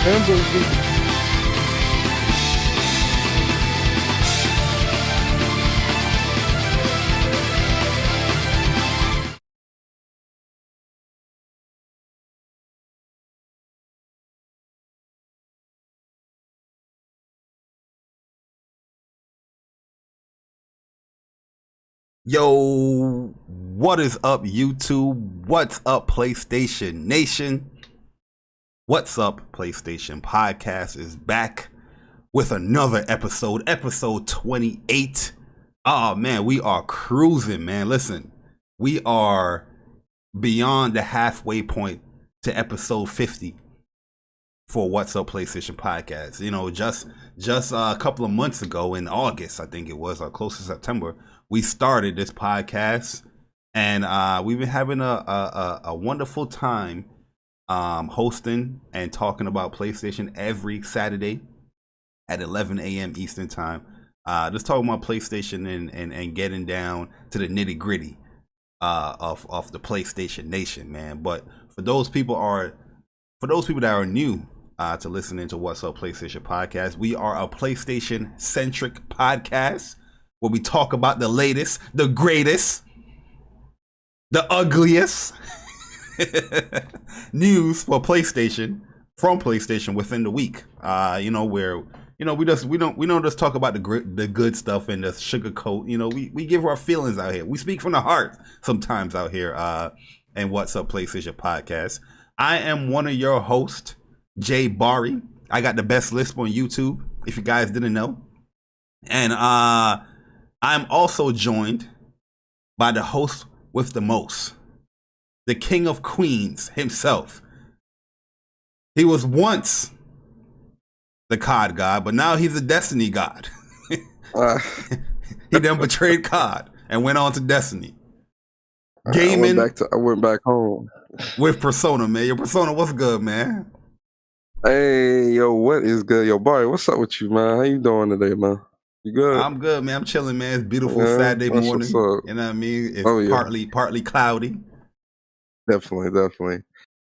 Yo, what is up, YouTube? What's up, PlayStation Nation? What's up, PlayStation Podcast is back with another episode 28. Oh man, we are cruising, man. Listen, we are beyond the halfway point to episode 50 for What's Up PlayStation Podcast. You know, just a couple of months ago in August, I think it was, or close to September, we started this podcast, and we've been having a wonderful time hosting and talking about PlayStation every Saturday at 11 a.m. Eastern time. Just talking about PlayStation and getting down to the nitty gritty of the PlayStation Nation, man. But for those people that are new to listening to What's Up PlayStation Podcast, we are a PlayStation centric podcast where we talk about the latest, the greatest, the ugliest news for PlayStation from PlayStation within the week. We don't just talk about the good stuff and the sugarcoat. You know, we give our feelings out here. We speak from the heart sometimes out here. And What's Up PlayStation Podcast. I am one of your hosts, Jay Bari. I got the best lisp on YouTube, if you guys didn't know. And I'm also joined by the host with the most, the King of Queens himself. He was once the COD god, but now he's a Destiny god. He then betrayed COD and went on to Destiny. Gaming. I went back home with Persona, man. Your Persona, what's good, man? Hey, yo, what is good? Yo, Barry, what's up with you, man? How you doing today, man? You good? I'm good, man. I'm chilling, man. It's beautiful Saturday morning. You know what I mean? It's partly cloudy. Definitely.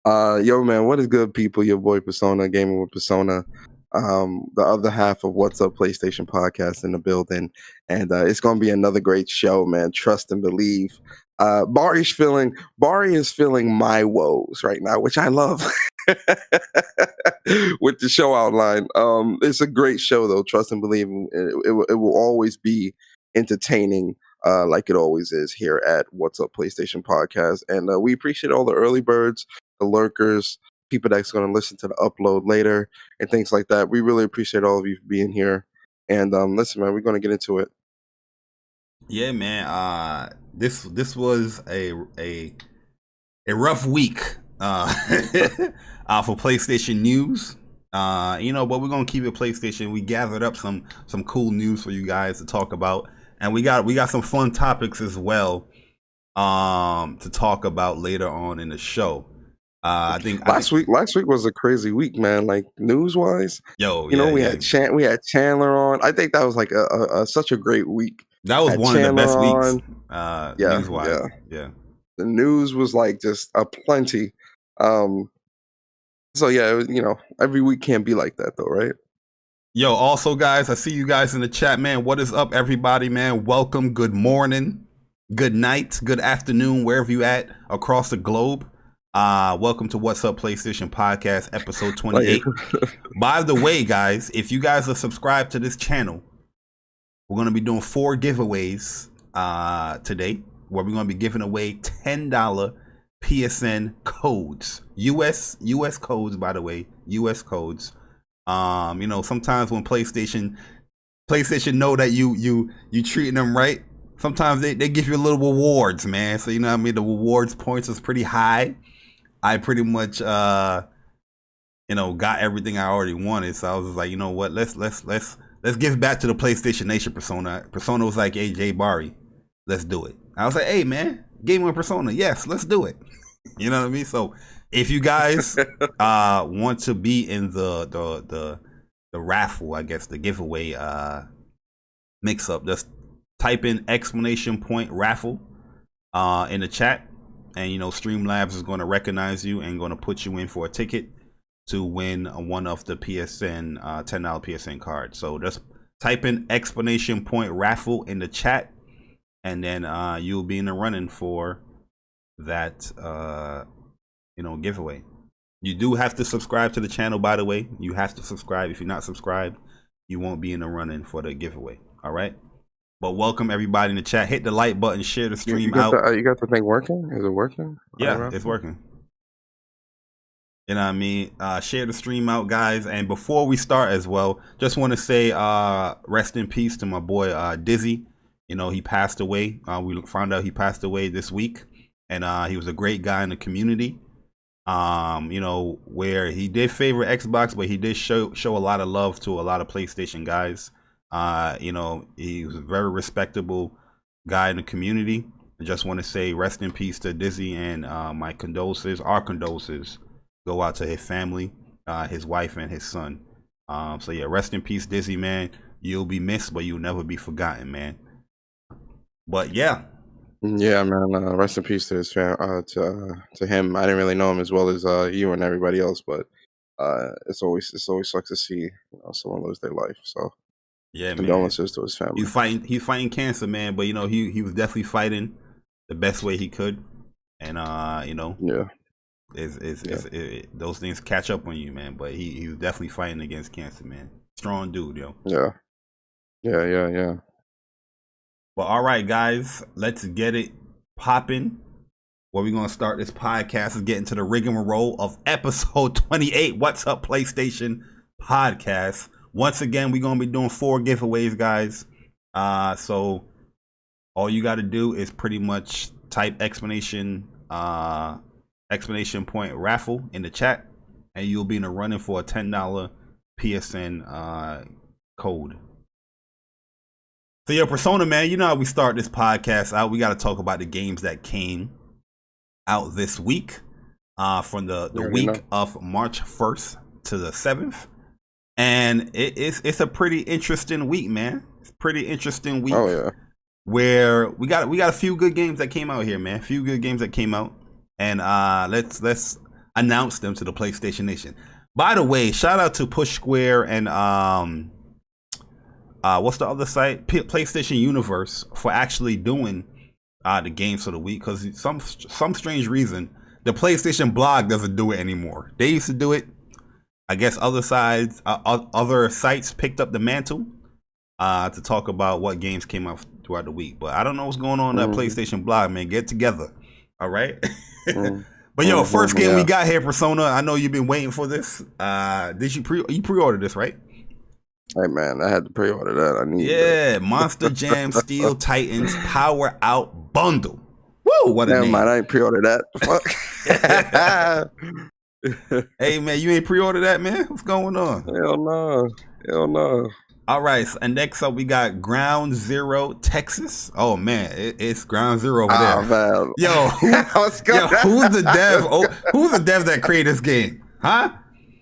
Yo, man, what is good, people? Your boy Persona, Gaming with Persona. The other half of What's Up PlayStation Podcast in the building. And it's going to be another great show, man. Trust and believe. Bari is feeling my woes right now, which I love. With the show outline. It's a great show, though. Trust and believe. It will always be entertaining, like it always is here at What's Up PlayStation Podcast. And we appreciate all the early birds, the lurkers, people that's going to listen to the upload later, and things like that. We really appreciate all of you for being here. And listen, man, we're going to get into it. Yeah, man. This was a rough week for PlayStation news. But we're gonna keep it PlayStation. We gathered up some cool news for you guys to talk about, and we got some fun topics as well to talk about later on in the show. I think last week was a crazy week, man. Like news wise, we had Chandler on. I think that was like a such a great week. That was one of the best weeks. News wise, yeah. The news was like just aplenty. So yeah, every week can't be like that though, right? Yo, also guys, I see you guys in the chat, man. What is up, everybody, man? Welcome, good morning, good night, good afternoon, wherever you at across the globe. Welcome to What's Up PlayStation Podcast, episode 28. By the way, guys, if you guys are subscribed to this channel, we're going to be doing 4 giveaways today, where we're going to be giving away $10 PSN codes, US codes, by the way, US codes. Sometimes when PlayStation know that you treating them right, sometimes they give you little rewards, man. So the rewards points is pretty high. I pretty much got everything I already wanted, so I was just like, you know what, let's give back to the PlayStation Nation. Persona was like, hey, Jay Bari, let's do it. I was like, hey man, Gaming with Persona, yes, let's do it. You know what I mean? So if you guys want to be in the raffle, I guess the giveaway mix up, just type in !raffle in the chat, and Streamlabs is going to recognize you and going to put you in for a ticket. to win one of the PSN $10 PSN cards. So just type in exclamation point raffle in the chat, and then you'll be in the running for that giveaway. You do have to subscribe to the channel, by the way. You have to subscribe. If you're not subscribed, you won't be in the running for the giveaway. All right. But welcome everybody in the chat. Hit the like button, share the stream out. You got the thing working? Is it working? Yeah, it's working. You know what I mean? Share the stream out, guys. And before we start as well, just want to say rest in peace to my boy Dizzy. You know, he passed away. We found out he passed away this week. And he was a great guy in the community. You know, where he did favor Xbox, but he did show a lot of love to a lot of PlayStation guys. You know, he was a very respectable guy in the community. I just want to say rest in peace to Dizzy, and my condolences, our condolences, go out to his family, his wife and his son. So yeah, rest in peace, Dizzy, man. You'll be missed, but you'll never be forgotten, man. But yeah. Yeah, man. Rest in peace to his to him. I didn't really know him as well as you and everybody else, but it's always sucks to see someone lose their life. So yeah, condolences to his family. He's fighting cancer, man. But you know, he was definitely fighting the best way he could, and you know, yeah, those things catch up on you, man. But he was definitely fighting against cancer, man. Strong dude, yo. Yeah. But all right, guys, let's get it popping. Where we're going to start this podcast is getting to the rigmarole of episode 28, What's Up PlayStation podcast. Once again, we're going to be doing 4 giveaways, guys. So all you got to do is pretty much type exclamation point raffle in the chat, and you'll be in the running for a $10 PSN code. So yo, Persona, man, you know how we start this podcast out. We got to talk about the games that came out this week, from the week of March 1st to the 7th. And it's a pretty interesting week, man. It's a pretty interesting week. Oh yeah. Where we got a few good games that came out here, man. A few good games that came out. And let's announce them to the PlayStation Nation. By the way, shout out to Push Square and what's the other site? PlayStation Universe for actually doing the games for the week, because some strange reason the PlayStation blog doesn't do it anymore. They used to do it. I guess other sites picked up the mantle to talk about what games came out throughout the week. But I don't know what's going on in that PlayStation blog, man. Get together, all right? But yo, first game we got here, Persona. I know you've been waiting for this. Did you pre-order this, right? Hey man, I had to pre-order that. I need that. Monster Jam Steel Titans Power Out Bundle. Woo! What a name. Never mind, I ain't pre-order that. Fuck. Hey man, you ain't pre-order that, man? What's going on? Hell no. All right, so, and next up we got Ground Zero Texas. Oh man, it's Ground Zero over there. Man. Yo, who's the dev? Who's the dev that created this game? Huh?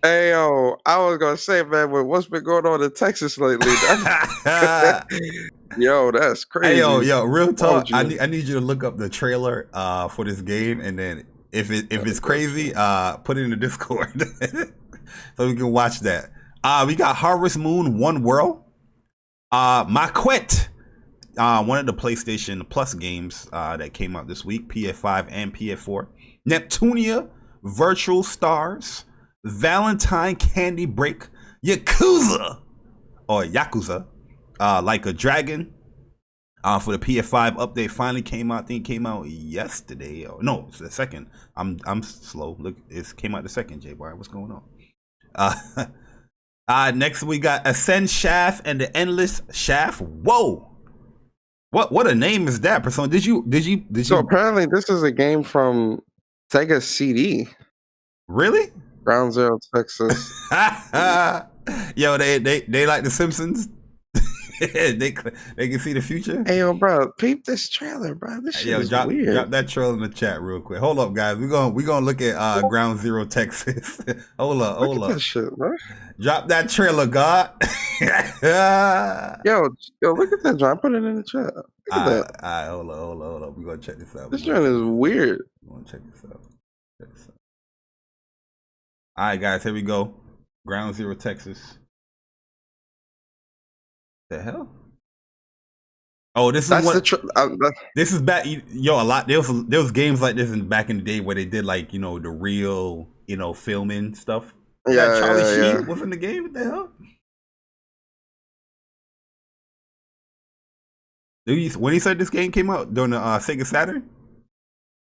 Hey yo, I was gonna say, man, what's been going on in Texas lately? Yo, that's crazy. Hey yo, real talk. I need you to look up the trailer for this game, and then if it's crazy, put it in the Discord so we can watch that. We got Harvest Moon One World, Maquette, one of the PlayStation Plus games that came out this week, PS5 and PS4. Neptunia, Virtual Stars, Valentine Candy Break, Yakuza, Like a Dragon, for the PS5 update finally came out. I think it came out yesterday. No, it's the second. I'm slow. Look, it came out the second. Jay Bari, what's going on? Next we got Ascend Shaft and the Endless Shaft. Whoa, what a name is that, Persona? Did you? So apparently this is a game from Sega CD. Really? Ground Zero Texas. Yo, they like the Simpsons. they can see the future. Hey yo, bro, peep this trailer, bro. This shit is weird. Drop that trailer in the chat real quick. Hold up, guys. We're gonna look at Ground Zero Texas. hold up. That shit, bro. Drop that trailer, God. yo, look at that, John. Put it in the chat. Look at that. All right, hold up. We're gonna check this out. This trailer is weird. We're gonna check this out. All right, guys, here we go. Ground Zero, Texas. The hell? Oh, this is what. This is back. Yo, a lot. There was games like this back in the day where they did like the real filming stuff. Yeah, Charlie Sheen was in the game. What the hell? When he said this game came out during the Sega Saturn?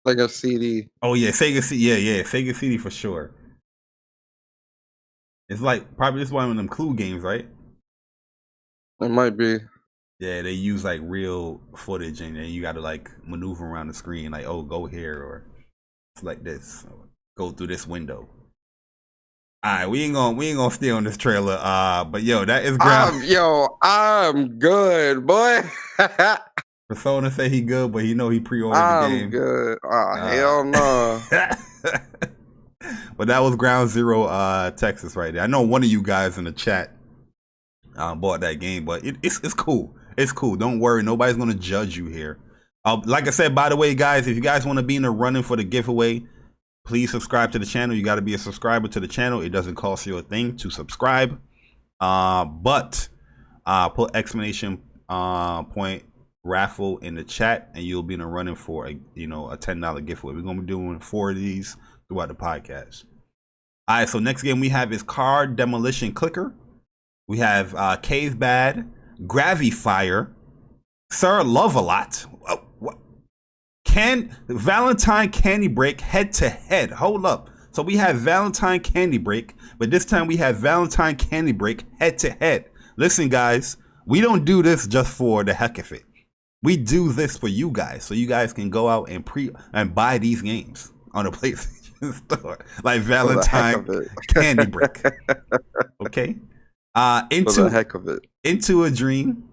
Like a CD. Oh yeah, Sega CD for sure. It's like probably this one of them Clue games, right? It might be. Yeah, they use like real footage, and then you got to like maneuver around the screen, like go here or like this, go through this window. All right, we ain't gonna stay on this trailer. But yo, that is ground. I'm good, boy. Persona say he good, but he know he pre-ordered the game. I'm good. Hell no. But that was Ground Zero, Texas, right there. I know one of you guys in the chat bought that game, but it's cool. It's cool. Don't worry, nobody's gonna judge you here. Like I said, by the way, guys, if you guys want to be in the running for the giveaway, please subscribe to the channel. You got to be a subscriber to the channel. It doesn't cost you a thing to subscribe. But put exclamation point raffle in the chat, and you'll be in the running for a $10 giveaway. We're gonna be doing 4 of these throughout the podcast. All right, so next game we have is Card Demolition Clicker. We have Cave Bad, Gravifire, Sir Love a Lot. What? Valentine Candy Break head to head. Hold up. So we have Valentine Candy Break, but this time we have Valentine Candy Break head to head. Listen, guys, we don't do this just for the heck of it. We do this for you guys, so you guys can go out and buy these games on the PlayStation Store, like Valentine Candy Break. Okay. Into the heck of it. Into a Dream.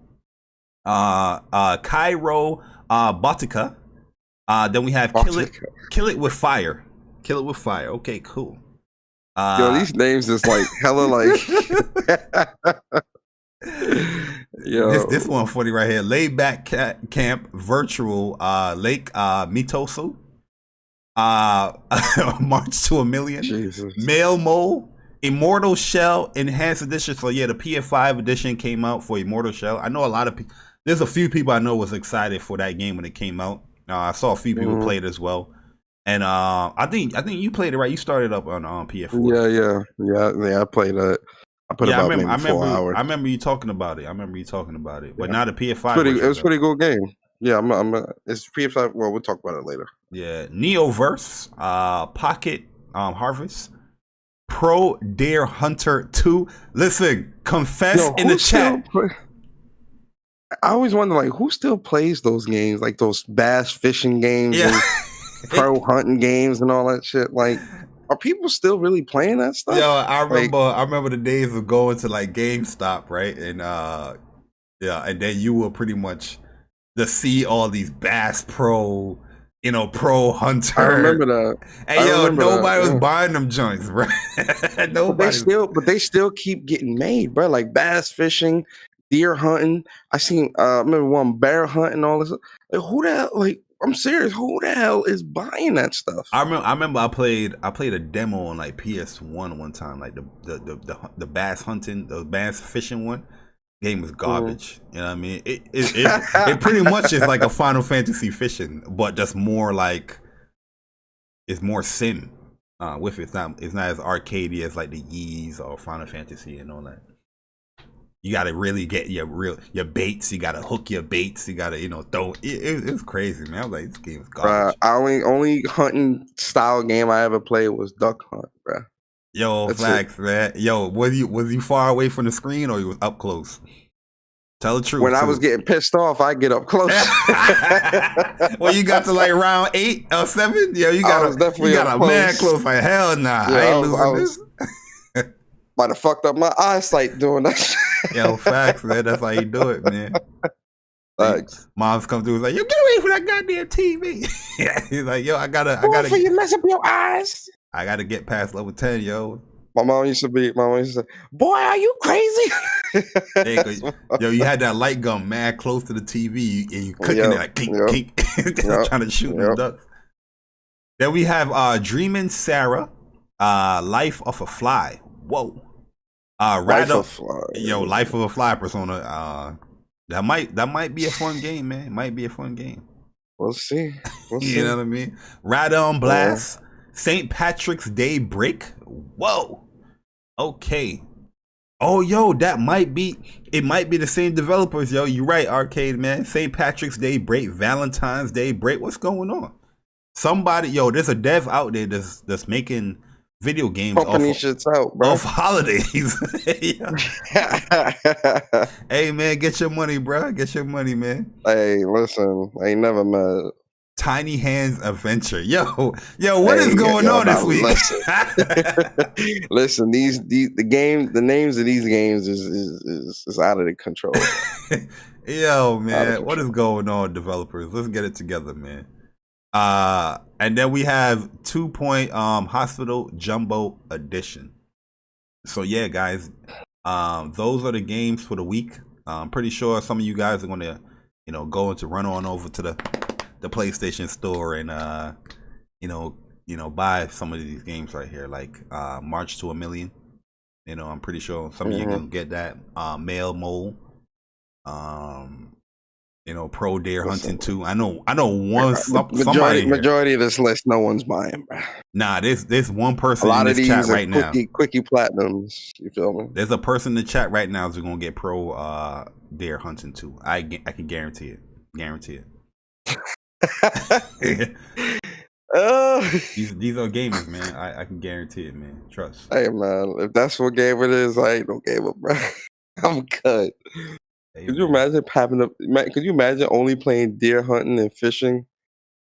Cairo Botica. Then we have Kill It With Fire. Kill It With Fire. Okay, cool. Yo, these names is like hella like. Yo, this one funny right here. Laid Back Camp Virtual Lake Mitosu. March to a Million. Jesus. Male Mole. Immortal Shell Enhanced Edition. So yeah, the PS5 edition came out for Immortal Shell. I know a lot of people. There's a few people I know was excited for that game when it came out. I saw a few people play it as well, and I think you played it, right? You started up on PS4. Yeah. I played it. I put about maybe 4 hours. I remember you talking about it. But now the PS5. It was a pretty good game. Yeah, it's PS5. Well, we'll talk about it later. Yeah, Neoverse, Pocket Harvest, Pro Deer Hunter 2. Listen, confess in the chat. I always wonder, like, who still plays those games, like those bass fishing games and pro hunting games and all that shit. Like, are people still really playing that stuff? Yo, I remember the days of going to like GameStop, right? And and then you will pretty much just see all these Bass Pro, pro hunter. I remember that. And nobody was buying them joints, right? But they still keep getting made, bro. Like bass fishing, deer hunting. I seen remember one bear hunting, all this. Like, who the hell? Like, I'm serious. Who the hell is buying that stuff? I remember I played a demo on like PS1 one time, like the bass hunting, the bass fishing one. Game was garbage. You know what I mean? It pretty much is like a Final Fantasy fishing, but just more like it's more sim with it. It's not as arcadey as like the Ys or Final Fantasy and all that. You gotta really get your baits. You gotta hook your baits. You gotta throw. It's crazy, man. I was like, this game is garbage. Only hunting style game I ever played was Duck Hunt, bro. Yo, facts, man. Yo, was you far away from the screen or you was up close? Tell the truth. When I was getting pissed off, I get up close. Well, you got to like round 8 or 7. Yo, you got a man close. Like, hell nah, yeah, I ain't losing this. Might have fucked up my eyesight doing that. Yo, facts, man. That's how you do it, man. Thanks. Moms come through, like, yo, get away from that goddamn TV. He's like, yo, I gotta. For you mess up your eyes. I gotta get past level 10, yo. My mom used to say, boy, are you crazy? Yo, you had that light gun mad close to the TV and you cooking it like kink, trying to shoot the ducks. Then we have Dreamin' Sarah, Life of a Fly. Whoa. Life Rado, of Fly. yo, Life of a Fly Persona. That might be a fun game, man. It might be a fun game. We'll see. We'll You see. know what I mean? Radon Blast, St. Patrick's Day Break. Whoa. Okay. Oh, yo, that might be. It might be the same developers, yo. You're right, Arcade Man. St. Patrick's Day Break, Valentine's Day Break. What's going on? Somebody, yo, there's a dev out there that's making video games Company shit's out, bro. off holidays. Hey, man, get your money, bro. Get your money, man. Hey, listen, I ain't never mad. Tiny Hands Adventure. Yo, what is going on this week? Listen, the names of these games is out of the control. Yo, man, what is going on, developers? Let's get it together, man. And then we have 2 Point Hospital Jumbo Edition. So yeah, guys, those are the games for the week. I'm pretty sure some of you guys are gonna, go into run on over to the PlayStation store and buy some of these games right here, like March to a Million. I'm pretty sure some of you gonna get that. Male Mole. Pro Deer Hunting 2. I know one majority of this list no one's buying, bro. Nah, there's one person in this chat right now. Quickie platinums, you feel me? There's a person in the chat right now who's gonna get Pro Deer Hunting 2. I can guarantee it. Guarantee it. These are gamers, man. I can guarantee it, man. Trust. Hey, man, if that's what game it is, I ain't no gamer, bro. I'm good. Hey, could you imagine could you imagine only playing deer hunting and fishing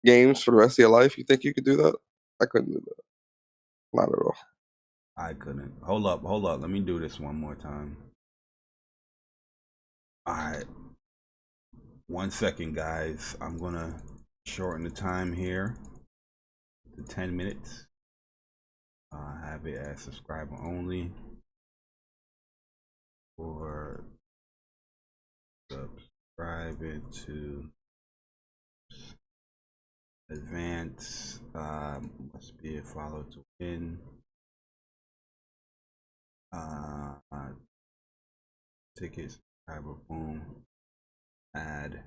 games for the rest of your life? You think you could do that? I couldn't do that. Not at all. I couldn't. Hold up. Let me do this one more time. All right. 1 second, guys. I'm gonna shorten the time here to 10 minutes. Have it as subscriber only, or subscribe it to advance. Must be a follow to win. Tickets, subscriber, boom, add.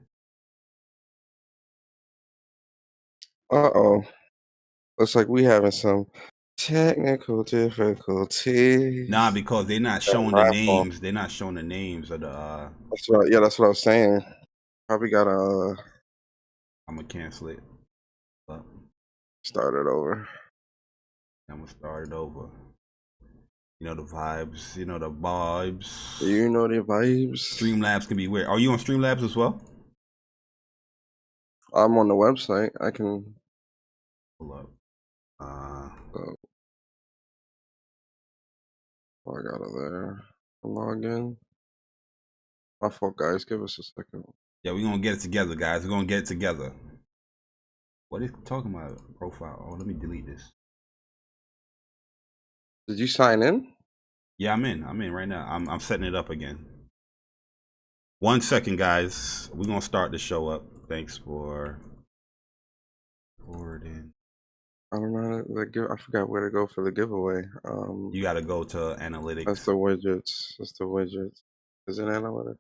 Looks like we having some technical difficulties. Nah, because they're not showing the names. They're not showing the names of the. That's what I was saying. Probably gotta. I'm gonna cancel it. But start it over. I'm gonna start it over. You know the vibes. You know the vibes. You know the vibes. Streamlabs can be weird. Are you on Streamlabs as well? I'm on the website. I can pull up. I got it there. Log in. My fault, guys. Give us a second. Yeah, we're gonna get it together, guys. We're gonna get it together. What is talking about profile? Oh, let me delete this. Did you sign in? Yeah, I'm in right now. I'm setting it up again. 1 second, guys. We're gonna start the show up. Thanks for forwarding. I don't know. I forgot where to go for the giveaway. You got to go to analytics. That's the widgets. Is it analytics?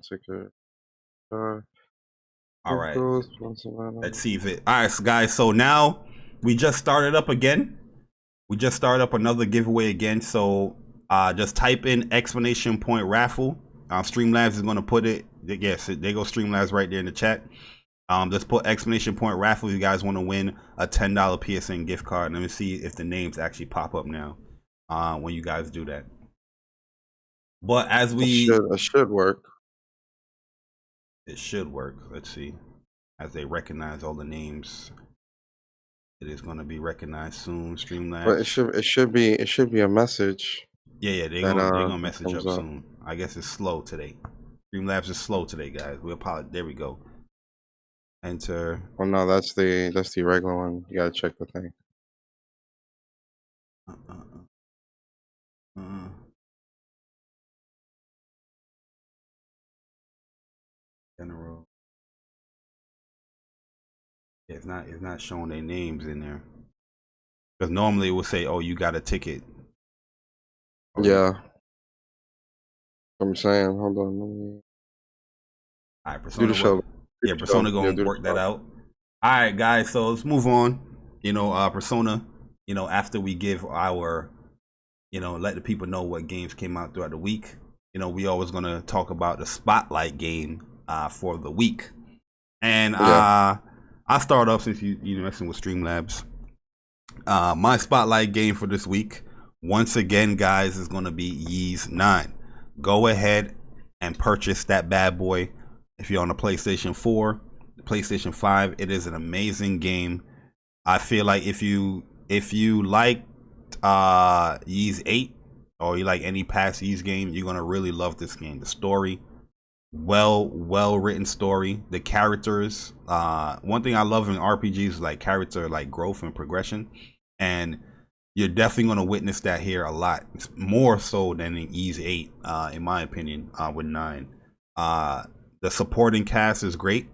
Ticket. All right. Let's see if it. All right, guys. So now we just started up again. We just started up another giveaway again. So just type in exclamation point raffle. Streamlabs is going to put it. Yes, they go Streamlabs right there in the chat. Just put exclamation point raffle. You guys want to win a $10 PSN gift card. Let me see if the names actually pop up now when you guys do that. But as we it should work. It should work. Let's see. As they recognize all the names, it is going to be recognized soon. Streamlabs. But it should be a message. Yeah, they're gonna message up soon. I guess it's slow today. Streamlabs is slow today, guys. We apologize. There we go. Enter. Oh no, that's the regular one. You gotta check the thing. General. It's not showing their names in there. Because normally it will say, "Oh, you got a ticket." Yeah. I'm saying, hold on. Let me All right, do the Persona. What? show. Do Yeah, the show. Persona Yeah, gonna do the work that show. out. All right, guys. So let's move on. Persona. After we give our, let the people know what games came out throughout the week. We always gonna talk about the spotlight game for the week. And Yeah. I start off since you messing with Streamlabs. My spotlight game for this week, once again, guys, is gonna be Ys 9. Go ahead and purchase that bad boy. If you're on the PlayStation 4, the PlayStation 5, it is an amazing game. I feel like if you like Ys 8 or you like any past Ys game, you're gonna really love this game. The story, well written story. The characters. One thing I love in RPGs is like character like growth and progression, and you're definitely going to witness that here a lot more so than in Ys 8, in my opinion. With 9, the supporting cast is great.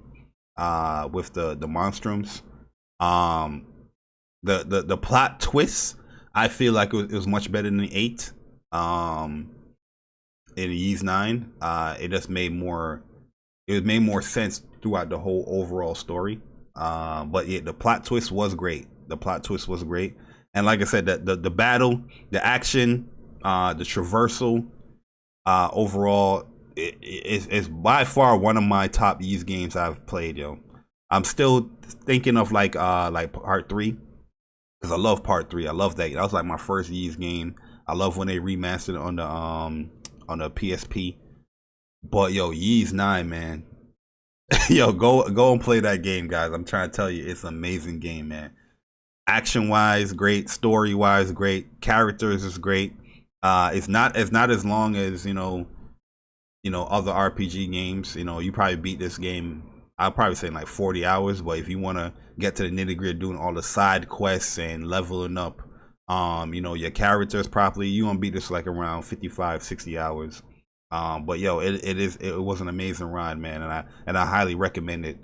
With the monstrums, um, the plot twists, I feel like it was much better than 8. In Ys 9, it just made more. It made more sense throughout the whole overall story. But yeah, the plot twist was great. The plot twist was great, and like I said, the battle, the action, the traversal, overall, is by far one of my top Ys games I've played. Yo, I'm still thinking of like part 3, because I love part 3. I love that. That was like my first Ys game. I love when they remastered on the PSP. But yo, Ys 9, man. Yo, go and play that game, guys. I'm trying to tell you, it's an amazing game, man. Action wise, great. Story wise, great. Characters is great. It's not as long as other RPG games. You probably beat this game. I'll probably say in like 40 hours. But if you want to get to the nitty gritty, doing all the side quests and leveling up, your characters properly, you gonna beat this like around 55, 60 hours. But yo, it was an amazing ride, man, and I highly recommend it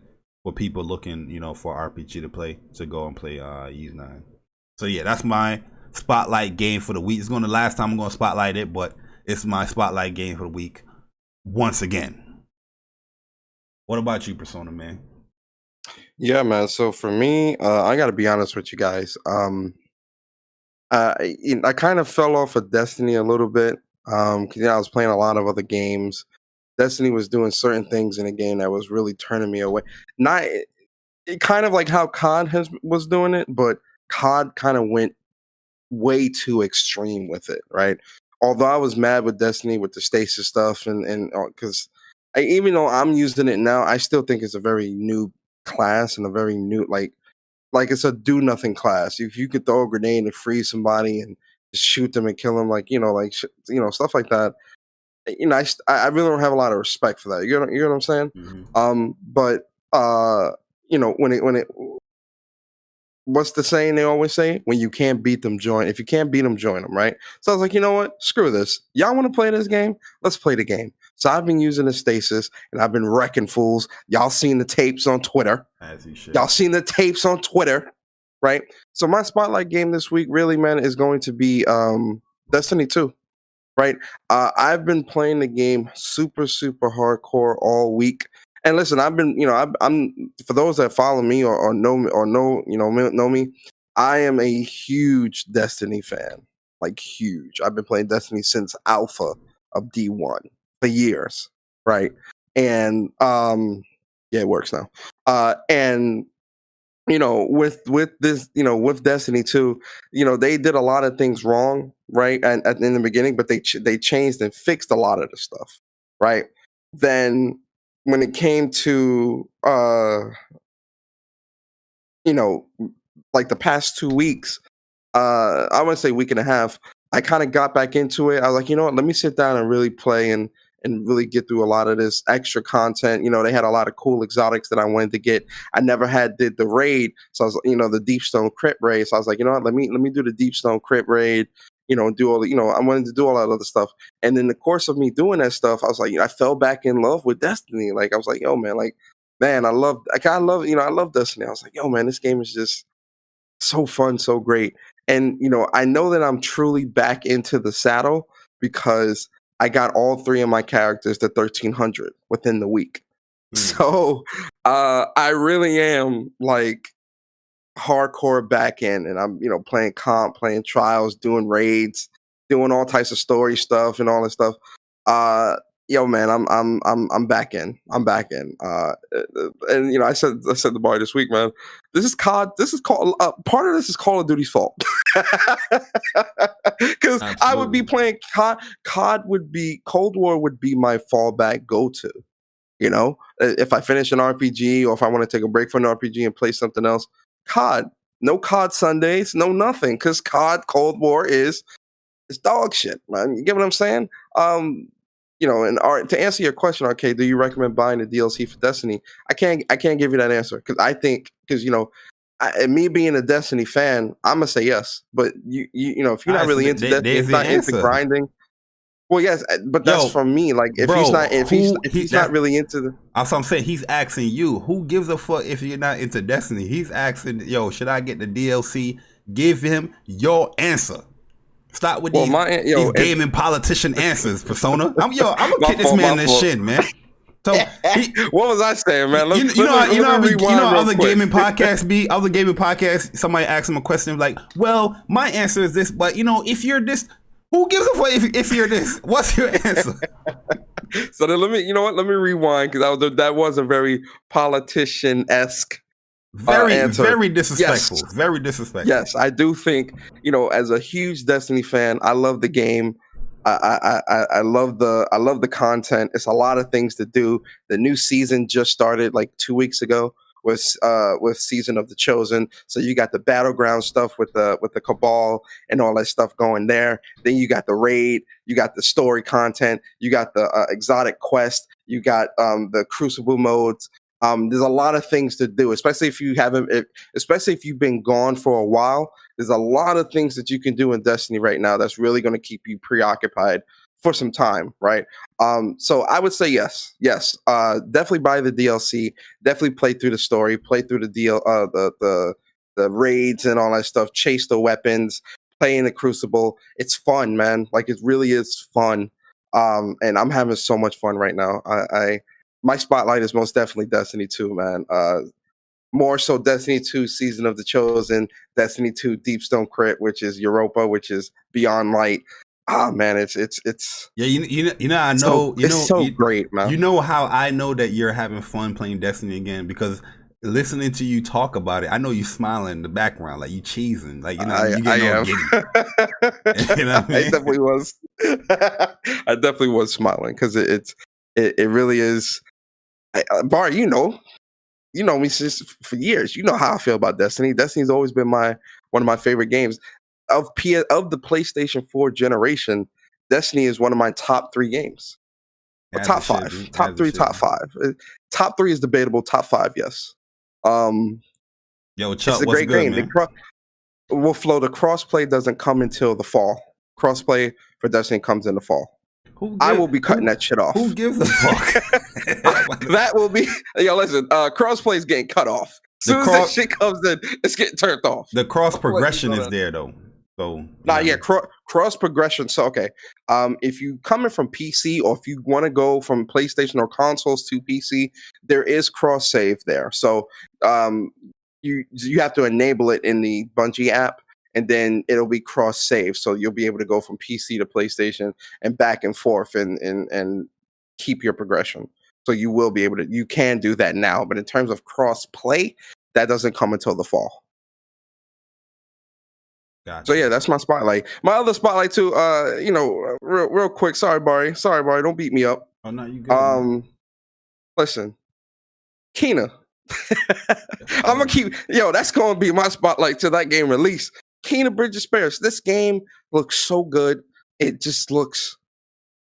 for people looking, for RPG to play, to go and play Ys 9. So yeah, that's my spotlight game for the week. It's going to last time I'm going to spotlight it, but it's my spotlight game for the week once again. What about you, Persona, man? Yeah, man. So for me, I got to be honest with you guys. I kind of fell off of Destiny a little bit. 'Cause, I was playing a lot of other games. Destiny was doing certain things in the game that was really turning me away. Not it kind of like how was doing it, but COD kind of went way too extreme with it, right? Although I was mad with Destiny with the stasis stuff, and because even though I'm using it now, I still think it's a very new class and a very new like it's a do nothing class. If you could throw a grenade and freeze somebody and just shoot them and kill them, like stuff like that. I really don't have a lot of respect for that. You know what I'm saying? Mm-hmm. But when it what's the saying they always say? When you can't beat them, join. If you can't beat them, join them, right? So I was like, you know what? Screw this. Y'all want to play this game? Let's play the game. So I've been using the stasis and I've been wrecking fools. Y'all seen the tapes on Twitter. As you should. Y'all seen the tapes on Twitter, right? So my spotlight game this week, really, man, is going to be Destiny 2, right? I've been playing the game super, super hardcore all week. And listen, I've been, I'm for those that follow me or know me or know me, I am a huge Destiny fan, like huge. I've been playing Destiny since Alpha of D1 for years, right? And yeah, it works now. And with this, with Destiny 2, they did a lot of things wrong, right? And in the beginning, but they changed and fixed a lot of the stuff, right? Then when it came to you know, like the past 2 weeks, I want to say week and a half, I kind of got back into it. I was like, you know what, let me sit down and really play and really get through a lot of this extra content. They had a lot of cool exotics that I wanted to get. I never did the raid, so I was, the Deepstone Crypt raid. So I was like, you know what, let me do the Deepstone Crypt raid. Do all the, I wanted to do all that other stuff. And in the course of me doing that stuff, I was like, I fell back in love with Destiny. Like I was like, yo, man, like man, I love Destiny. I was like, yo, man, this game is just so fun, so great. And I know that I'm truly back into the saddle because I got all three of my characters to 1300 within the week. So I really am like hardcore back end, and I'm playing comp, playing trials, doing raids, doing all types of story stuff and all this stuff. Yo, man, I'm back in. I'm back in. And I said to Bari this week, man, this is COD. This is called part of this is Call of Duty's fault because I would be playing COD. Cold War would be my fallback go to. If I finish an RPG or if I want to take a break from an RPG and play something else, COD. No COD Sundays, no nothing, because COD Cold War is dog shit, man. You get what I'm saying? And to answer your question, Arcade, do you recommend buying the DLC for Destiny? I can't give you that answer because me being a Destiny fan, I'm gonna say yes. But if you're not really into Destiny, if not into grinding. Well, yes, but that's from me. Like, if he's not really into the. That's what I'm saying. He's asking you. Who gives a fuck if you're not into Destiny? He's asking, yo, should I get the DLC? Give him your answer. Stop with these gaming politician answers, Persona. I'm gonna kick this man this shit, man. So what was I saying, man? Other gaming podcasts, somebody asks him a question like, well, my answer is this, but if you're this. Who gives a fuck if you're this? What's your answer? So then let me rewind, because that was a very politician-esque answer. Very disrespectful. Yes. Very disrespectful. Yes, I do think, as a huge Destiny fan, I love the game. I love the content. It's a lot of things to do. The new season just started like 2 weeks ago with Season of the Chosen. So you got the battleground stuff with the Cabal and all that stuff going there. Then you got the raid, you got the story content, you got the exotic quest, you got the Crucible modes. There's a lot of things to do, especially if you've been gone for a while. There's a lot of things that you can do in Destiny right now that's really going to keep you preoccupied for some time, right? So I would say yes. Definitely buy the DLC. Definitely play through the story. Play through the raids and all that stuff. Chase the weapons. Play in the Crucible. It's fun, man. Like, it really is fun. And I'm having so much fun right now. My spotlight is most definitely Destiny 2, man. More so Destiny 2 Season of the Chosen, Destiny 2 Deepstone Crit, which is Europa, which is Beyond Light. Ah, man, it's yeah. I know it's so great, man. You know how I know that you're having fun playing Destiny again, because listening to you talk about it, I know you smiling in the background, like you cheesing, like you getting all giddy. I definitely was. I definitely was smiling because it really is. Bari, you know me since for years. You know how I feel about Destiny. Destiny's always been one of my favorite games. Of the PlayStation 4 generation, Destiny is one of my top 3 games. Or top 5. Top 3, top 5. Top 3 is debatable. Top 5, yes. Yo, Chuck, it's a great game. Man? Flo, the crossplay doesn't come until the fall. Crossplay for Destiny comes in the fall. I will be cutting that shit off. Who gives a fuck? That will be. Yo, listen. Crossplay is getting cut off. As soon as that shit comes in, it's getting turned off. The cross progression is there though. So cross progression. So okay, if you coming from PC or if you want to go from PlayStation or consoles to PC, there is cross save there. So you have to enable it in the Bungie app, and then it'll be cross save. So you'll be able to go from PC to PlayStation and back and forth and keep your progression. So you will be able to. You can do that now, but in terms of cross play, that doesn't come until the fall. Gotcha. So yeah, that's my spotlight. My other spotlight too, real quick. Sorry, Bari. Don't beat me up. Oh no, you good. Listen, Kina. I'm gonna keep. That's gonna be my spotlight till that game release. Kina Bridge of Spirits. This game looks so good. It just looks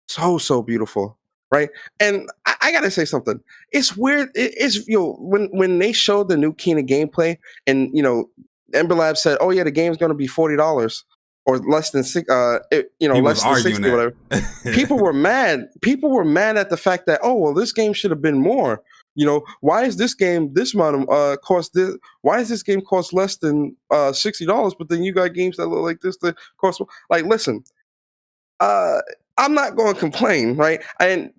so beautiful, right? And I gotta say something. It's weird. It's when they showed the new Kina gameplay, and Ember Lab said, "Oh yeah, the game's going to be $40 or less than less than 60, whatever." People were mad. People were mad at the fact that, oh well, this game should have been more. Why is this game this amount of cost this? Why is this game cost less than $60? But then you got games that look like this that cost like. Listen, I'm not going to complain, right? And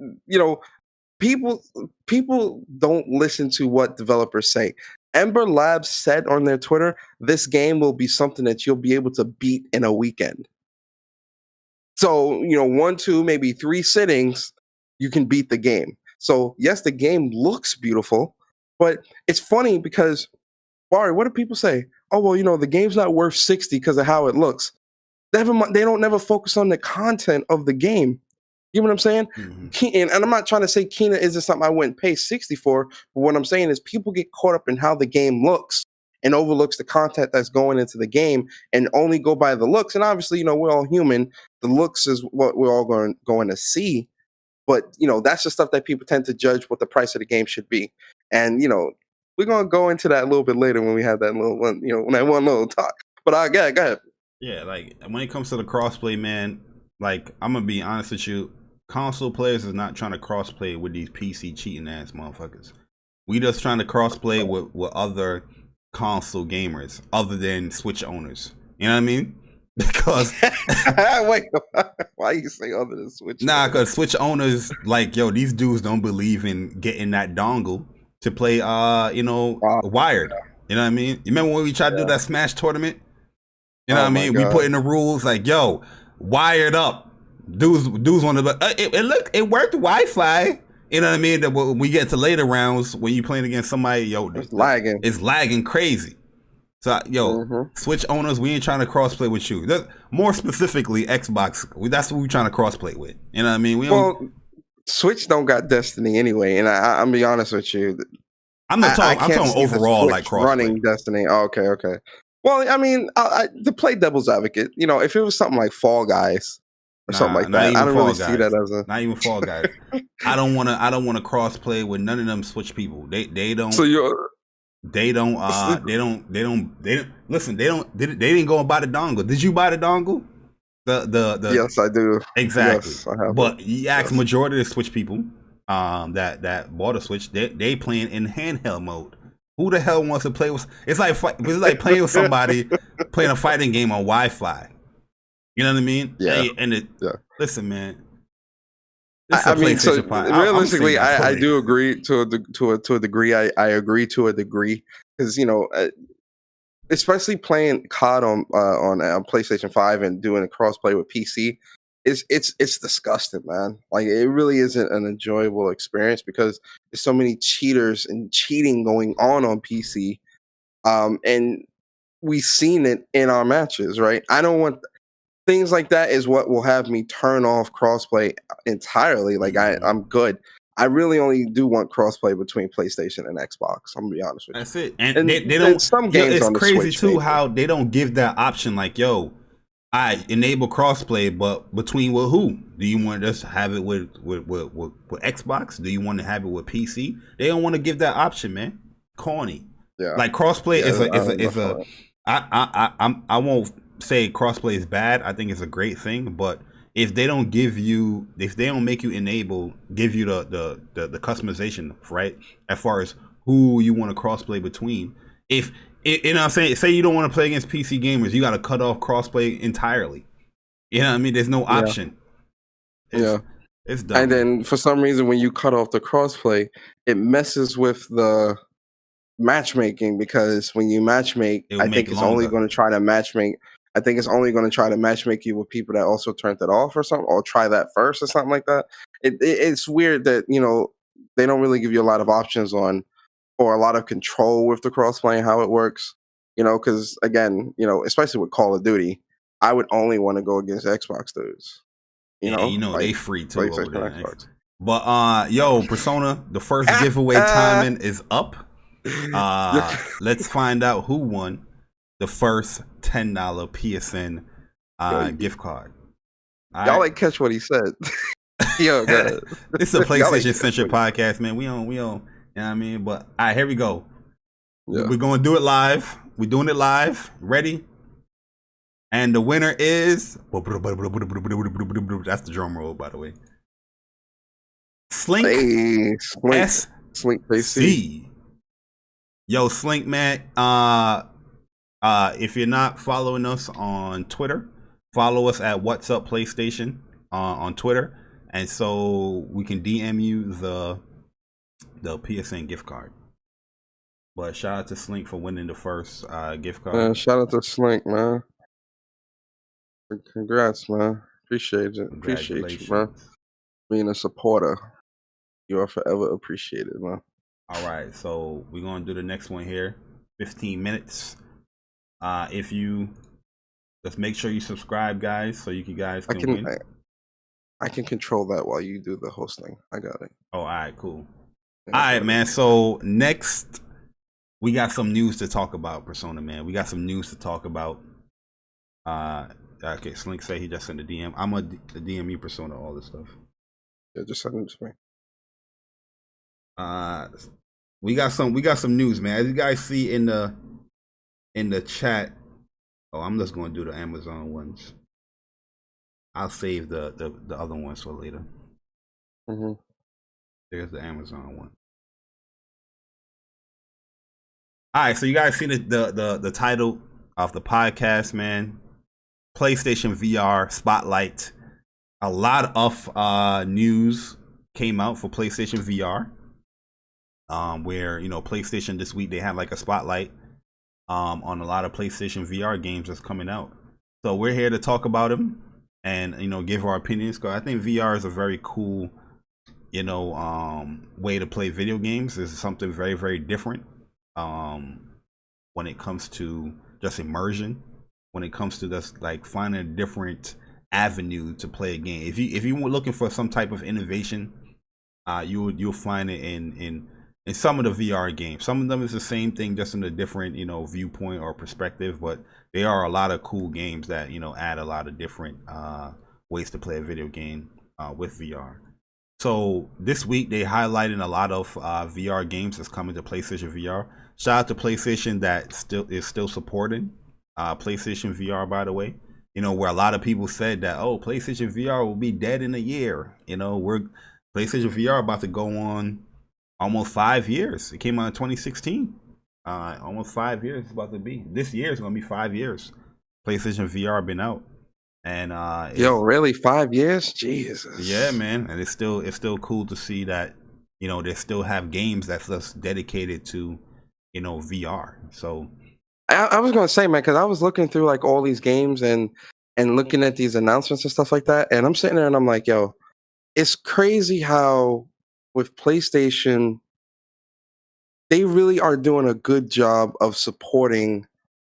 people don't listen to what developers say. Ember Labs said on their Twitter, this game will be something that you'll be able to beat in a weekend. So, 1, 2, maybe 3 sittings, you can beat the game. So, yes, the game looks beautiful, but it's funny because, Bari, what do people say? Oh, well, the game's not worth 60 because of how it looks. They don't never focus on the content of the game. You know what I'm saying? Mm-hmm. And I'm not trying to say Kena isn't something I wouldn't pay 60 for, but what I'm saying is people get caught up in how the game looks and overlooks the content that's going into the game and only go by the looks. And obviously, we're all human. The looks is what we're all going to see. But, that's the stuff that people tend to judge what the price of the game should be. And, we're going to go into that a little bit later when we have that little one, when that one little talk. But go ahead. Yeah, like when it comes to the crossplay, man, like I'm going to be honest with you. Console players is not trying to crossplay with these PC cheating ass motherfuckers. We just trying to crossplay with other console gamers other than Switch owners. You know what I mean? Because wait, why you say other than Switch? Nah, because Switch owners like these dudes don't believe in getting that dongle to play wired. You know what I mean? You remember when we tried to do that Smash tournament? You know what I mean? God. We put in the rules like, wired up. Dudes want to. It worked Wi-Fi. You know what I mean? That when we get to later rounds, when you playing against somebody, it's lagging. It's lagging crazy. So, Switch owners, we ain't trying to crossplay with you. More specifically, Xbox. That's what we trying to crossplay with. You know what I mean? Switch don't got Destiny anyway, and I'm be honest with you. I'm talking overall, like crossplay. Running Destiny. Oh, okay. Well, I mean, to play devil's advocate, if it was something like Fall Guys. Or something like that. I don't really see that as not even Fall Guys. I don't want to cross play with none of them Switch people. They don't. So they don't listen. They didn't go and buy the dongle. Did you buy the dongle? The Yes, I do. Exactly. Yes, I have. But you ask majority of the Switch people that bought a Switch, they playing in handheld mode. Who the hell wants to play with? It's like playing with somebody playing a fighting game on Wi-Fi. You know what I mean? Yeah. Listen, man. I mean, so realistically, I do agree to a degree. I agree to a degree because especially playing COD on PlayStation 5 and doing a crossplay with PC, it's disgusting, man. Like it really isn't an enjoyable experience because there's so many cheaters and cheating going on PC, and we've seen it in our matches, right? I don't want. Things like that is what will have me turn off crossplay entirely. Like I'm good. I really only do want crossplay between PlayStation and Xbox. I'm gonna be honest with you. That's it. And they don't. Some games it's on the crazy Switch, too how they don't give that option. Like, I enable crossplay, but between with who? Do you want to just have it with Xbox? Do you want to have it with PC? They don't want to give that option, man. Corny. Yeah. Like crossplay I won't say crossplay is bad. I think it's a great thing, but if they don't make you give you the customization, right, as far as who you want to crossplay between, if you know what I'm saying, say you don't want to play against PC gamers, you got to cut off crossplay entirely. You know what I mean? There's no option. It's dumb. And then for some reason, when you cut off the crossplay, it messes with the matchmaking because when you matchmake, I think it's only going to try to matchmake. I think it's only going to try to matchmake you with people that also turned it off or something, or try that first or something like that. It's weird that they don't really give you a lot of options on or a lot of control with the crossplay and how it works. Because again, especially with Call of Duty, I would only want to go against Xbox dudes. Like, they free too over there. But Persona, the first giveaway timing is up. Let's find out who won the first $10 PSN gift card. Y'all ain't catch what he said. Yo, God. This is a PlayStation centric podcast, man. We on. You know what I mean? But all right, here we go. Yeah. We're gonna do it live. We're doing it live. Ready? And the winner is that's the drum roll, by the way. Slink Slink PC. C. Yo, Slink, man. If you're not following us on Twitter, follow us at What's Up PlayStation on Twitter, and so we can DM you the PSN gift card. But shout out to Slink for winning the first gift card. Shout out to Slink, man. Congrats, man. Appreciate it. Appreciate you, man. Being a supporter. You are forever appreciated, man. All right, so we're gonna do the next one here. 15 minutes. If you just make sure you subscribe, guys, so you guys can win. I can control that while you do the hosting. I got it. Oh, all right, cool. All right, man. So next, we got some news to talk about, Persona, man. We got some news to talk about. Okay, Slink say he just sent a DM. I'm a DM you, Persona, all this stuff. Yeah, just send it to me. We got some news, man. As you guys see in the chat. Oh, I'm just gonna do the Amazon ones. I'll save the other ones for later. There's the Amazon one. All right, so you guys see the title of the podcast, man. PlayStation VR Spotlight. A lot of news came out for PlayStation VR. Where PlayStation this week they had like a spotlight on a lot of PlayStation VR games that's coming out. So we're here to talk about them and give our opinions, because I think VR is a very cool way to play video games. It's something very, very different when it comes to just immersion, when it comes to just like finding a different avenue to play a game. If you were looking for some type of innovation, you'll find it in some of the VR games. Some of them is the same thing, just in a different, viewpoint or perspective. But there are a lot of cool games that, add a lot of different ways to play a video game with VR. So this week they highlighted a lot of VR games that's coming to PlayStation VR. Shout out to PlayStation that is still supporting PlayStation VR, by the way. Where a lot of people said that, oh, PlayStation VR will be dead in a year. PlayStation VR about to go on almost 5 years. It came out in 2016. Almost 5 years it's about to be. This year is going to be 5 years. PlayStation VR been out, and yo, really 5 years? Jesus. Yeah, man, and it's still cool to see that they still have games that's just dedicated to VR. So I was gonna say, man, because I was looking through like all these games and looking at these announcements and stuff like that, and I'm sitting there and I'm like, yo, it's crazy how with PlayStation, they really are doing a good job of supporting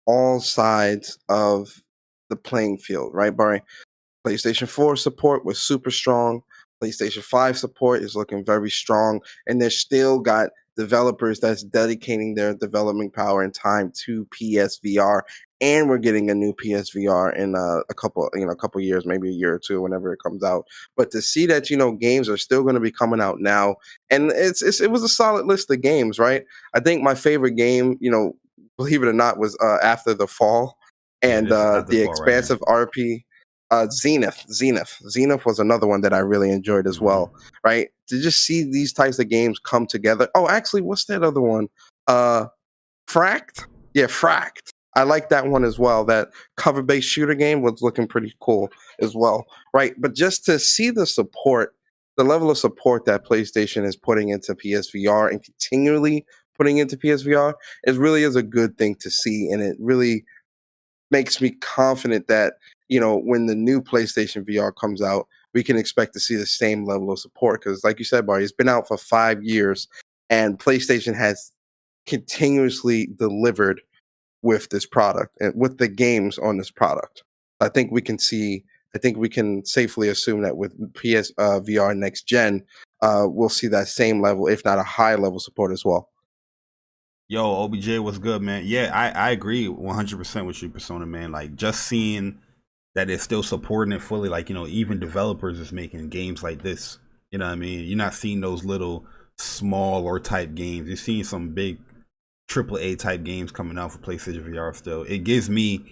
all sides of the playing field, right, Barry? PlayStation 4 support was super strong. PlayStation 5 support is looking very strong, and they're still got developers that's dedicating their development power and time to PSVR, and we're getting a new PSVR in a couple years, maybe a year or two, whenever it comes out. But to see that games are still going to be coming out now, and it was a solid list of games, right? I think my favorite game, believe it or not, was After the Fall, and the expansive RP. Zenith was another one that I really enjoyed as well, right? To just see these types of games come together. Oh, actually, what's that other one? Fracked? Yeah, Fracked. I like that one as well. That cover-based shooter game was looking pretty cool as well, right? But just to see the support, the level of support that PlayStation is putting into PSVR and continually putting into PSVR, it really is a good thing to see, and it really makes me confident that when the new PlayStation VR comes out, we can expect to see the same level of support. Because, like you said, Barry, it's been out for 5 years, and PlayStation has continuously delivered with this product and with the games on this product. I think we can safely assume that with VR next gen, we'll see that same level, if not a high level support as well. Yo, OBJ, what's good, man? Yeah, I agree 100% with you, Persona, man. Like, just seeing that it's still supporting it fully, like, even developers is making games like this. You know what I mean? You're not seeing those little smaller type games. You're seeing some big AAA type games coming out for PlayStation VR still. It gives me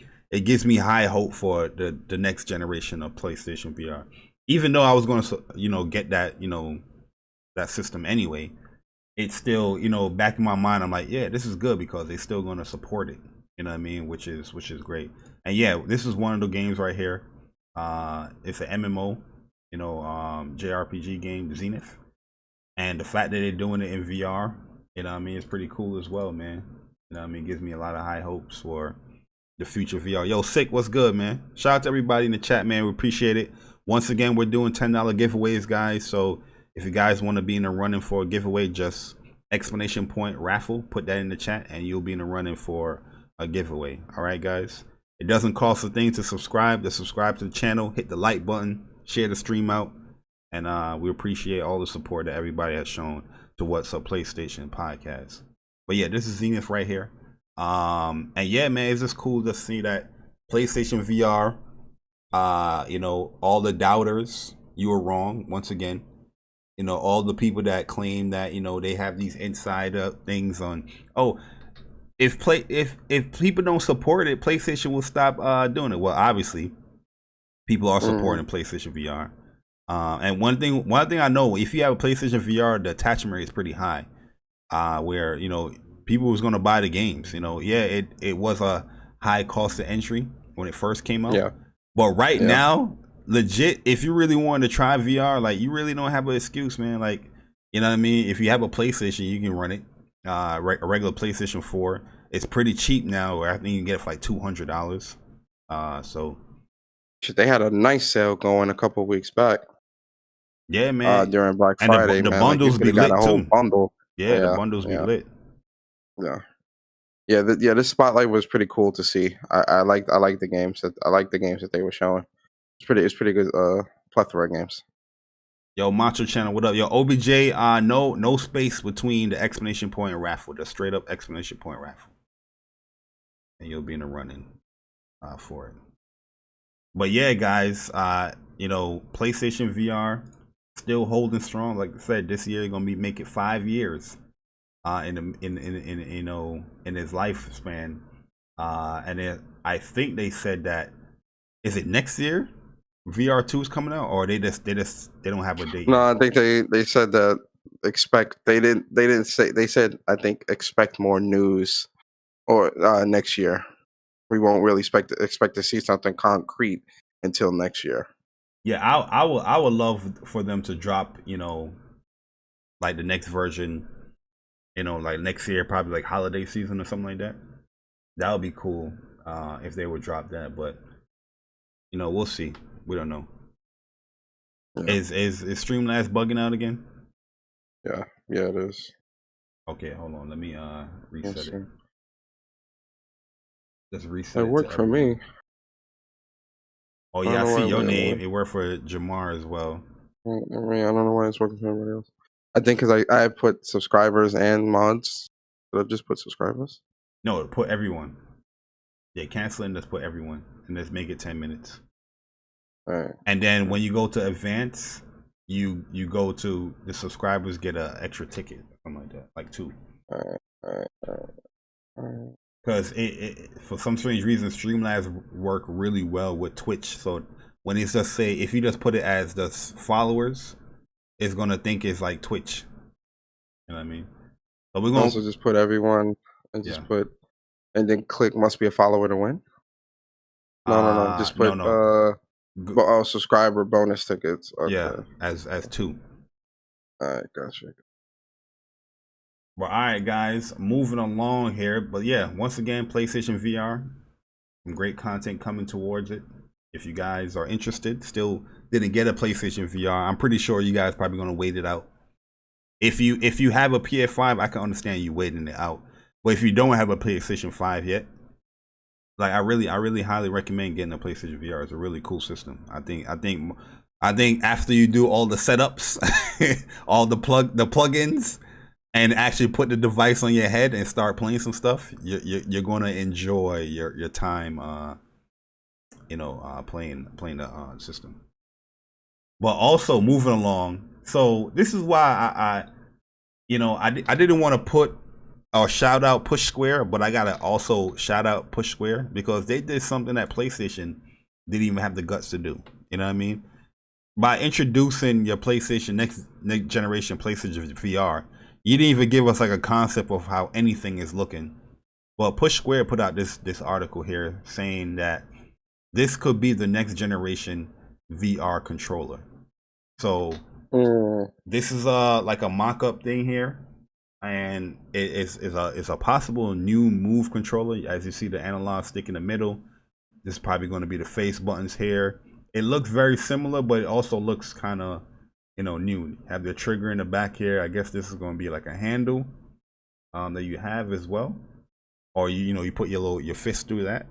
high hope for the next generation of PlayStation VR. Even though I was going to, get that, that system anyway. it's still, you know, back in my mind, I'm like, yeah, this is good because they're still going to support it. You know what I mean? Which is great. And yeah, this is one of the games right here. It's an MMO, you know, JRPG game, Zenith. And the fact that they're doing it in VR, you know what I mean, it's pretty cool as well, man. You know what I mean? It gives me a lot of high hopes for the future VR. Yo, Sick, what's good, man? Shout out to everybody in the chat, man. We appreciate it. Once again, we're doing $10 giveaways, guys. So if you guys want to be in the running for a giveaway, just exclamation point raffle, put that in the chat, and you'll be in the running for a giveaway. All right, guys. It doesn't cost a thing to subscribe. Subscribe to the channel, hit the like button, share the stream out, and we appreciate all the support that everybody has shown to What's Up PlayStation podcast. But yeah, this is Zenith right here. And yeah, man, it's just cool to see that PlayStation VR. You know, all the doubters, you were wrong once again. You know, all the people that claim that, you know, they have these inside things on, oh, if people don't support it, PlayStation will stop doing it. Well, obviously, people are supporting PlayStation VR. And one thing I know, if you have a PlayStation VR, the attachment rate is pretty high. Where, you know, people was gonna buy the games. You know, yeah, it was a high cost of entry when it first came out. Yeah. But right now, legit, if you really want to try VR, like, you really don't have an excuse, man. Like, you know what I mean? If you have a PlayStation, you can run it. A regular PlayStation 4. It's pretty cheap now. I think you can get it for like $200. So they had a nice sale going a couple of weeks back. Yeah, man. During Black Friday, and the man. bundles be lit too. Bundle. Yeah, the bundles be lit. Yeah, this spotlight was pretty cool to see. I like the games that they were showing. It's pretty good plethora of games. Yo, Macho Channel, what up? Yo, OBJ, no space between the exclamation point and raffle. Just straight up exclamation point raffle. And you'll be in the running for it. But yeah, guys, you know, PlayStation VR still holding strong. Like I said, this year gonna be make it 5 years. In you know, in his lifespan, and I think they said that, is it next year VR2 is coming out, or they don't have a date? No, I think they said that they didn't say, they said, I think, expect more news or next year. We won't really expect to see something concrete until next year. Yeah, I would love for them to drop, you know, like the next version, you know, like next year, probably like holiday season or something like that. That would be cool if they would drop that, but you know, we'll see. We don't know. Yeah. Is Streamlabs bugging out again? Yeah, it is. Okay, hold on. Let me reset it. Just reset it. It worked for me. Oh yeah, I see your name. It worked for Jamar as well. I mean, I don't know why it's working for everybody else. I think because I put subscribers and mods. Did I just put subscribers? No, put everyone. Yeah, cancel and just put everyone, and just make it 10 minutes. All right. And then when you go to advance, you go to the subscribers get an extra ticket, something like that, like 2. All right. Because for some strange reason, Streamlabs work really well with Twitch. So when it's just say, if you just put it as the followers, it's gonna think it's like Twitch. You know what I mean? But we're gonna also just put everyone and just put, and then click must be a follower to win. No. Just put subscriber bonus tickets. Okay. Yeah, as 2. All right, gotcha. Well, all right, guys, moving along here. But yeah, once again, PlayStation VR, some great content coming towards it. If you guys are interested, still didn't get a PlayStation VR, I'm pretty sure you guys probably gonna wait it out. If you have a PS5, I can understand you waiting it out. But if you don't have a PlayStation 5 yet, like I really highly recommend getting a PlayStation VR. It's a really cool system. I think after you do all the setups, all the plugins, and actually put the device on your head and start playing some stuff, you're gonna enjoy your time, playing the system. But also moving along, so this is why I didn't want to put or shout out Push Square, but I gotta also shout out Push Square because they did something that PlayStation didn't even have the guts to do. You know what I mean? By introducing your PlayStation next generation PlayStation VR, You didn't even give us like a concept of how anything is looking. Well, Push Square put out this article here saying that this could be the next generation VR controller. So this is like a mock-up thing here, and it's a possible new Move controller. As you see, the analog stick in the middle. This is probably going to be the face buttons here. It looks very similar, but it also looks kind of, new. Have the trigger in the back here. I guess this is going to be like a handle that you have as well, or you put your fist through that.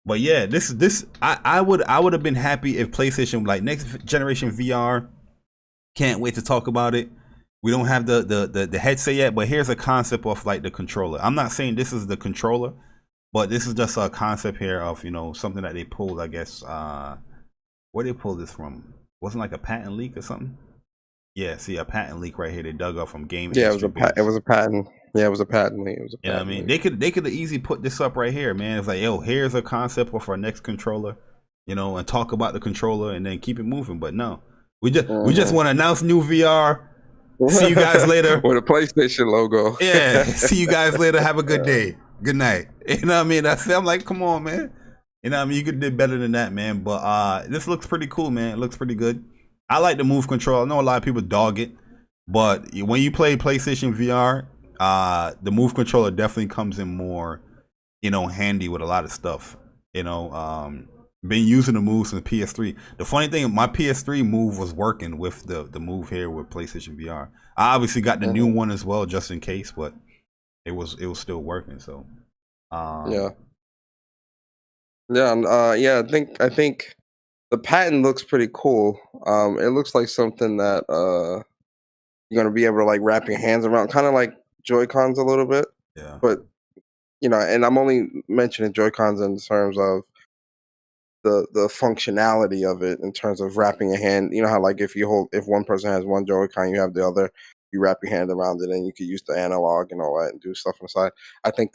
But yeah, I would have been happy if PlayStation, like, next generation VR. Can't wait to talk about it. We don't have the headset yet, but here's a concept of like the controller. I'm not saying this is the controller, but this is just a concept here of something that they pulled. I guess where they pulled this from? Wasn't like a patent leak or something? Yeah, see a patent leak right here. They dug up from Game. Yeah, it was a patent. Yeah, it was a patent leak. You know what I mean? They could easily put this up right here, man. It's like, yo, here's a concept of our next controller, and talk about the controller and then keep it moving. But no, we just want to announce new VR. See you guys later. With a PlayStation logo. Yeah, see you guys later. Have a good day. Good night. You know what I mean? I'm like, come on, man. You know what I mean? You could do better than that, man. But this looks pretty cool, man. It looks pretty good. I like the Move control. I know a lot of people dog it, but when you play PlayStation VR, the Move controller definitely comes in more, handy with a lot of stuff. Been using the Move since PS3. The funny thing, my PS3 Move was working with the Move here with PlayStation VR. I obviously got the new one as well, just in case, but it was still working. So yeah. I think the patent looks pretty cool. It looks like something that you're gonna be able to like wrap your hands around, kind of like Joy-Cons a little bit. Yeah. But and I'm only mentioning Joy-Cons in terms of the functionality of it, in terms of wrapping your hand. You know how like if one person has one Joy-Con, you have the other. You wrap your hand around it, and you can use the analog and all that, and do stuff on the side. I think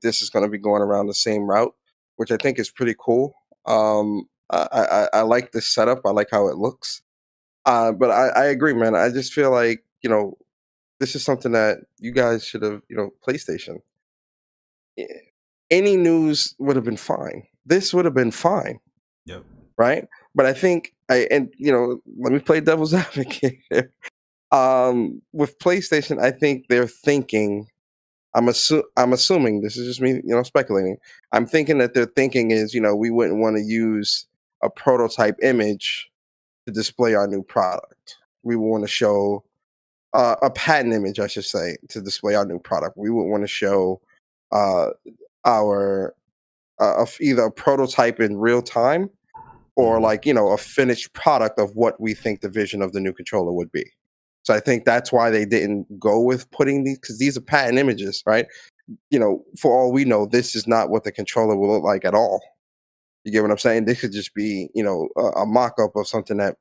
this is going to be going around the same route, which I think is pretty cool. I like this setup. I like how it looks. But I agree, man. I just feel like this is something that you guys should have. PlayStation. Any news would have been fine. This would have been fine. Yep. Right. But I think let me play devil's advocate here. With PlayStation, I think they're thinking. I'm assuming this is just me, speculating. I'm thinking that their thinking is, we wouldn't want to use a prototype image to display our new product. We would want to show a patent image, I should say, to display our new product. We would want to show our either a prototype in real time, or like a finished product of what we think the vision of the new controller would be. So I think that's why they didn't go with putting these, because these are patent images, right? For all we know, this is not what the controller will look like at all. You get what I'm saying? This could just be, a mock-up of something that,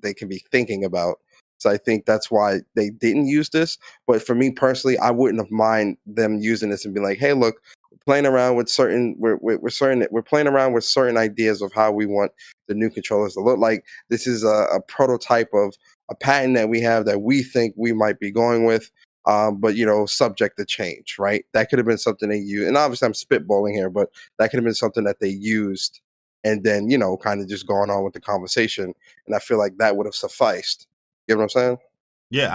they can be thinking about. So I think that's why they didn't use this. But for me personally, I wouldn't have mind them using this and be like, hey, look, we're playing around with we're playing around with certain ideas of how we want the new controllers to look like. This is a prototype of a patent that we have that we think we might be going with, but subject to change, right? That could have been something they used, and obviously I'm spitballing here, but that could have been something that they used, and then kind of just going on with the conversation, and I feel like that would have sufficed. You get what I'm saying? Yeah,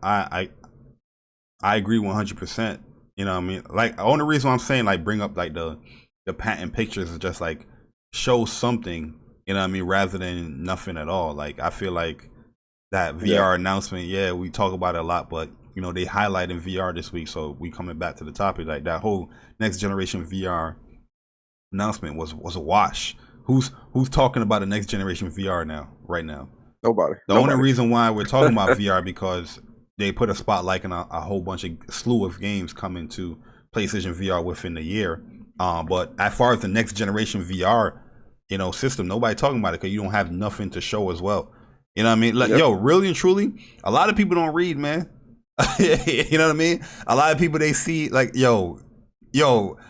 I agree 100%. You know what I mean? Like, the only reason I'm saying like bring up like the patent pictures is just like show something. You know what I mean? Rather than nothing at all. Like, I feel like that VR announcement, we talk about it a lot, but they highlight in VR this week, so we coming back to the topic. Like, that whole next generation VR announcement was a wash. Who's talking about the next generation VR right now? Nobody. The only reason why we're talking about VR because they put a spotlight on a whole bunch of slew of games coming to PlayStation VR within the year. But as far as the next generation VR, system, nobody talking about it because you don't have nothing to show as well. You know what I mean? Like, yo, really and truly, a lot of people don't read, man. You know what I mean? A lot of people, they see like, yo,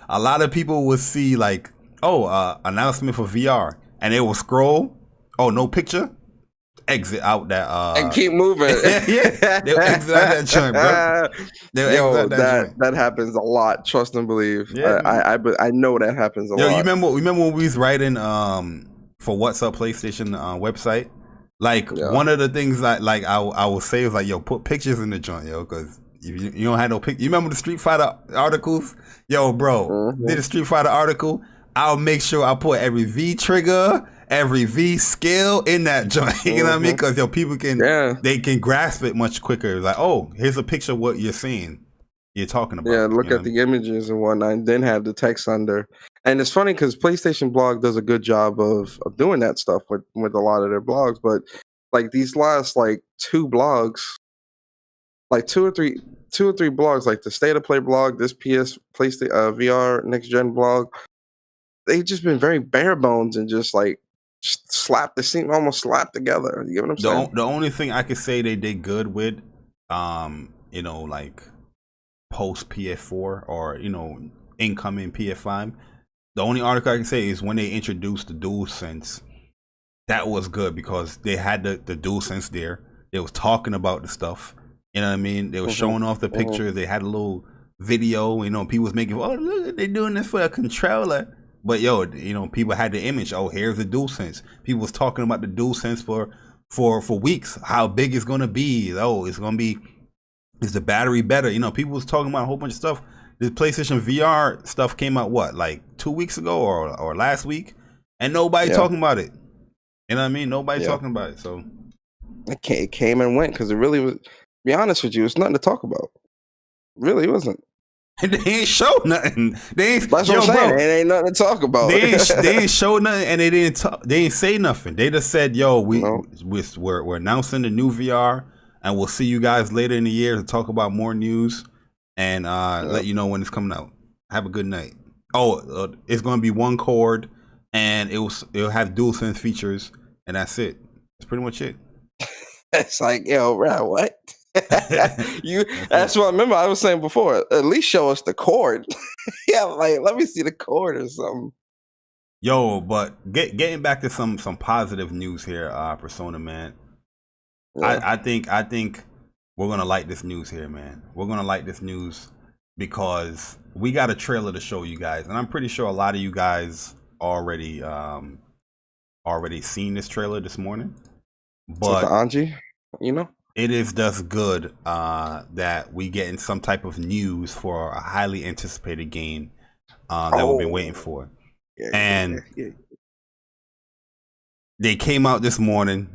a lot of people will see like, announcement for VR, and they will scroll, no picture. exit out that and keep moving. yeah, they'll exit out that joint, bro. They'll exit out that joint. That happens a lot. Trust and believe. Yeah, I know that happens a lot. You remember when we was writing for What's Up PlayStation website? Like one of the things I will say is like, yo, put pictures in the joint, yo, because you don't have no picture. You remember the Street Fighter articles? Yo, bro, did a Street Fighter article? I'll make sure I put every V trigger, every V skill in that joint. You know what I mean? Because yo, people can they can grasp it much quicker. Like, oh, here's a picture of what you're seeing. You're talking about. Yeah, look at the images and whatnot, and then have the text under. And it's funny because PlayStation Blog does a good job of doing that stuff with a lot of their blogs. But like these last like two blogs, like two or three blogs, like the State of Play blog, this PlayStation VR Next Gen blog, they've just been very bare bones and just like slapped. They seem almost slapped together. You get what I'm saying? The only thing I could say they did good with, you know, like post PS4 or incoming PS5. The only article I can say is when they introduced the DualSense, that was good because they had the DualSense there. They was talking about the stuff. You know what I mean? They were showing off the pictures. They had a little video. People was making, oh, look, they're doing this for a controller. But yo, people had the image. Oh, here's the DualSense. People was talking about the DualSense for weeks. How big it's gonna be? Oh, it's gonna be. Is the battery better? People was talking about a whole bunch of stuff. The PlayStation VR stuff came out like 2 weeks ago or last week, and nobody talking about it. You know what I mean? Nobody talking about it. So it came and went because it really was. To be honest with you, it's nothing to talk about. Really, it wasn't. They ain't show nothing. They ain't. That's what I'm saying. Bro, it ain't nothing to talk about. They ain't show nothing, and they didn't. They ain't say nothing. They just said, "Yo, we're announcing the new VR, and we'll see you guys later in the year to talk about more news and let you know when it's coming out. Have a good night." Oh, it's gonna be one cord, and it'll have DualSense features, and that's it. That's pretty much it. It's like, yo, bro, what? That's what I remember I was saying before. At least show us the cord. Yeah, like let me see the cord or something. Yo, but getting back to some positive news here, Persona man. Yeah. I think we're gonna like this news here, man. We're gonna like this news because we got a trailer to show you guys, and I'm pretty sure a lot of you guys already seen this trailer this morning. But the Anji, it is just good that we getting some type of news for a highly anticipated game that we've been waiting for. They came out this morning.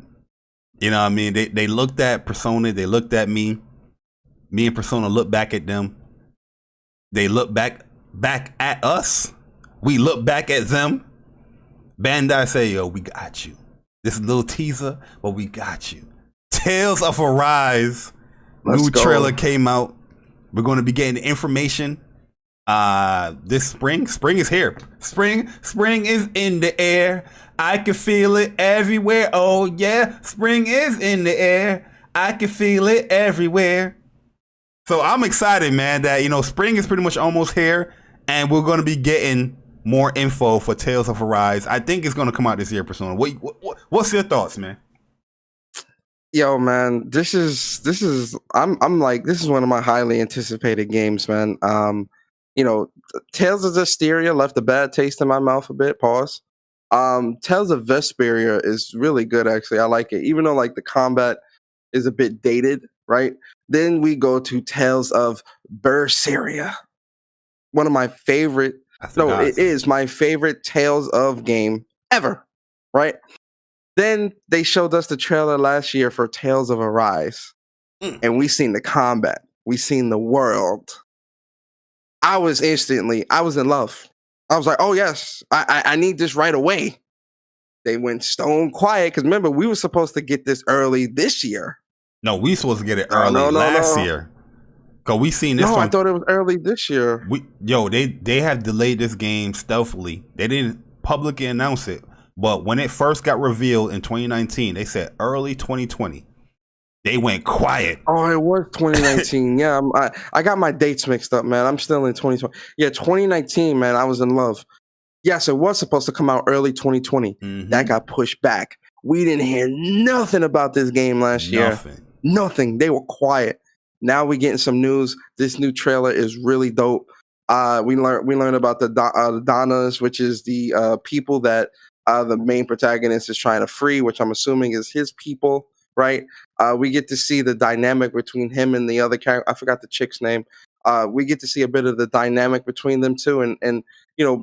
You know what I mean? They looked at Persona. They looked at me. Me and Persona looked back at them. They looked back at us. We look back at them. Bandai say, yo, we got you. This is a little teaser, but we got you. Tales of Arise. New trailer came out. We're going to be getting information this spring. Spring is here. Spring is in the air. I can feel it everywhere. Oh yeah, spring is in the air. I can feel it everywhere. So I'm excited, man, that spring is pretty much almost here, and we're going to be getting more info for Tales of Arise. I think it's going to come out this year, Persona. What's your thoughts, man? Yo, man, this is I'm like, this is one of my highly anticipated games, man. Tales of Zestiria left a bad taste in my mouth a bit. Pause. Tales of Vesperia is really good, actually. I like it, even though like the combat is a bit dated, right? Then we go to Tales of Berseria, one of my favorite. No, it is my favorite Tales of game ever, right? Then they showed us the trailer last year for Tales of Arise, and we seen the combat, we seen the world. I was in love. I was like, oh yes, I need this right away. They went stone quiet because remember we were supposed to get this early this year. No, we supposed to get it early last year. Cause we seen this. No, I thought it was early this year. They have delayed this game stealthily. They didn't publicly announce it, but when it first got revealed in 2019, they said early 2020. They went quiet. Oh, it was 2019. Yeah, I got my dates mixed up, man. I'm still in 2020. Yeah, 2019, man. I was in love. Yes, it was supposed to come out early 2020. Mm-hmm. That got pushed back. We didn't hear nothing about this game last year. Nothing. Nothing. They were quiet. Now we're getting some news. This new trailer is really dope. We learned about the Donnas, which is the people that the main protagonist is trying to free, which I'm assuming is his people, right? We get to see the dynamic between him and the other character. I forgot the chick's name. We get to see a bit of the dynamic between them two, and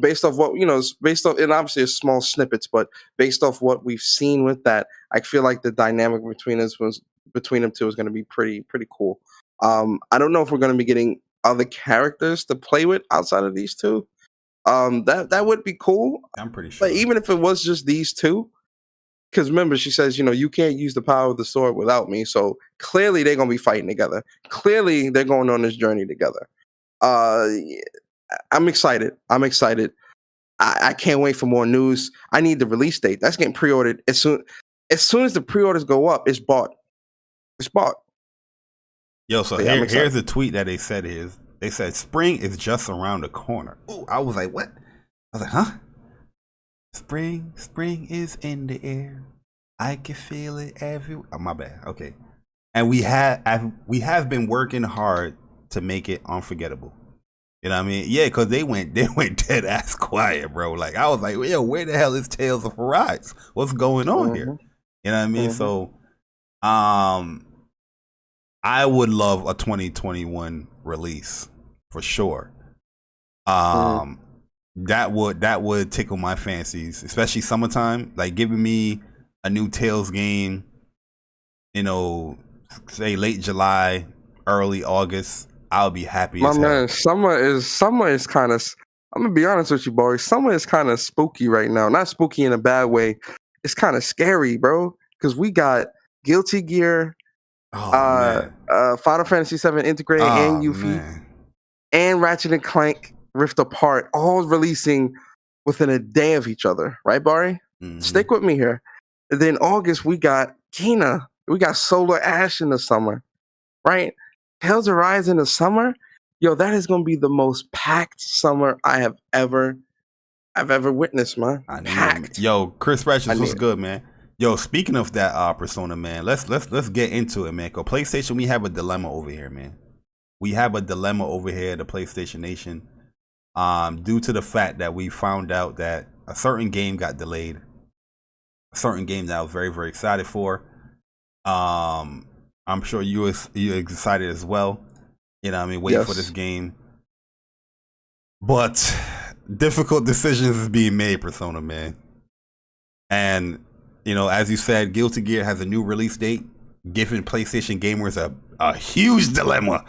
based off what based off, and obviously it's small snippets, but based off what we've seen with that, I feel like the dynamic between them two is going to be pretty cool. I don't know if we're going to be getting other characters to play with outside of these two. That would be cool. I'm pretty sure. But even if it was just these two, because remember, she says, you can't use the power of the sword without me. So clearly they're going to be fighting together. Clearly they're going on this journey together. I'm excited. I can't wait for more news. I need the release date. That's getting pre-ordered as soon as the pre-orders go up. It's bought. Yo, so here's a tweet that they said is. They said spring is just around the corner. Ooh, I was like, what? I was like, huh? Spring is in the air. I can feel it everywhere. Oh, my bad. Okay. And we have been working hard to make it unforgettable. You know what I mean? Yeah, because they went dead ass quiet, bro. Like I was like, yo, where the hell is Tales of Arise? What's going on here? You know what I mean? So I would love a 2021 release for sure. That would tickle my fancies, especially summertime. Like giving me a new Tales game, say late July, early August. I'll be happy. My man, summer is kind of. I'm gonna be honest with you, boy. Summer is kind of spooky right now. Not spooky in a bad way. It's kind of scary, bro. Because we got Guilty Gear. Final Fantasy VII Integrated and Yuffie and Ratchet and Clank Rift Apart all releasing within a day of each other, right, Bari? Mm-hmm. Stick with me here. And then August we got Kena, we got Solar Ash in the summer, right? Tales of Arise in the summer, yo, that is gonna be the most packed summer I have ever witnessed, man. Packed. Yo, Chris Ratchet, what's good, man? Yo, speaking of that Persona, man, let's get into it, man. Cause PlayStation, we have a dilemma over here, man. We have a dilemma over here at the PlayStation Nation, due to the fact that we found out that a certain game got delayed, a certain game that I was very, very excited for. I'm sure you're excited as well. You know what I mean? Waiting for this game, but difficult decisions is being made, Persona, man, and. As you said, Guilty Gear has a new release date, giving PlayStation gamers a huge dilemma.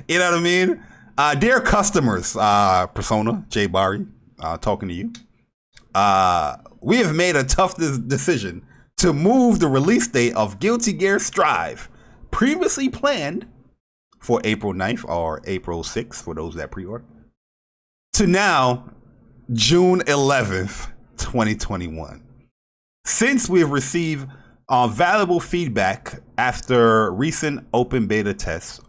You know what I mean? Dear customers, Persona, Jay Bari, talking to you. We have made a tough decision to move the release date of Guilty Gear Strive, previously planned for April 9th or April 6th, for those that pre-order, to now June 11th. 2021. Since we have received valuable feedback after recent open beta tests,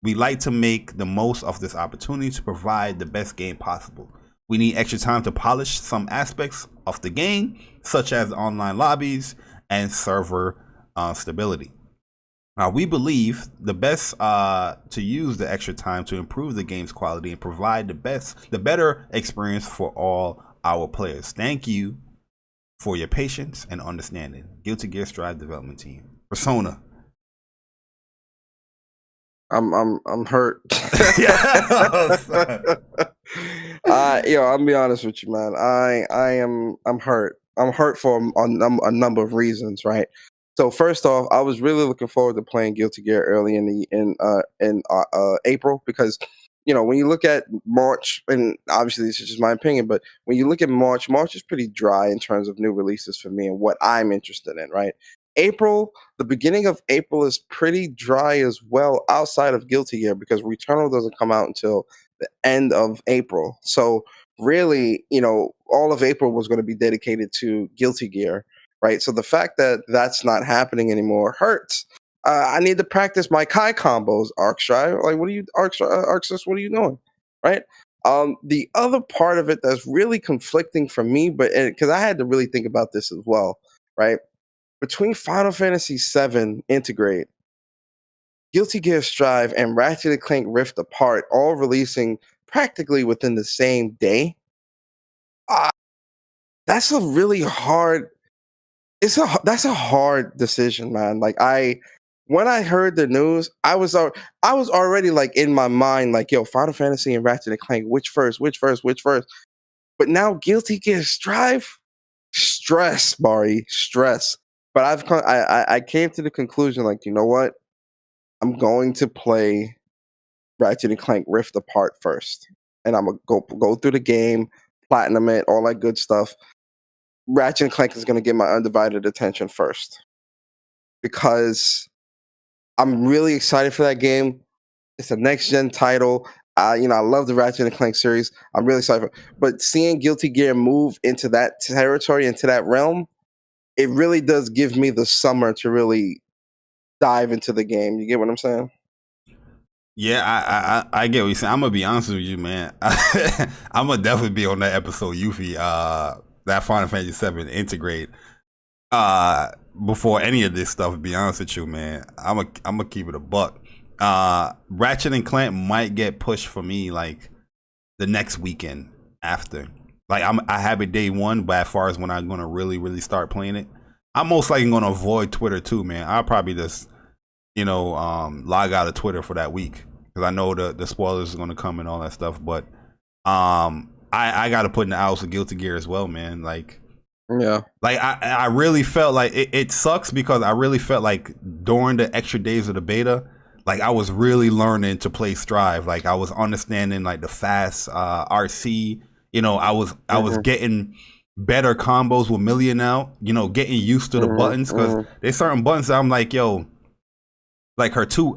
we like to make the most of this opportunity to provide the best game possible. We need extra time to polish some aspects of the game, such as online lobbies and server stability. We believe the best to use the extra time to improve the game's quality and provide the better experience for all our players. Thank you for your patience and understanding. Guilty Gear Strive development team. Persona. I'm hurt. I'll be honest with you, man. I'm hurt. I'm hurt for a number of reasons, right? So first off, I was really looking forward to playing Guilty Gear early in April because when you look at March, and obviously this is just my opinion, but when you look at March is pretty dry in terms of new releases for me and what I'm interested in, right? April, the beginning of April is pretty dry as well outside of Guilty Gear because Returnal doesn't come out until the end of April. So really, all of April was going to be dedicated to Guilty Gear, right? So the fact that that's not happening anymore hurts. I need to practice my Kai combos, Arcstrive. Like, what are you, Arcsis? What are you doing, right? The other part of it that's really conflicting for me, but because I had to really think about this as well, right? Between Final Fantasy VII Integrate, Guilty Gear Strive, and Ratchet and Clank Rift Apart, all releasing practically within the same day, uh, that's a really hard. That's a hard decision, man. Like when I heard the news, I was already like in my mind, like, yo, Final Fantasy and Ratchet and Clank, which first, which first, which first. But now Guilty Gear Strive, stress, Bari, stress. But I came to the conclusion, like, you know what? I'm going to play Ratchet and Clank Rift Apart first, and I'm gonna go through the game, platinum it, all that good stuff. Ratchet and Clank is gonna get my undivided attention first because I'm really excited for that game. It's a next gen title. I love the Ratchet and Clank series. I'm really excited but seeing Guilty Gear move into that territory, into that realm, it really does give me the summer to really dive into the game. You get what I'm saying? Yeah, I get what you're saying. I'm gonna be honest with you, man. I'm gonna definitely be on that episode, Yuffie, that Final Fantasy VII Integrate. Before any of this stuff, to be honest with you, man, I'm gonna keep it a buck. Ratchet and Clank might get pushed for me like the next weekend after. Like I have it day one, but as far as when I'm gonna really start playing it, I'm most likely gonna avoid Twitter too, man. I'll probably just log out of Twitter for that week because I know the spoilers are gonna come and all that stuff. But I got to put in the hours of Guilty Gear as well, man. Like. Yeah. Like I really felt like it sucks because I really felt like during the extra days of the beta, like I was really learning to play Strive. Like I was understanding like the fast RC. I was getting better combos with Millia now. Getting used to the buttons because there's certain buttons that I'm like, yo, like her two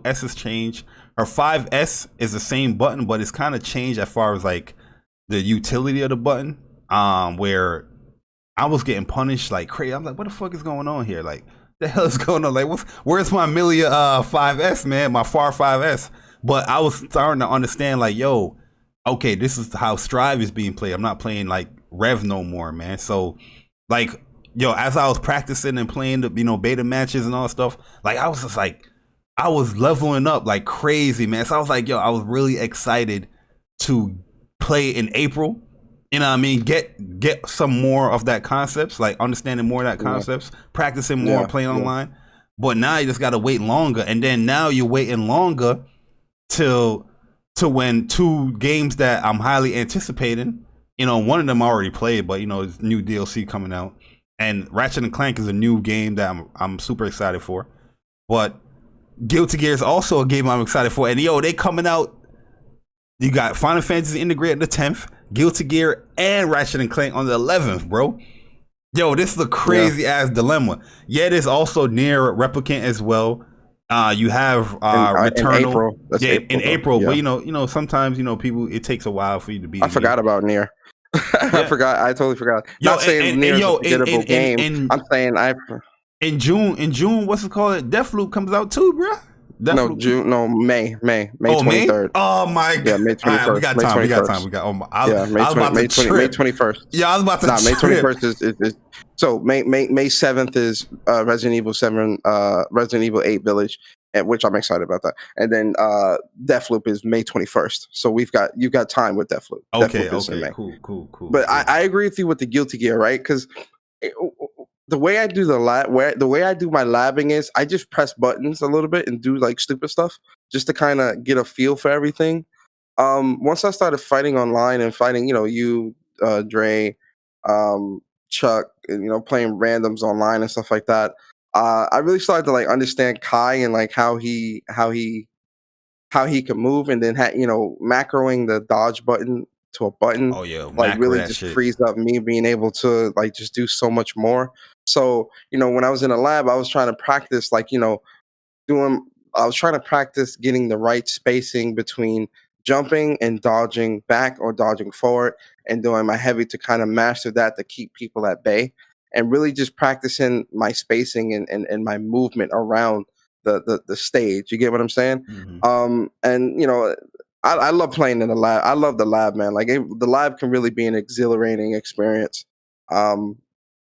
S's change. Her 5S is the same button, but it's kind of changed as far as like the utility of the button. Where I was getting punished like crazy. I'm like, what the fuck is going on here? Like, the hell is going on? Like, where's my Millia 5S, man? My Far 5S. But I was starting to understand, like, yo, okay, this is how Strive is being played. I'm not playing like Rev no more, man. So, like, yo, as I was practicing and playing the beta matches and all that stuff, like I was just like, I was leveling up like crazy, man. So I was like, yo, I was really excited to play in April. You know what I mean? Get some more of that concepts, like understanding more of that concepts, practicing more, playing online. But now you just gotta wait longer, and then now you're waiting longer to when two games that I'm highly anticipating. One of them I already played, but there's new DLC coming out, and Ratchet and Clank is a new game that I'm super excited for. But Guilty Gear is also a game I'm excited for, and they coming out. You got Final Fantasy Integrated the 10th, Guilty Gear, and Ratchet and Clank on the 11th, bro. Yo, this is a crazy ass dilemma. Yeah, there's also Nier Replicant as well. You have Returnal in April, but sometimes people, it takes a while for you to be. I forgot about Nier. I forgot. I totally forgot. Not saying Nier is a forgettable game. I'm saying in June, what's it called? Deathloop comes out too, bro. No, June. No, May 23rd. Oh my god! Yeah, May 21st. Right, we got time. We got time. We got. May 21st. Yeah, I was about to. May 21st is so May 7th is Resident Evil 7, Resident Evil 8 Village, which I'm excited about that. And then Deathloop is May 21st. So you've got time with Deathloop. Okay, Deathloop cool. But I agree with you with the Guilty Gear, right? Because the way I do the way I do my labbing is I just press buttons a little bit and do like stupid stuff just to kind of get a feel for everything. Once I started fighting online and fighting, you, Dre, Chuck, and playing randoms online and stuff like that, I really started to like understand Kai and like how he can move, and then macroing the dodge button to a button. Oh yeah, like really just frees up me being able to like just do so much more. So when I was in a lab, I was trying to practice I was trying to practice getting the right spacing between jumping and dodging back or dodging forward, and doing my heavy to kind of master that to keep people at bay, and really just practicing my spacing and my movement around the stage. You get what I'm saying? Mm-hmm. And I love playing in the lab. I love the lab, man. Like the lab can really be an exhilarating experience, um,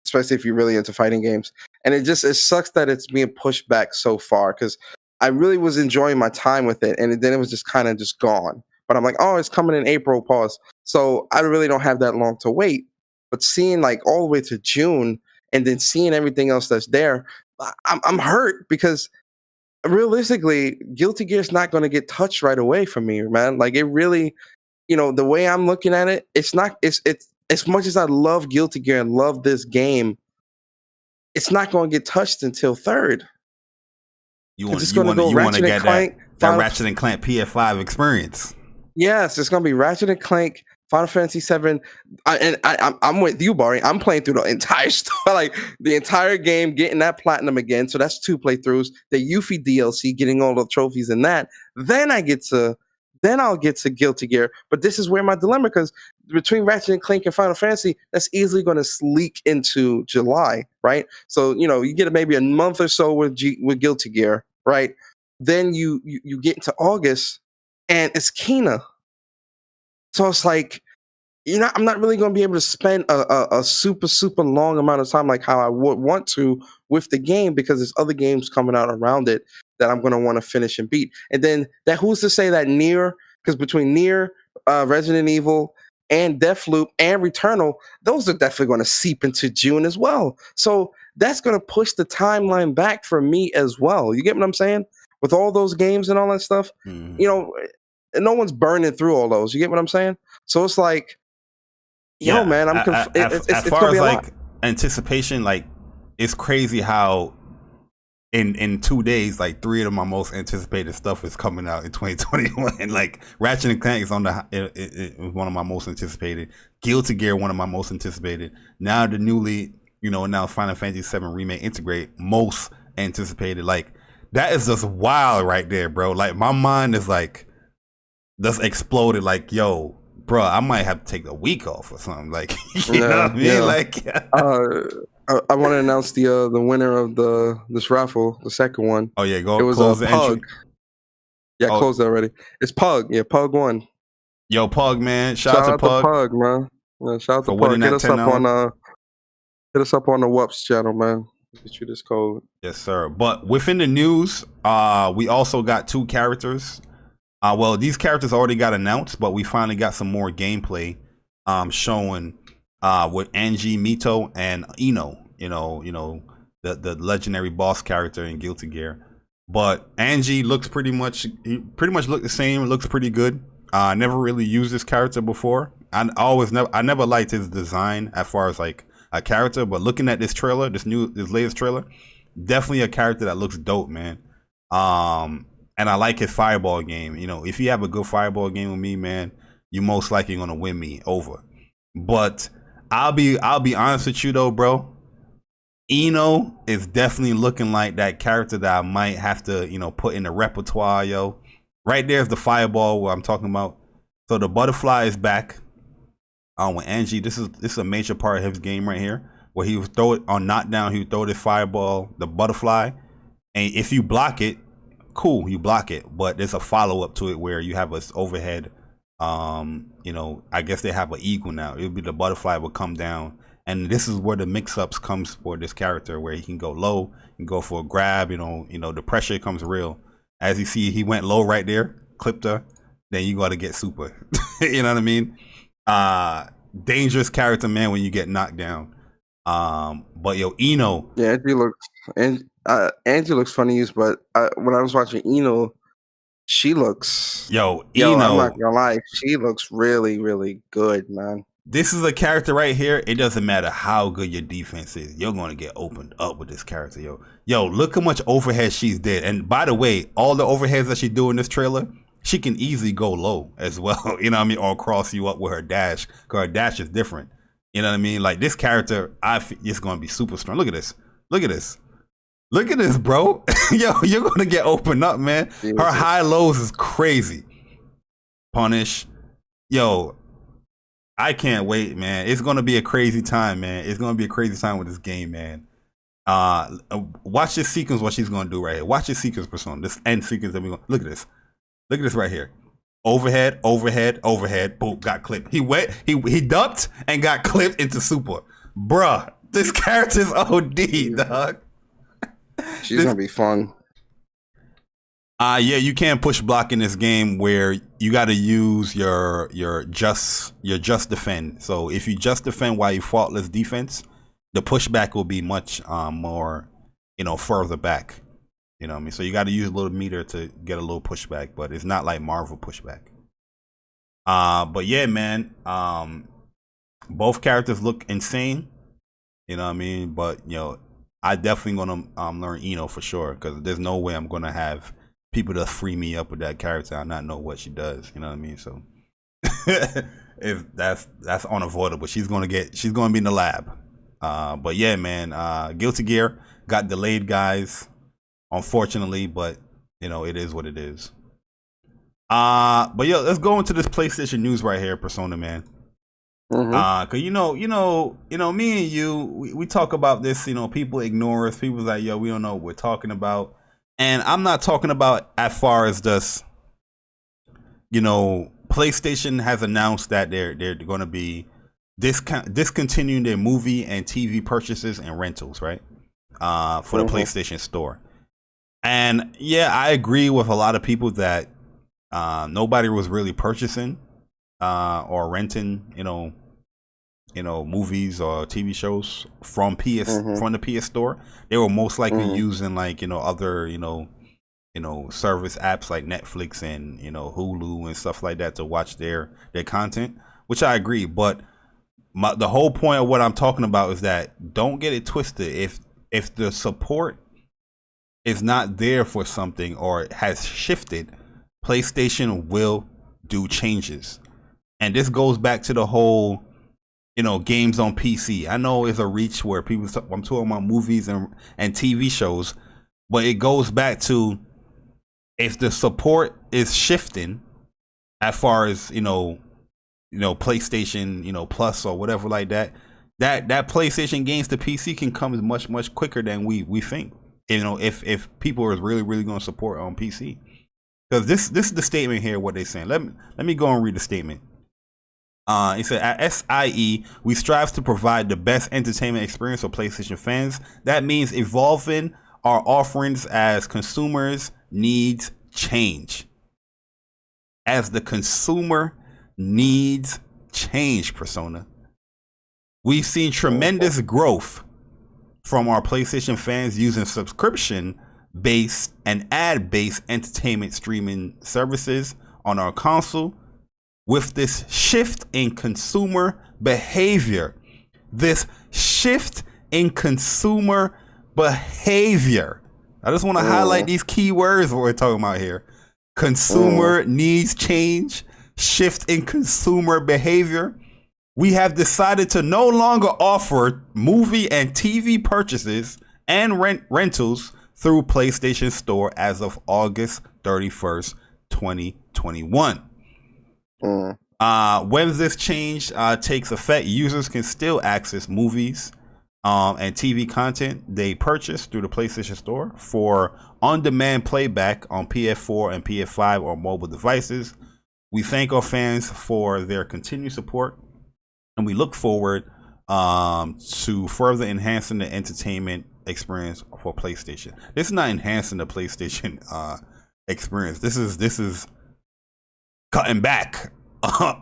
especially if you're really into fighting games. And it sucks that it's being pushed back so far because I really was enjoying my time with it, and then it was just kind of just gone. But I'm like, oh, it's coming in April, pause. So I really don't have that long to wait. But seeing like all the way to June, and then seeing everything else that's there, I'm hurt because realistically, Guilty Gear is not going to get touched right away from me, man. Like it really, the way I'm looking at it, it's not. It's as much as I love Guilty Gear and love this game, it's not going to get touched until third. You want It's going to go you want to Ratchet and get Clank. that Ratchet and Clank PS5 experience. Yes, it's going to be Ratchet and Clank, Final Fantasy VII, I'm with you, Bari. I'm playing through the entire story, like the entire game, getting that platinum again. So that's 2 playthroughs. The Yuffie DLC, getting all the trophies in that. Then I'll get to Guilty Gear. But this is where my dilemma, because between Ratchet and Clank and Final Fantasy, that's easily going to leak into July, right? So you get maybe a month or so with Guilty Gear, right? Then you get into August, and it's Kena. So it's like, I'm not really going to be able to spend a super long amount of time like how I would want to with the game, because there's other games coming out around it that I'm going to want to finish and beat. And then who's to say that Nier, because between Nier, Resident Evil, and Deathloop and Returnal, those are definitely going to seep into June as well. So that's going to push the timeline back for me as well. You get what I'm saying? With all those games and all that stuff, no one's burning through all those. You get what I'm saying? So it's like, man, as far as like anticipation, like it's crazy how in 2 days, like 3 of my most anticipated stuff is coming out in 2021. Like Ratchet and Clank is one of my most anticipated. Guilty Gear, one of my most anticipated. Now the newly, now Final Fantasy VII Remake Integrate, most anticipated. Like that is just wild right there, bro. Like my mind is like just exploded. Like, yo, bro, I might have to take a week off or something. Like, you know what I mean? Yeah. Like, I want to announce the winner of this raffle, the second one. Oh yeah, go. It was close the Pug. entry. Yeah, closed it already. It's Pug. Yeah, Pug won. Yo, Pug, man. Shout out to Pug, man. Yeah, shout out to Pug. Hit us up on the WUPS channel, man. Get you this code. Yes, sir. But within the news, we also got 2 characters. Well, these characters already got announced, but we finally got some more gameplay showing with Angie, Mito, and Ino. The legendary boss character in Guilty Gear. But Angie looks pretty much look the same. It looks pretty good. I never really used this character before. I never liked his design as far as like a character, but looking at this trailer, this latest trailer, definitely a character that looks dope, man. And I like his fireball game. If you have a good fireball game with me, man, you most likely gonna win me over. But I'll be honest with you though, bro. Ino is definitely looking like that character that I might have to, put in the repertoire, yo. Right there's the fireball where I'm talking about. So the butterfly is back. With Angie, this is a major part of his game right here, where he would throw it on knockdown. He would throw this fireball, the butterfly, and if you block it, cool, you block it. But there's a follow up to it where you have this overhead. I guess they have an eagle now. It would be the butterfly will come down. And this is where the mix-ups comes for this character, where he can go low and go for a grab. The pressure comes real. As you see, he went low right there, clipped her. Then you got to get super. You know what I mean? Dangerous character, man, when you get knocked down. But yo, Ino. Yeah, Angie looks funny used, but when I was watching Ino, she looks. Ino. I'm not gonna lie, she looks really, really good, man. This is a character right here. It doesn't matter how good your defense is. You're going to get opened up with this character, yo. Yo, look how much overhead she's did. And by the way, all the overheads that she do in this trailer, she can easily go low as well. You know what I mean? Or cross you up with her dash. Because her dash is different. You know what I mean? Like this character, it's going to be super strong. Look at this. Look at this. Look at this, bro. Yo, you're going to get opened up, man. Her high lows is crazy. Punish. Yo, I can't wait, man. It's gonna be a crazy time, man. It's gonna be a crazy time with this game, man. Watch this sequence. What she's gonna do right here. Watch this sequence, Persona. This end sequence that we gonna look at this. Look at this right here. overhead, overhead, overhead, boom, got clipped. He ducked and got clipped into super. Bruh, this character's OD, dog. She's gonna be fun. Yeah, you can't push block in this game where you got to use your just defend. So if you just defend while you faultless defense, the pushback will be much more, further back. You know what I mean? So you got to use a little meter to get a little pushback, but it's not like Marvel pushback. But yeah, man. Both characters look insane. You know what I mean? But I definitely gonna learn Eno for sure, because there's no way I'm gonna have people to free me up with that character and not know what she does. You know what I mean? So if that's unavoidable. She's gonna be in the lab. But yeah, man, Guilty Gear got delayed, guys, unfortunately, but it is what it is. But let's go into this PlayStation news right here, Persona, man. Cause me and you, we talk about this, people ignore us. People like, we don't know what we're talking about. And I'm not talking about as far as just, PlayStation has announced that they're going to be discontinuing their movie and TV purchases and rentals, right? For the PlayStation Store. And yeah, I agree with a lot of people that nobody was really purchasing or renting, movies or TV shows from from the PS Store. They were most likely using like other service apps like Netflix and Hulu and stuff like that to watch their content, which I agree. But the whole point of what I'm talking about is that don't get it twisted. If the support is not there for something or it has shifted, PlayStation will do changes. And this goes back to the whole games on PC. I know it's a reach where I'm talking about movies and TV shows, but it goes back to if the support is shifting as far as PlayStation Plus or whatever like that PlayStation games to PC can come much quicker than we think. If people are really going to support on PC, because this is the statement here. What they're saying. Let me go and read the statement. It said, at SIE, we strive to provide the best entertainment experience for PlayStation fans. That means evolving our offerings as consumers' needs change. As the consumer needs change, Persona. We've seen tremendous growth from our PlayStation fans using subscription-based and ad-based entertainment streaming services on our console. With this shift in consumer behavior, I just want to highlight these key words what we're talking about here. Consumer needs change, shift in consumer behavior. We have decided to no longer offer movie and TV purchases and rentals through PlayStation Store as of August 31st, 2021. When this change takes effect, users can still access movies and TV content they purchase through the PlayStation Store for on-demand playback on PS4 and PS5 or mobile devices. We thank our fans for their continued support, and we look forward to further enhancing the entertainment experience for PlayStation. This is not enhancing the PlayStation experience. This is cutting back.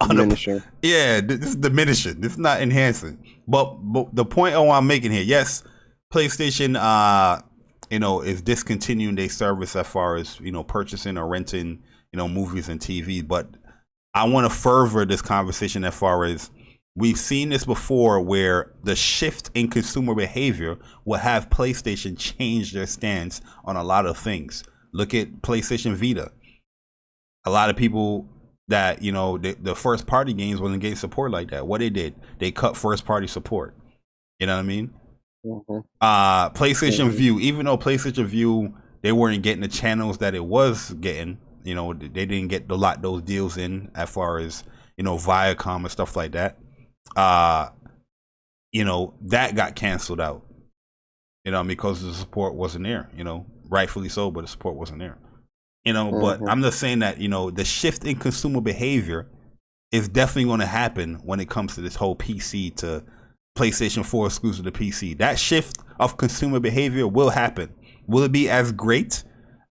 Diminishing. This is diminishing. This is not enhancing. But the point I'm making here, yes, PlayStation is discontinuing their service as far as purchasing or renting movies and TV. But I want to further this conversation as far as we've seen this before, where the shift in consumer behavior will have PlayStation change their stance on a lot of things. Look at PlayStation Vita. A lot of people that the first party games wasn't getting support like that. What they did, they cut first party support. You know what I mean? PlayStation View, even though PlayStation View, they weren't getting the channels that it was getting. They didn't get those deals in as far as Viacom and stuff like that. That got canceled out. Because the support wasn't there. Rightfully so, but the support wasn't there. You know, but I'm just saying that, you know, the shift in consumer behavior is definitely going to happen when it comes to this whole PC to PlayStation 4 exclusive to PC. That shift of consumer behavior will happen. Will it be as great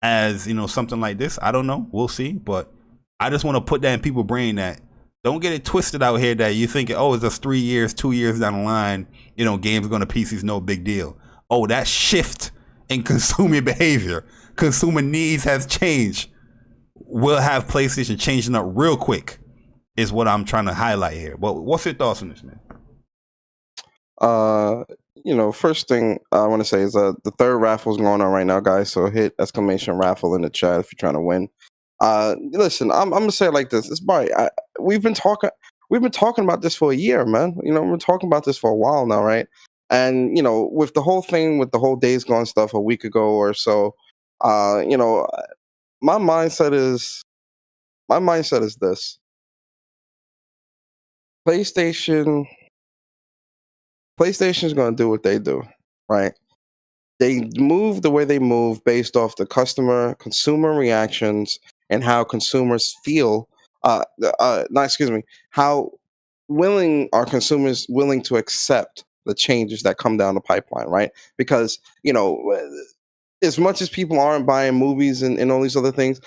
as, you know, something like this? I don't know. We'll see. But I just want to put that in people's brain that don't get it twisted out here that you think, oh, it's just 3 years, 2 years down the line, you know, games going to PCs, no big deal. Oh, that shift in consumer behavior, consumer needs has changed. We'll have PlayStation changing up real quick is what I'm trying to highlight here. But what's your thoughts on this, man? You know, first thing I want to say is the third raffle is going on right now, guys. So hit exclamation raffle in the chat if you're trying to win. Listen, I'm gonna say it like this. It's Bari. We've been talking about this for a year, man. You know, we've been talking about this for a while now, right? And you know, with the whole thing, with the whole Days Gone stuff a week ago or so, you know, my mindset is this: PlayStation's going to do what they do, right? They move the way they move based off the consumer reactions and how consumers feel. How willing are consumers willing to accept the changes that come down the pipeline, right? Because, you know, as much as people aren't buying movies and all these other things,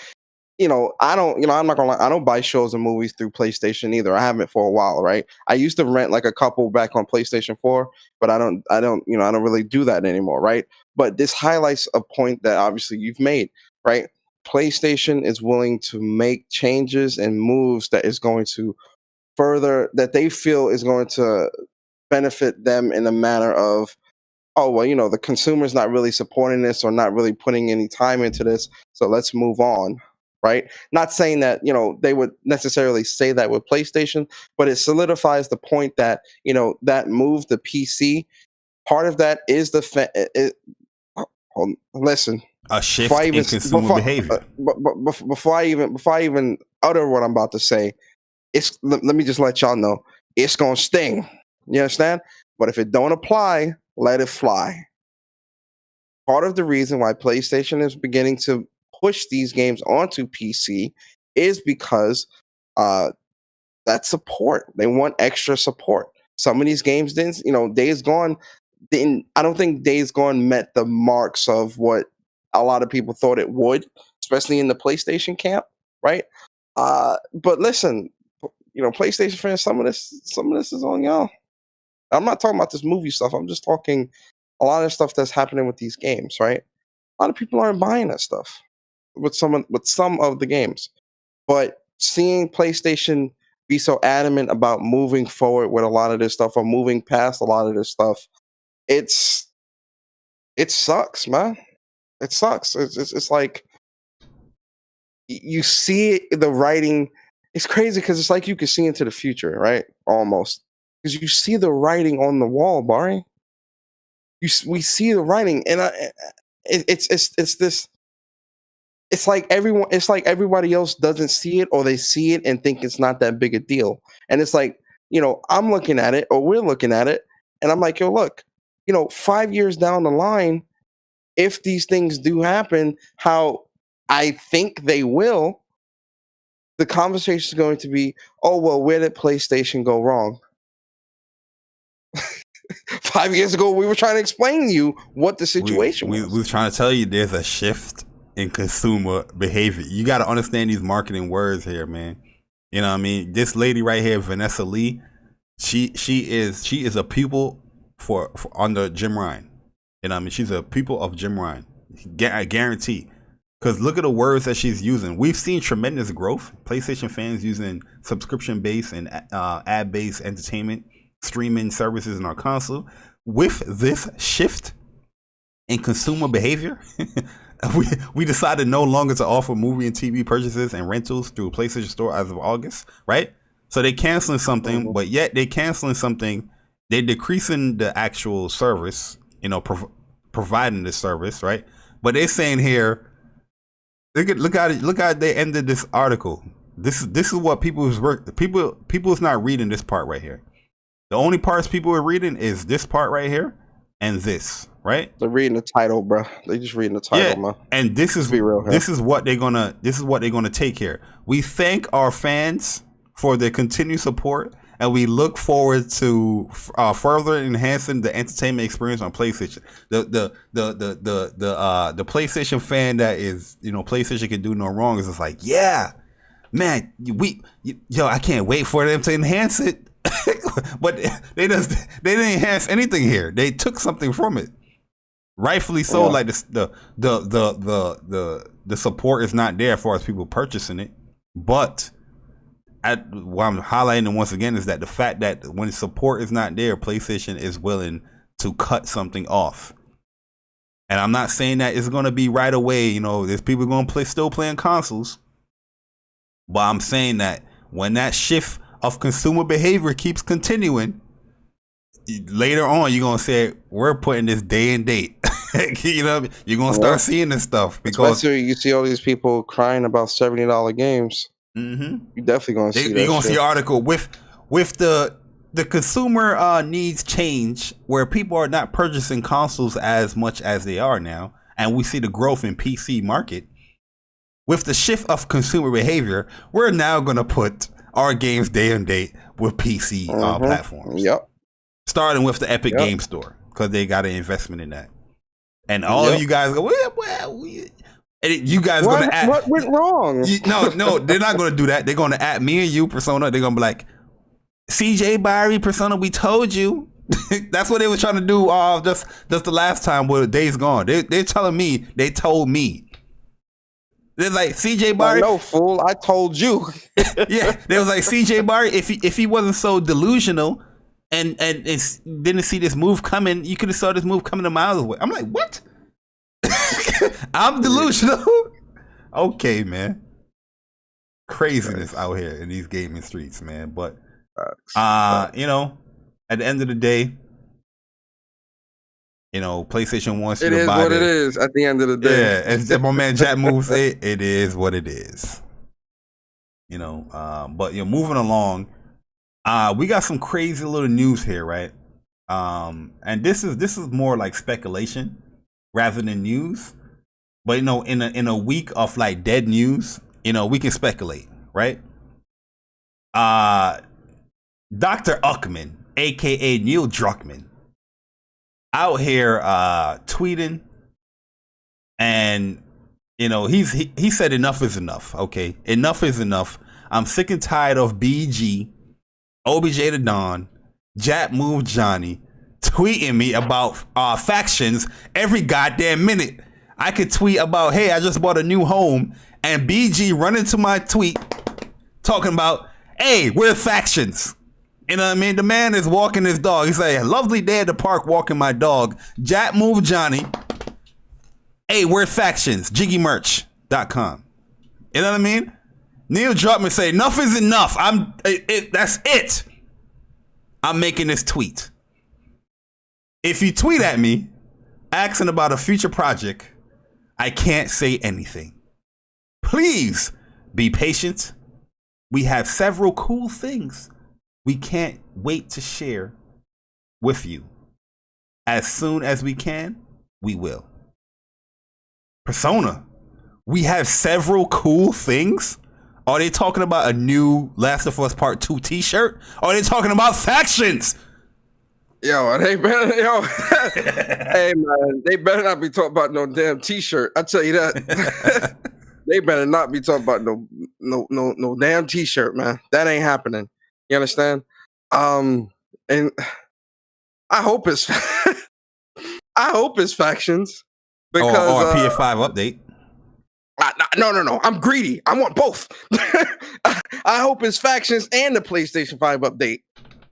you know, I'm not gonna lie, I don't buy shows and movies through PlayStation either. I haven't for a while, right? I used to rent like a couple back on PlayStation 4, but I don't, you know, I don't really do that anymore, right? But this highlights a point that obviously you've made, right? PlayStation is willing to make changes and moves that is going to that they feel is going to benefit them in a manner of, oh, well, you know, the consumer's not really supporting this or not really putting any time into this, so let's move on, right? Not saying that, you know, they would necessarily say that with PlayStation, but it solidifies the point that, you know, that move to PC, part of that is listen, a shift in consumer behavior. Before I even utter what I'm about to say, let me just let y'all know, it's gonna sting. You understand? But if it don't apply, let it fly. Part of the reason why PlayStation is beginning to push these games onto PC is because that support. They want extra support. Some of these games didn't, you know, Days Gone didn't. I don't think Days Gone met the marks of what a lot of people thought it would, especially in the PlayStation camp, right? But listen, you know, PlayStation fans, some of this is on y'all. I'm not talking about this movie stuff. I'm just talking a lot of stuff that's happening with these games, right? A lot of people aren't buying that stuff with some of the games. But seeing PlayStation be so adamant about moving forward with a lot of this stuff or moving past a lot of this stuff, it sucks, man. It sucks. It's like you see the writing. It's crazy because it's like you can see into the future, right? Almost. Because you see the writing on the wall, Bari. We see the writing, and it's this. It's like everybody else doesn't see it, or they see it and think it's not that big a deal. And it's like, you know, I'm looking at it, or we're looking at it, and I'm like, yo, look, you know, 5 years down the line, if these things do happen, how I think they will, the conversation is going to be, oh well, where did PlayStation go wrong? 5 years ago, we were trying to explain to you what the situation was. We were trying to tell you there's a shift in consumer behavior. You got to understand these marketing words here, man. You know what I mean? This lady right here, Vanessa Lee, she is a pupil for under Jim Ryan. You know what I mean? She's a pupil of Jim Ryan. I guarantee. Because look at the words that she's using. We've seen tremendous growth. PlayStation fans using subscription-based and ad-based entertainment streaming services in our console. With this shift in consumer behavior, we decided no longer to offer movie and TV purchases and rentals through PlayStation Store as of August, right? So they're canceling something, but yet they're canceling something. They're decreasing the actual service, you know, providing the service, right? But they're saying here, look how they ended this article. This is what people is not reading this part right here. The only parts people are reading is this part right here. and this, right? They're reading the title, bro. They just reading the title, man. And this is be real here. this is what they're gonna take here. We thank our fans for their continued support, and we look forward to further enhancing the entertainment experience on PlayStation. The PlayStation fan that is, PlayStation can do no wrong is just like, yeah, man, I can't wait for them to enhance it. But they didn't enhance anything here. They took something from it. Rightfully so. Yeah. Like the support is not there as far as people purchasing it. But what I'm highlighting once again is that the fact that when support is not there, PlayStation is willing to cut something off. And I'm not saying that it's going to be right away. There's people going to still playing consoles. But I'm saying that when that shift of consumer behavior keeps continuing, later on you're going to say, we're putting this day and date. You're going to start seeing this stuff. Because especially you see all these people crying about $70 games. Mm-hmm. You're definitely going to see that. You're going to see an article with the consumer needs change, where people are not purchasing consoles as much as they are now. And we see the growth in PC market. With the shift of consumer behavior, we're now going to put our games day and date with PC platforms. Yep. Starting with the Epic Game Store, because they got an investment in that. And all of you guys go, you guys going to add. What went wrong? No, they're not going to do that. They're going to add me and you, Persona. They're going to be like, CJ Bari, Persona, we told you. That's what they were trying to do just the last time with Days Gone. They're telling me, they told me. They're like, CJ Bari. No, fool, I told you. Yeah, they was like, CJ Bari, if he wasn't so delusional and didn't see this move coming, you could have saw this move coming a mile away. I'm like, what? I'm delusional. Okay, man. Craziness out here in these gaming streets, man. But at the end of the day, PlayStation wants you to buy it. It is what it is at the end of the day. Yeah, as my man Jack moves it is what it is. But moving along, we got some crazy little news here, right? And this is more like speculation rather than news. But in a week of like dead news, we can speculate, right? Dr. Uckman, aka Neil Druckmann, out here tweeting, and he said enough is enough. Okay, enough is enough. I'm sick and tired of BG, OBJ the Don, Jap Move Johnny tweeting me about factions every goddamn minute. I could tweet about, hey, I just bought a new home, and BG run into my tweet talking about, hey, we're factions. You know what I mean? The man is walking his dog. He's like, lovely day at the park walking my dog. Jap Move Johnny. Hey, we're factions. JiggyMerch.com. You know what I mean? Neil Druckmann say, enough is enough. That's it. I'm making this tweet. If you tweet at me asking about a future project, I can't say anything. Please be patient. We have several cool things we can't wait to share with you. As soon as we can, we will. Persona, we have several cool things? Are they talking about a new Last of Us Part 2 t-shirt? Are they talking about factions? Hey man, they better not be talking about no damn t-shirt. I tell you that. They better not be talking about no damn t-shirt, man. That ain't happening. You understand? And I hope it's factions, because or a PS5 update. No. I'm greedy. I want both. I hope it's factions and the PlayStation 5 update.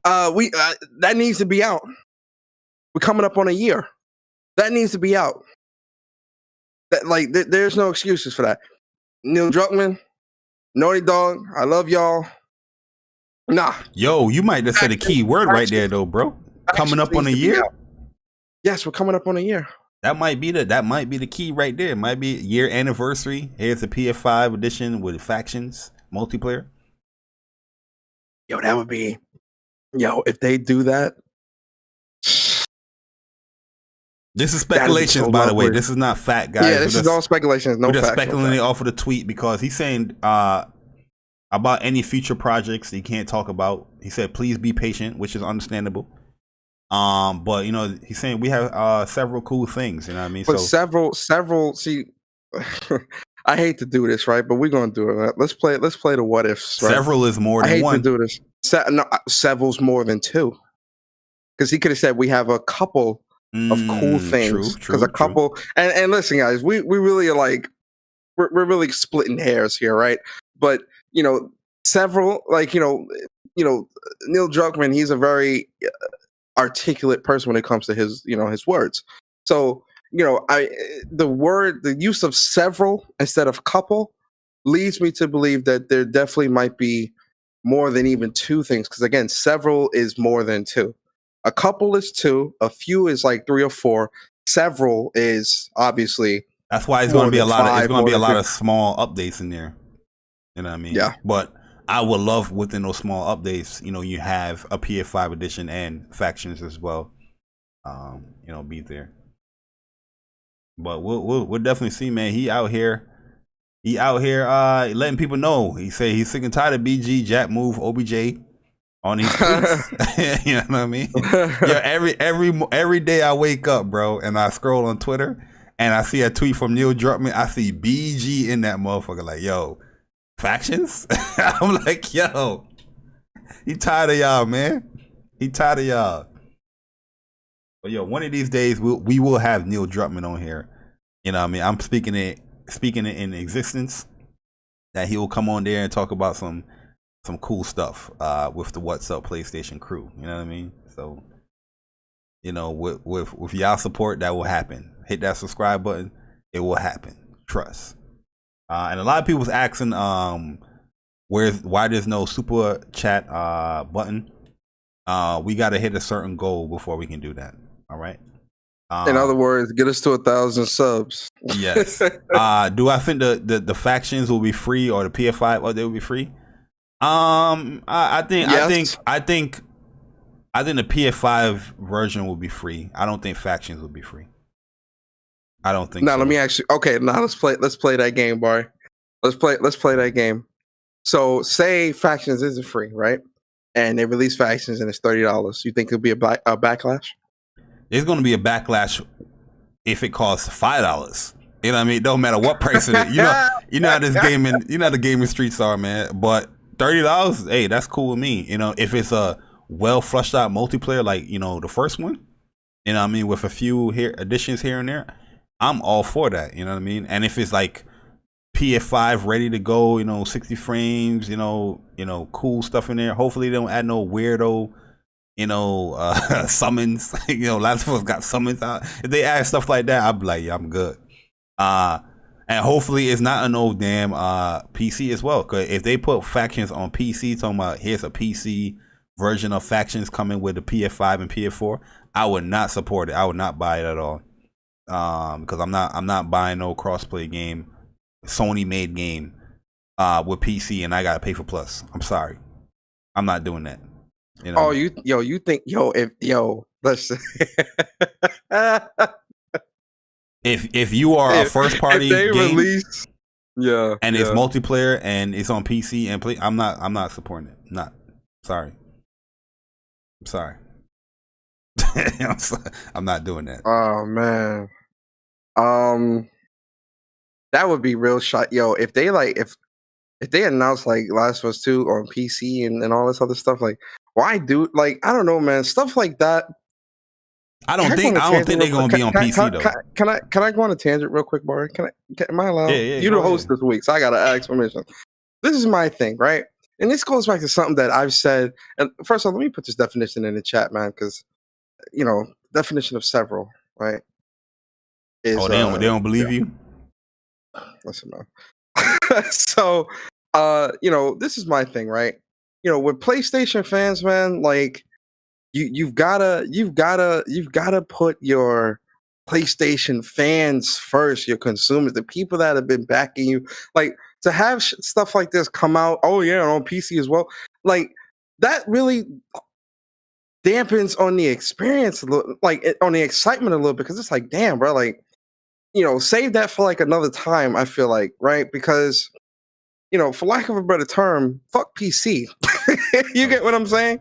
That needs to be out. We're coming up on a year. That needs to be out. There's no excuses for that. Neil Druckmann, Naughty Dog, I love y'all. Nah. Yo, you might have said a key word right there, though, bro. Coming up on a year. Yes, we're coming up on a year. That might be the key right there. It might be year anniversary. Here's the PS5 edition with factions multiplayer. Yo, that would be. Yo, if they do that, This is That'd be speculations, so by the way. lovely. This is not fact, guys. Yeah, this is all speculations. No we're just facts. speculating No off of the tweet because he's saying about any future projects he can't talk about. He said, "Please be patient," which is understandable. But you know, he's saying we have several cool things. You know what I mean? But So several. See, I hate to do this, right? But we're gonna do it. Right? Let's play the what ifs. Right? several is more I than hate one. to do this. Several's more than two. Because he could have said we have a couple of cool things. Because a couple, and listen, guys, we really are like we're really splitting hairs here, right? But you know, several, like you know, Neil Druckmann, he's a very articulate person when it comes to his words. So you know, the use of several instead of couple leads me to believe that there definitely might be more than even two things. Because again, several is more than two. A couple is two. A few is like three or four. Several is obviously. That's why it's going to be a lot of. It's going to be a lot of small updates in there. You know what I mean? Yeah. But I would love within those small updates, you know, you have a PS5 edition and factions as well. You know, be there. But we'll definitely see, man. He out here letting people know. He say he's sick and tired of BG, Jap Move, OBJ on these tweets. You know what I mean? Yeah, every day I wake up, bro, and I scroll on Twitter and I see a tweet from Neil Druckmann. I see BG in that motherfucker. Like, yo, factions? I'm like, yo, he tired of y'all, man. He tired of y'all. But yo, one of these days we will have Neil Druckmann on here. You know what I mean? I'm speaking it in existence, that he will come on there and talk about some cool stuff with the What's Up PlayStation crew. You know what I mean? So, you know, with y'all support, that will happen. Hit that subscribe button. It will happen. Trust. And a lot of people's asking why there's no super chat button. We got to hit a certain goal before we can do that. All right. In other words, get us to 1,000 subs. Yes. Do I think the factions will be free, or the PS5 or they will be free? I think the PS5 version will be free. I don't think factions will be free. I don't think. Now so. Let me actually. Okay, now let's play that game, Bari. Let's play that game. So say factions isn't free, right? And they release factions and it's $30. You think it'll be a backlash? There's going to be a backlash if it costs $5. You know what I mean? It don't matter what price it is. You know how this gaming, you know how the gaming streets are, man. But $30, hey, that's cool with me. You know, if it's a well flushed out multiplayer like, you know, the first one, you know what I mean, with a few additions here and there, I'm all for that. You know what I mean? And if it's like PS5 ready to go, you know, 60 frames, you know, cool stuff in there. Hopefully they don't add no weirdo, you know, summons. You know, Last of Us got summons out. If they add stuff like that, I'll be like, yeah, I'm good. And hopefully it's not an old damn PC as well. Cause if they put factions on PC, talking about here's a PC version of factions coming with the PS5 and PS4, I would not support it. I would not buy it at all. Because I'm not buying no crossplay game, Sony made game with PC, and I gotta pay for Plus. I'm sorry, I'm not doing that. You know? Oh, you think let's if you are a first party game release, and it's multiplayer and it's on PC and play, I'm not supporting it. I'm sorry. I'm not doing that. Oh man, that would be real shot, if they if they announce like Last of Us 2 on PC and all this other stuff, like why do I don't know, man, stuff like that. I don't think they're gonna be on PC though. Can I go on a tangent real quick, Bari? Am I allowed? Yeah, You're the host this week, so I gotta ask permission. This is my thing, right? And this goes back to something that I've said. And first of all, let me put this definition in the chat, man, because definition of several, right? Is, they don't believe you? Listen, man. So, this is my thing, right? With PlayStation fans, man, like you've gotta put your PlayStation fans first, your consumers, the people that have been backing you. Like to have stuff like this come out, oh yeah, on PC as well. Like that really, dampens on the experience a little, like on the excitement a little, because it's like, damn, bro, like, save that for like another time. I feel like, right? Because for lack of a better term, fuck PC. You get what I'm saying?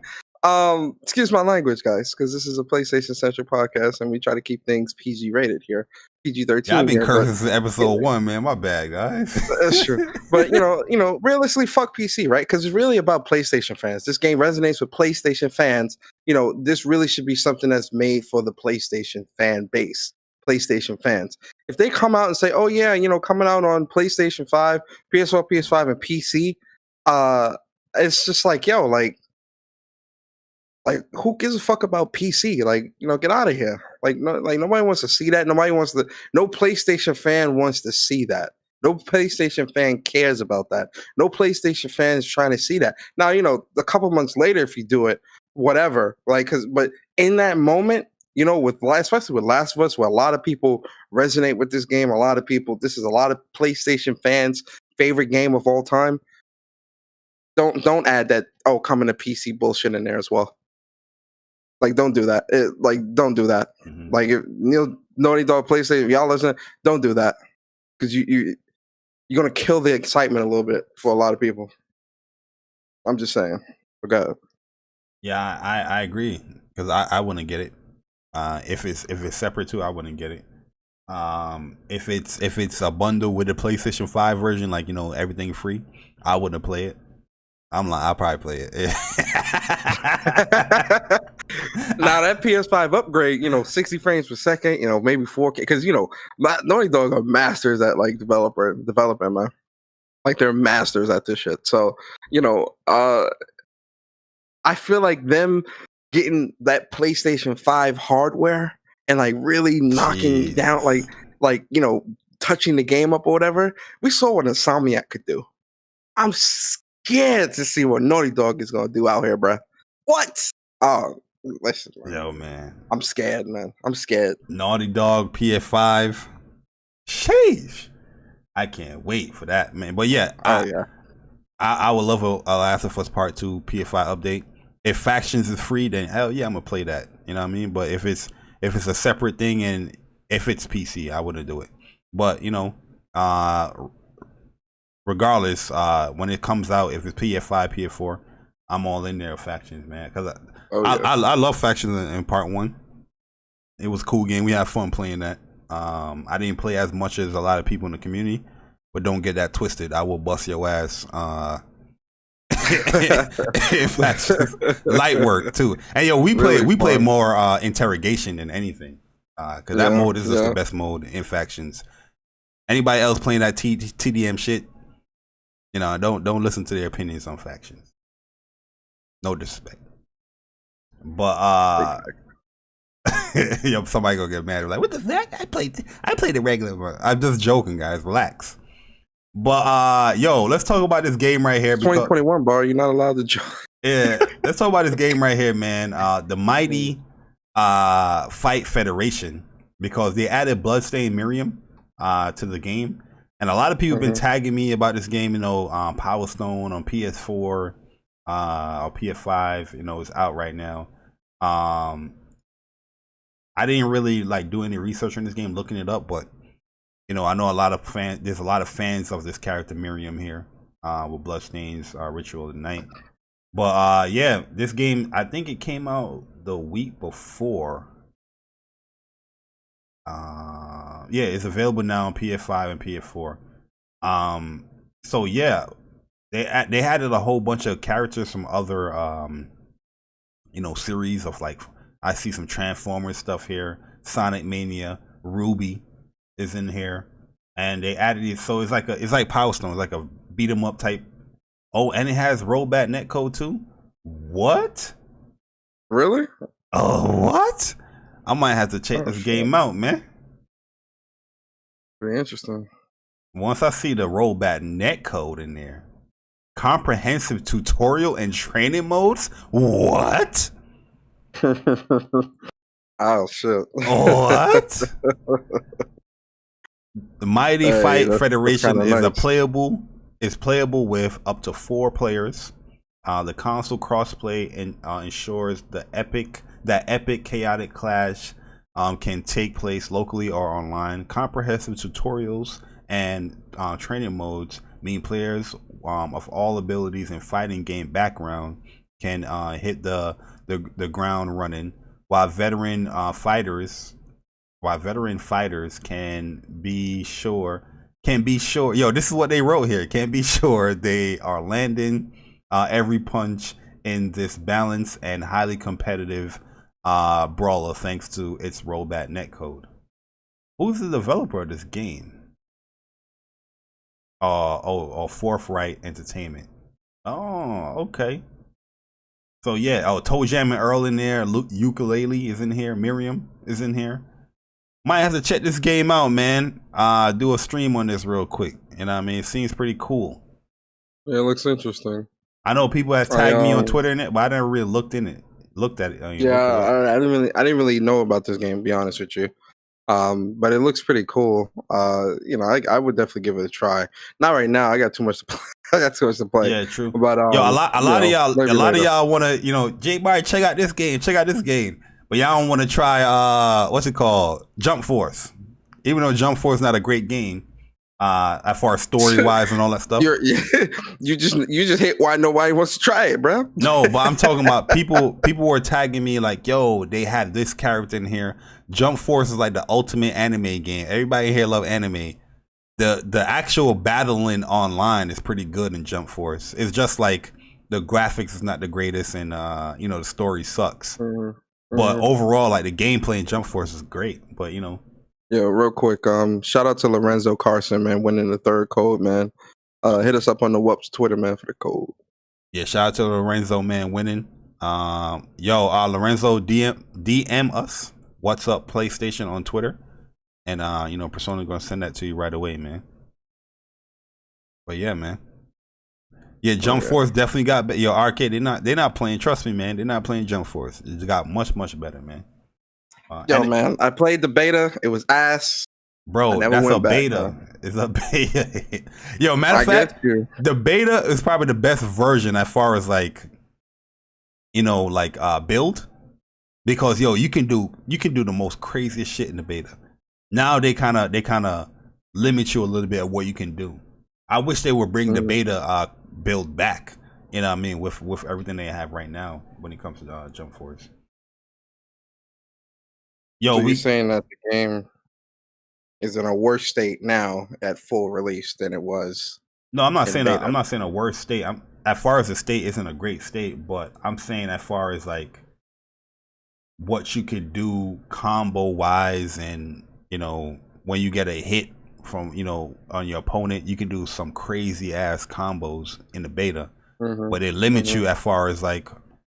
Excuse my language, guys, because this is a PlayStation centric podcast and we try to keep things PG rated here, PG-13. Yeah, I've been here, cursing since episode 1, man. My bad, guys. That's true. But realistically, fuck PC, right? Because it's really about PlayStation fans. This game resonates with PlayStation fans. This really should be something that's made for the PlayStation fan base, PlayStation fans. If they come out and say, "Oh yeah, coming out on PlayStation 5, PS4, PS5, and PC," it's just like, yo, like who gives a fuck about PC? Like, get out of here. Like, no, like nobody wants to see that. No PlayStation fan wants to see that. No PlayStation fan cares about that. No PlayStation fan is trying to see that. Now, a couple months later, if you do it, whatever. Like, but in that moment, especially with Last of Us, where a lot of people resonate with this game, this is a lot of PlayStation fans' favorite game of all time. Don't add that, coming to PC bullshit in there as well. Like, don't do that. Don't do that. Mm-hmm. Like, if Naughty Dog PlayStation, if y'all listen, don't do that, because you're gonna kill the excitement a little bit for a lot of people. I'm just saying. Okay. Yeah, I agree, because I wouldn't get it. If it's separate too, I wouldn't get it. If it's a bundle with the PlayStation 5 version, like everything free, I wouldn't play it. I'll probably play it. Now that PS5 upgrade, 60 frames per second, maybe 4K, because Naughty Dog are masters at like developing, man. Like, they're masters at this shit. So I feel like them getting that PlayStation 5 hardware and like really knocking down, like touching the game up or whatever. We saw what Insomniac could do. I'm scared to see what Naughty Dog is gonna do out here, bro. What? Oh, listen, man. Yo, man. I'm scared, man. I'm scared. Naughty Dog PS5. Sheesh. I can't wait for that, man. But yeah, I would love a Last of Us Part 2 PS5 update. If Factions is free, then hell yeah, I'm gonna play that. You know what I mean? But if it's a separate thing and if it's PC, I wouldn't do it. But regardless, when it comes out, if it's PS5, PS4, I'm all in there with Factions, man. Because I love Factions in Part 1. It was a cool game. We had fun playing that. I didn't play as much as a lot of people in the community, but don't get that twisted. I will bust your ass. In Factions. Light work too. And yo, we play more interrogation than anything. Because that mode is just the best mode in Factions. Anybody else playing that TDM shit, don't listen to their opinions on Factions. No disrespect. But somebody gonna get mad. Like, what the heck? I played the regular one. I'm just joking, guys. Relax. But let's talk about this game right here. 2021, bar. You're not allowed to joke. Yeah, let's talk about this game right here, man. The Mighty Fight Federation, because they added Bloodstained Miriam to the game, and a lot of people have been tagging me about this game. Power Stone on PS4 or PS5. It's out right now. I didn't really do any research on this game, looking it up, but I know there's a lot of fans of this character Miriam here with Bloodstain's Ritual of the Night. But this game, I think it came out the week before. It's available now on PS5 and PS4. So yeah, they added a whole bunch of characters from other series of, like, I see some Transformers stuff here. Sonic Mania, Ruby is in here, and they added it, so it's like Power Stone. It's like a beat 'em up type. Oh, and it has rollback netcode too. What? Really? Oh, what? I might have to check this game out, man. Very interesting. Once I see the rollback netcode in there, comprehensive tutorial and training modes. What? Oh shit! What? The Mighty Fight Federation is playable with up to 4 players. The console crossplay ensures that epic chaotic clash can take place locally or online. Comprehensive tutorials and training modes mean players of all abilities and fighting game background can hit the ground running, while veteran fighters can be sure. Yo, this is what they wrote here. Can be sure they are landing every punch in this balanced and highly competitive brawler, thanks to its rollback netcode. Who's the developer of this game? Forthright Entertainment. Oh, okay. So yeah, Toe Jam and Earl in there. Luke Ukulele is in here. Miriam is in here. Might have to check this game out, man. Do a stream on this real quick. You know what I mean? It seems pretty cool. Yeah, it looks interesting. I know people have tagged me on Twitter in it, but I never really looked at it. I didn't really know about this game, to be honest with you. But it looks pretty cool. I would definitely give it a try. Not right now. I got too much to play. Yeah, true. But a lot of y'all want to, Jay Bari, check out this game. But y'all don't want to try what's it called? Jump Force. Even though Jump Force is not a great game, as far as story wise and all that stuff. You just hate why nobody wants to try it, bro. No, but I'm talking about people were tagging me like, yo, they had this character in here. Jump Force is like the ultimate anime game. Everybody here love anime. The actual battling online is pretty good in Jump Force. It's just like the graphics is not the greatest and the story sucks. Mm-hmm. But overall, like the gameplay in Jump Force is great. But Yeah, real quick, shout out to Lorenzo Carson, man, winning the third code, man. Hit us up on the WUP's Twitter, man, for the code. Yeah, shout out to Lorenzo, man, winning. Lorenzo, DM us. What's up, PlayStation on Twitter, and Persona gonna send that to you right away, man. But yeah, man. Yeah, Jump Force definitely got better. Yo, Arcade, they're not playing. Trust me, man, they're not playing Jump Force. It got much better, man. Man, I played the beta. It was ass. Bro, that's a beta. It's a beta. Yo, matter of fact, the beta is probably the best version as far as build. Because you can do the most craziest shit in the beta. Now they kind of limit you a little bit of what you can do. I wish they would bring the beta build back. You know what I mean, with everything they have right now when it comes to Jump Force. Yo, so you're saying that the game is in a worse state now at full release than it was? No, I'm not saying a worse state. As far as the state isn't a great state, but I'm saying as far as like what you could do combo wise, and when you get a hit from on your opponent, you can do some crazy ass combos in the beta. But it limits you as far as like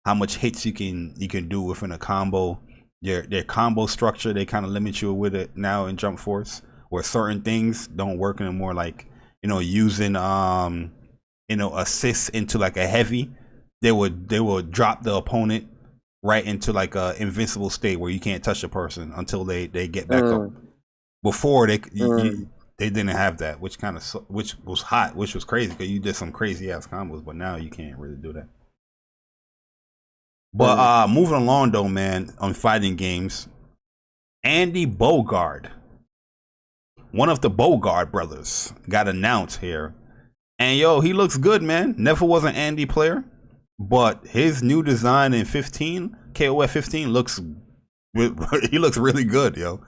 how much hits you can do within a combo. Their combo structure, they kind of limit you with it now in Jump Force, where certain things don't work anymore, like using assists into like a heavy. They would drop the opponent right into like a invincible state where you can't touch a person until they get back up. Before they didn't have that, which was hot, which was crazy because you did some crazy ass combos, but now you can't really do that. But moving along though, man, on fighting games, Andy Bogard, one of the Bogard brothers, got announced here, and he looks good, man. Never was an Andy player, but his new design in KOF 15 looks really good, yo.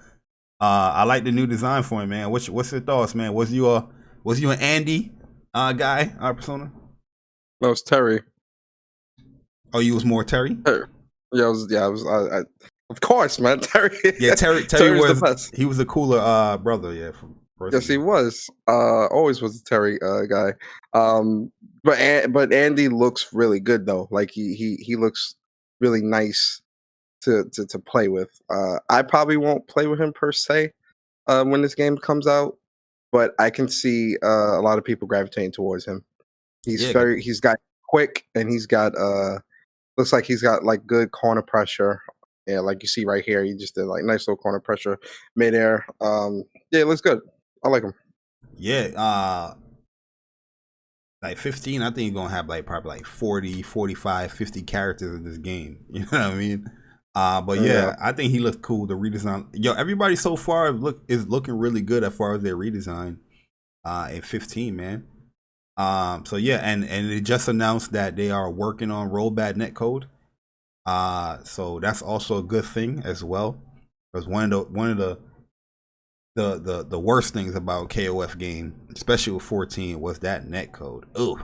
I like the new design for him, man. What's your thoughts, man? Was you an Andy guy, Persona? No, it's Terry. Oh, you was more Terry? Yeah, I was. Of course, man, Terry. Yeah, Terry was the best. He was a cooler brother, yeah. Yes, he was. Always was a Terry guy. But Andy looks really good though. Like he looks really nice to play with. I probably won't play with him per se when this game comes out, but I can see a lot of people gravitating towards him. He's got quick, and he's got looks like he's got like good corner pressure. Yeah, like you see right here, he just did like nice little corner pressure midair. Yeah, it looks good. I like him. Yeah, like 15, I think you're gonna have like probably like 40, 45, 50 characters in this game. You know what I mean? But yeah, I think he looks cool. The redesign, yo, everybody so far is looking really good as far as their redesign. In 15, man. So yeah, and it just announced that they are working on rollback netcode. So that's also a good thing as well, because one of the worst things about KOF game, especially with 14, was that netcode. Ooh,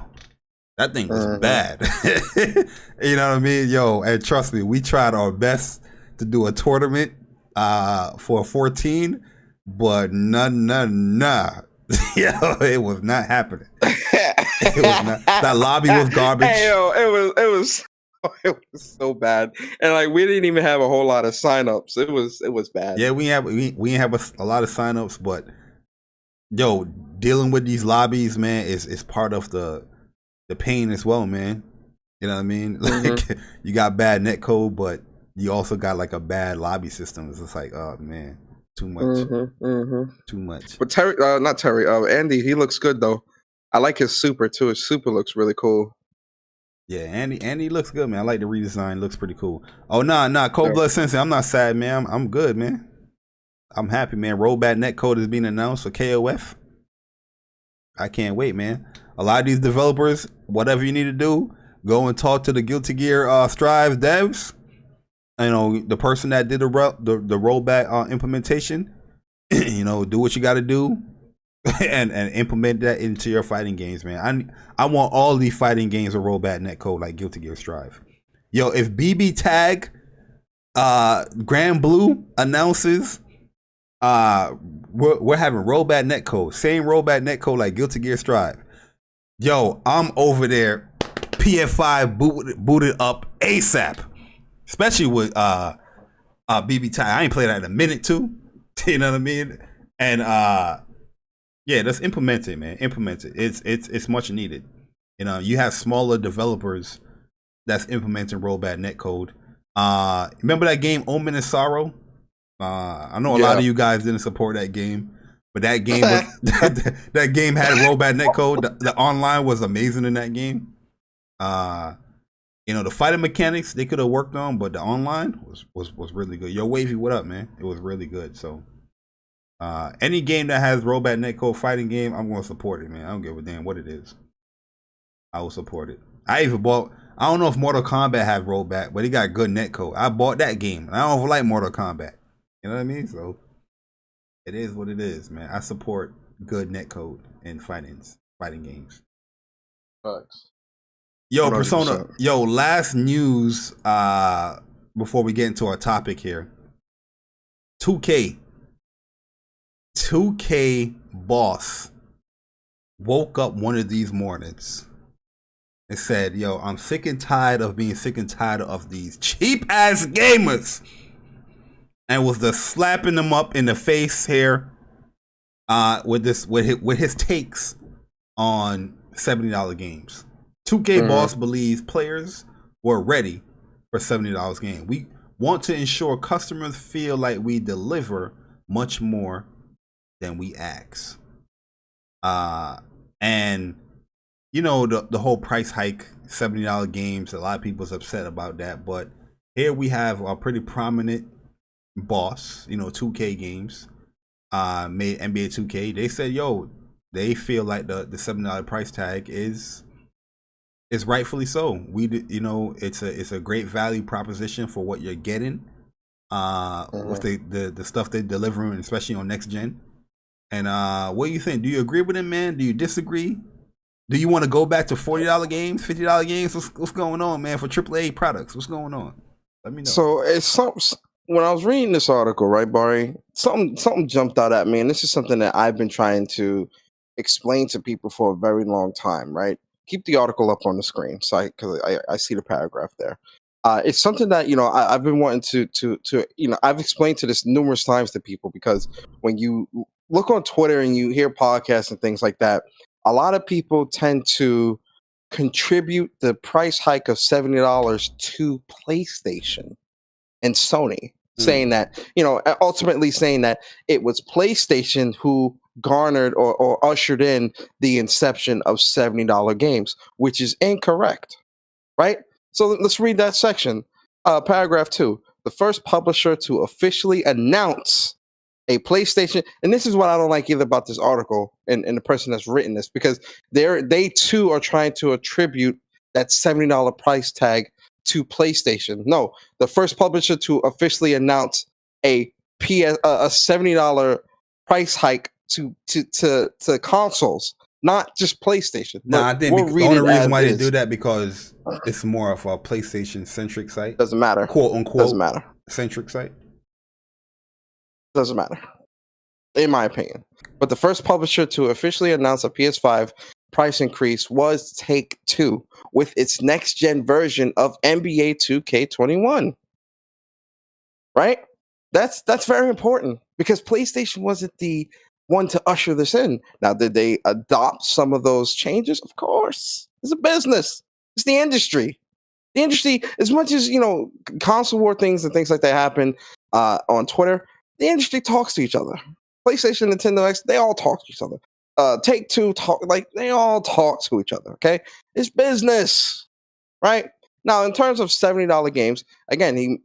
that thing was bad. You know what I mean? Yo, and trust me, we tried our best to do a tournament for 14, but nah. Yo, it was not happening. It was not. That lobby was garbage. Hey, yo, it was so bad, and like we didn't even have a whole lot of signups. It was bad. Yeah, we didn't have a lot of signups, but yo, dealing with these lobbies, man, is part of the pain as well, man. You know what I mean? Like you got bad netcode, but you also got like a bad lobby system. It's just like, oh man, too much, too much. But Terry, not Terry, Andy, he looks good though. I like his super too. His super looks really cool. Yeah, Andy looks good, man. I like the redesign. Looks pretty cool. Oh nah, Cold Blood Sensei. I'm not sad, man. I'm good, man. I'm happy, man. Rollback netcode is being announced for KOF. I can't wait, man. A lot of these developers, whatever you need to do, go and talk to the Guilty Gear Strive devs. You know, the person that did the rollback implementation. You know, do what you got to do. and implement that into your fighting games, man. I want all these fighting games to roll back netcode like Guilty Gear Strive. Yo, if BB Tag Grand Blue announces we're having rollback netcode, same rollback netcode like Guilty Gear Strive, yo, I'm over there PF5 booted up ASAP. Especially with BB Tag. I ain't played that in a minute too. You know what I mean? And yeah, let's implement it, man. Implement it. It's much needed. You know, you have smaller developers that's implementing rollback netcode. Remember that game Omen and Sorrow? I know a lot of you guys didn't support that game, but that game that game had rollback netcode. The online was amazing in that game. You know, the fighting mechanics they could have worked on, but the online was really good. Yo, Wavy, what up, man? It was really good. So any game that has rollback netcode fighting game, I'm going to support it, man. I don't give a damn what it is. I will support it. I even bought, I don't know if Mortal Kombat have rollback, but it got good netcode. I bought that game. I don't like Mortal Kombat. You know what I mean? So it is what it is, man. I support good netcode in fighting games. Bucks. Yo, 100%. Persona. Yo, last news before we get into our topic here. 2K boss woke up one of these mornings and said, yo, I'm sick and tired of being sick and tired of these cheap ass gamers, and was just slapping them up in the face here with his takes on $70 games. 2K boss believes players were ready for $70 game. We want to ensure customers feel like we deliver much more than we ask. And you know, the whole price hike, $70 games, a lot of people's upset about that, but here we have a pretty prominent boss, you know, 2K games, made NBA 2K. They said, yo, they feel like the $70 price tag is rightfully so. You know, it's a great value proposition for what you're getting with the stuff they're delivering, especially on next gen. And what do you think? Do you agree with him, man? Do you disagree? Do you want to go back to $40 games, $50 games? What's going on, man, for AAA products? What's going on? Let me know. So it's something. When I was reading this article, right, Bari, something jumped out at me, and this is something that I've been trying to explain to people for a very long time, right? Keep the article up on the screen, so because I see the paragraph there. It's something that, you know, I've been wanting to you know, I've explained to this numerous times to people, because when you look on Twitter and you hear podcasts and things like that, a lot of people tend to contribute the price hike of $70 to PlayStation and Sony, saying that, you know, ultimately saying that it was PlayStation who garnered or ushered in the inception of $70 games, which is incorrect, right? So let's read that section. Paragraph 2. The first publisher to officially announce a PlayStation, and this is what I don't like either about this article and the person that's written this, because they too are trying to attribute that $70 price tag to PlayStation. No, the first publisher to officially announce a $70 price hike to consoles, not just PlayStation. Nah, I think we'll the only reason why they is. do that because it's more of a PlayStation centric site. Doesn't matter. Quote unquote. Doesn't matter. Centric site. Doesn't matter, in my opinion. But the first publisher to officially announce a PS5 price increase was Take-Two with its next-gen version of NBA 2K21. Right? That's very important because PlayStation wasn't the one to usher this in. Now, did they adopt some of those changes? Of course. It's a business. It's the industry. The industry, as much as, console war things and things like that happen on Twitter, the industry talks to each other. PlayStation, Nintendo X, they all talk to each other. Take-Two they all talk to each other. Okay, it's business, right? Now, in terms of $70 games, again,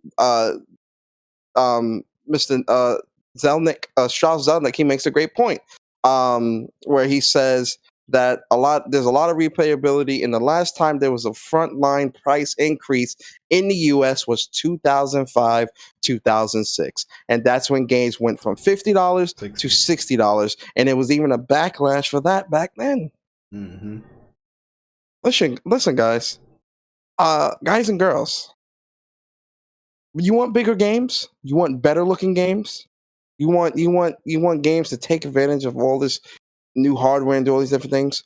Mr. Zelnick, Strauss Zelnick, he makes a great point where he says that there's a lot of replayability, and the last time there was a frontline price increase in the US was 2005, 2006. And that's when games went from $50 to $60. And it was even a backlash for that back then. Mm-hmm. Listen, guys. Guys and girls. You want bigger games? You want better looking games? You want games to take advantage of all this new hardware and do all these different things.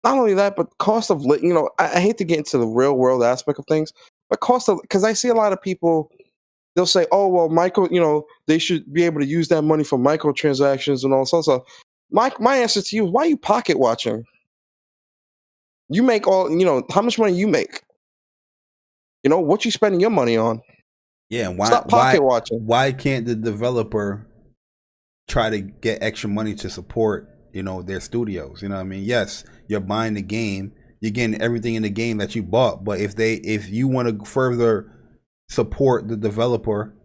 Not only that, but cost of I hate to get into the real world aspect of things, but because I see a lot of people, they'll say, "Oh well, they should be able to use that money for microtransactions and all sorts of." My answer to you is, why are you pocket watching? You make how much money you make? What you spending your money on? Yeah, stop pocket watching. Why can't the developer try to get extra money to support their studios? You know what I mean? Yes, you're buying the game, you're getting everything in the game that you bought, but if you want to further support the developer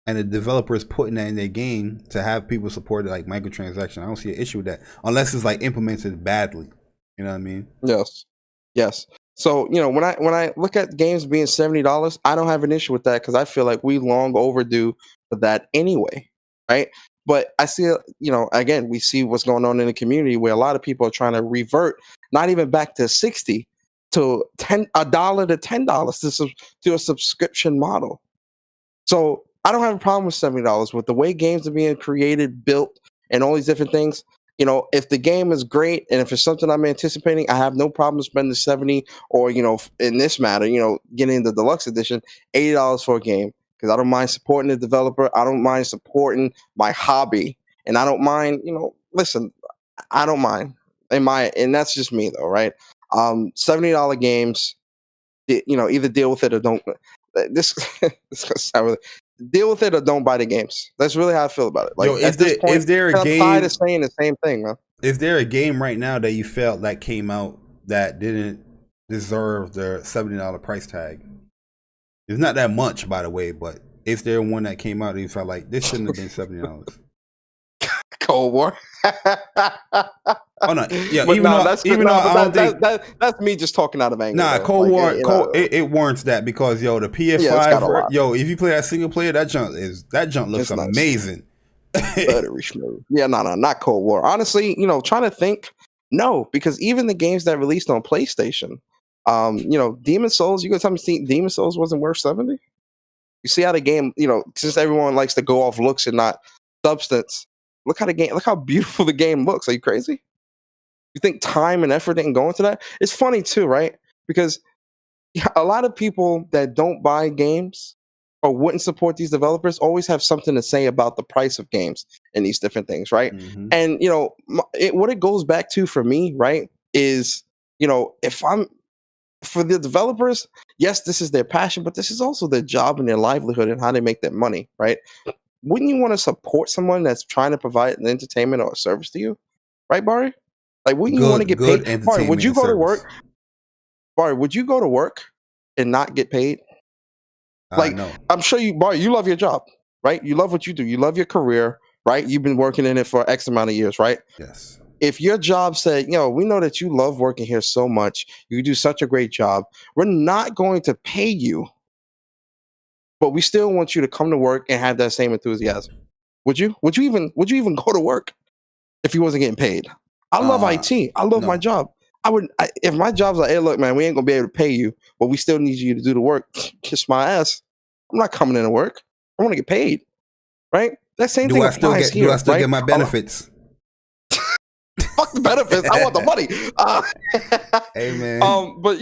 and the developer is putting that in their game to have people support it, like microtransaction, I don't see an issue with that unless it's like implemented badly. You know what I mean? Yes. So, when I look at games being $70, I don't have an issue with that because I feel like we long overdue for that anyway, right? But I see, again, we see what's going on in the community where a lot of people are trying to revert, not even back to 60, to $1 to $10 to a subscription model. So I don't have a problem with $70 with the way games are being created, built, and all these different things. If the game is great and if it's something I'm anticipating, I have no problem spending 70 or, in this matter, getting the deluxe edition, $80 for a game. Because I don't mind supporting the developer. I don't mind supporting my hobby. And I don't mind, listen, I don't mind. And that's just me though, right? $70 games, either deal with it or don't. This deal with it or don't buy the games. That's really how I feel about it. Like, at this point, is there a game? I'm tired of saying the same thing, man. Is there a game right now that you felt that came out that didn't deserve the $70 price tag? It's not that much, by the way, but is there one that came out that you felt like this shouldn't have been $70? Cold War. Oh no, yeah. That's me just talking out of anger. Nah, Cold War, it warrants that because the PS5, if you play that single player, that junk looks amazing. Buttery smooth. Yeah, not Cold War. Honestly, trying to think, no, because even the games that released on PlayStation, Demon Souls, you gonna tell me Demon Souls wasn't worth 70? You see how the game, since everyone likes to go off looks and not substance, look how beautiful the game looks. Are you crazy? You think time and effort didn't go into that? It's funny too, right? Because a lot of people that don't buy games or wouldn't support these developers always have something to say about the price of games and these different things, right? Mm-hmm. And what it goes back to for me, right, is if I'm for the developers, yes, this is their passion, but this is also their job and their livelihood and how they make their money, right? wouldn't you want to support someone that's trying to provide an entertainment or a service to you, right, Bari? Like, wouldn't you want to get paid? Bari, would you go to work? Bari, would you go to work and not get paid? Like, no. I'm sure you, Bari, you love your job, right? You love what you do. You love your career, right? You've been working in it for X amount of years, right? Yes. If your job said, we know that you love working here so much, you do such a great job, we're not going to pay you, but we still want you to come to work and have that same enthusiasm. Would you? Would you even go to work if you wasn't getting paid? I love IT. I love my job. If my job's like, hey, look, man, we ain't gonna be able to pay you, but we still need you to do the work. Kiss my ass. I'm not coming in to work. I want to get paid, right? That same thing applies here. Do I still right? get my benefits? Fuck the benefits. I want the money. Hey man. But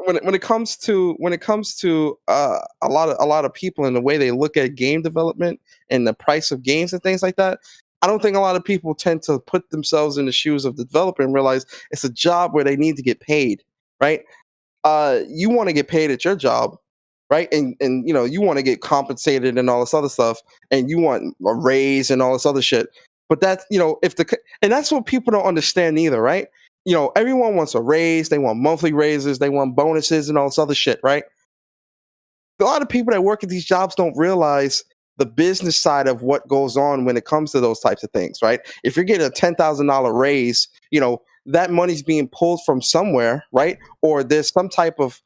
when it comes to a lot of people and the way they look at game development and the price of games and things like that, I don't think a lot of people tend to put themselves in the shoes of the developer and realize it's a job where they need to get paid, right? You want to get paid at your job, right? And you want to get compensated and all this other stuff, and you want a raise and all this other shit. But that's and that's what people don't understand either, right? Everyone wants a raise, they want monthly raises, they want bonuses and all this other shit, right? A lot of people that work at these jobs don't realize the business side of what goes on when it comes to those types of things, right? If you're getting a $10,000 raise, that money's being pulled from somewhere, right? Or there's some type of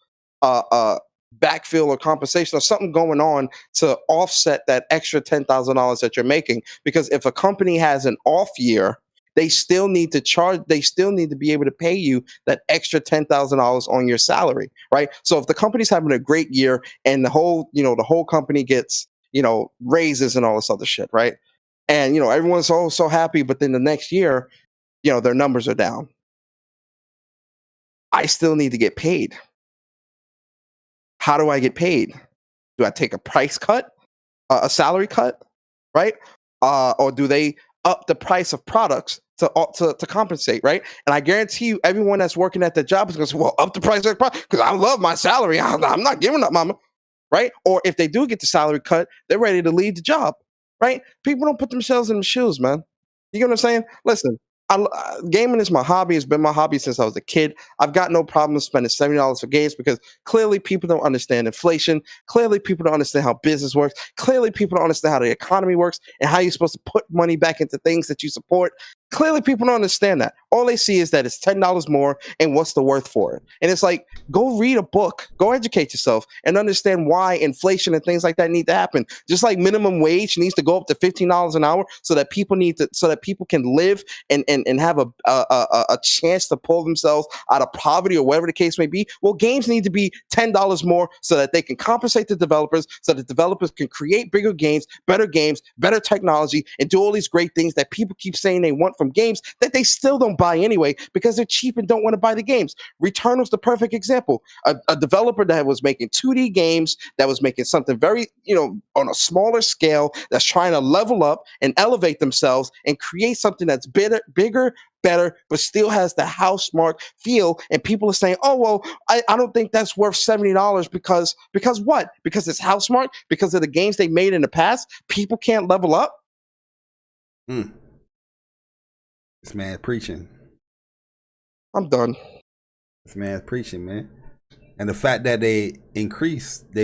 backfill or compensation or something going on to offset that extra $10,000 that you're making. Because if a company has an off year, they still need to be able to pay you that extra $10,000 on your salary, right? So if the company's having a great year and the whole company gets, raises and all this other shit, right? And, everyone's so happy, but then the next year, their numbers are down. I still need to get paid. How do I get paid? Do I take a price cut, a salary cut, right? Or do they up the price of products to compensate, right? And I guarantee you, everyone that's working at the job is going to say, well, up the price of the product because I love my salary. I'm not giving up, mama, right? Or if they do get the salary cut, they're ready to leave the job, right? People don't put themselves in the shoes, man. You get what I'm saying? Listen, gaming is my hobby. It's been my hobby since I was a kid. I've got no problem spending $70 for games because clearly people don't understand inflation. Clearly people don't understand how business works. Clearly people don't understand how the economy works and how you're supposed to put money back into things that you support. Clearly people don't understand that. All they see is that it's $10 more and what's the worth for it. And it's like, go read a book, go educate yourself and understand why inflation and things like that need to happen. Just like minimum wage needs to go up to $15 an hour so that people can live and have a chance to pull themselves out of poverty or whatever the case may be. Well, games need to be $10 more so that they can compensate the developers, so that developers can create bigger games, better technology, and do all these great things that people keep saying they want from games that they still don't buy anyway because they're cheap and don't want to buy the games. Returnal's the perfect example. A developer that was making 2D games, that was making something very, on a smaller scale, that's trying to level up and elevate themselves and create something that's bigger, better, but still has the Housemarque feel. And people are saying, oh, well, I don't think that's worth $70 because what? Because it's Housemarque? Because of the games they made in the past? People can't level up? This man preaching. I'm done. This man's preaching, man. And the fact that they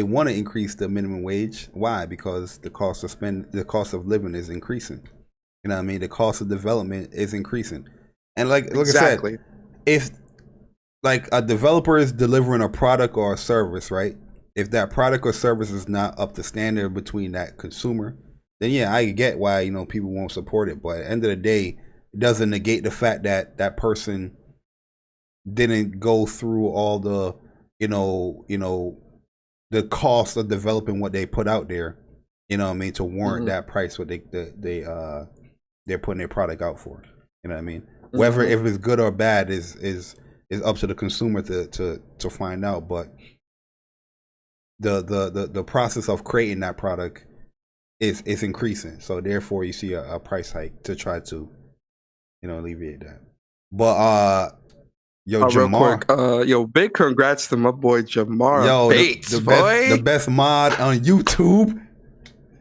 want to increase the minimum wage. Why? Because the cost of living is increasing. You know what I mean? The cost of development is increasing. And like exactly. I said, if like a developer is delivering a product or a service, right? If that product or service is not up to standard between that consumer, then yeah, I get why, people won't support it. But at the end of the day, it doesn't negate the fact that that person didn't go through all the, the cost of developing what they put out there, to warrant that price what they're putting their product out for. You know what I mean? Whether if it's good or bad is up to the consumer to find out. But the process of creating that product is increasing. So therefore you see a price hike to try to, alleviate that. But Jamar, real quick, big congrats to my boy Jamar Bates, the best mod on YouTube.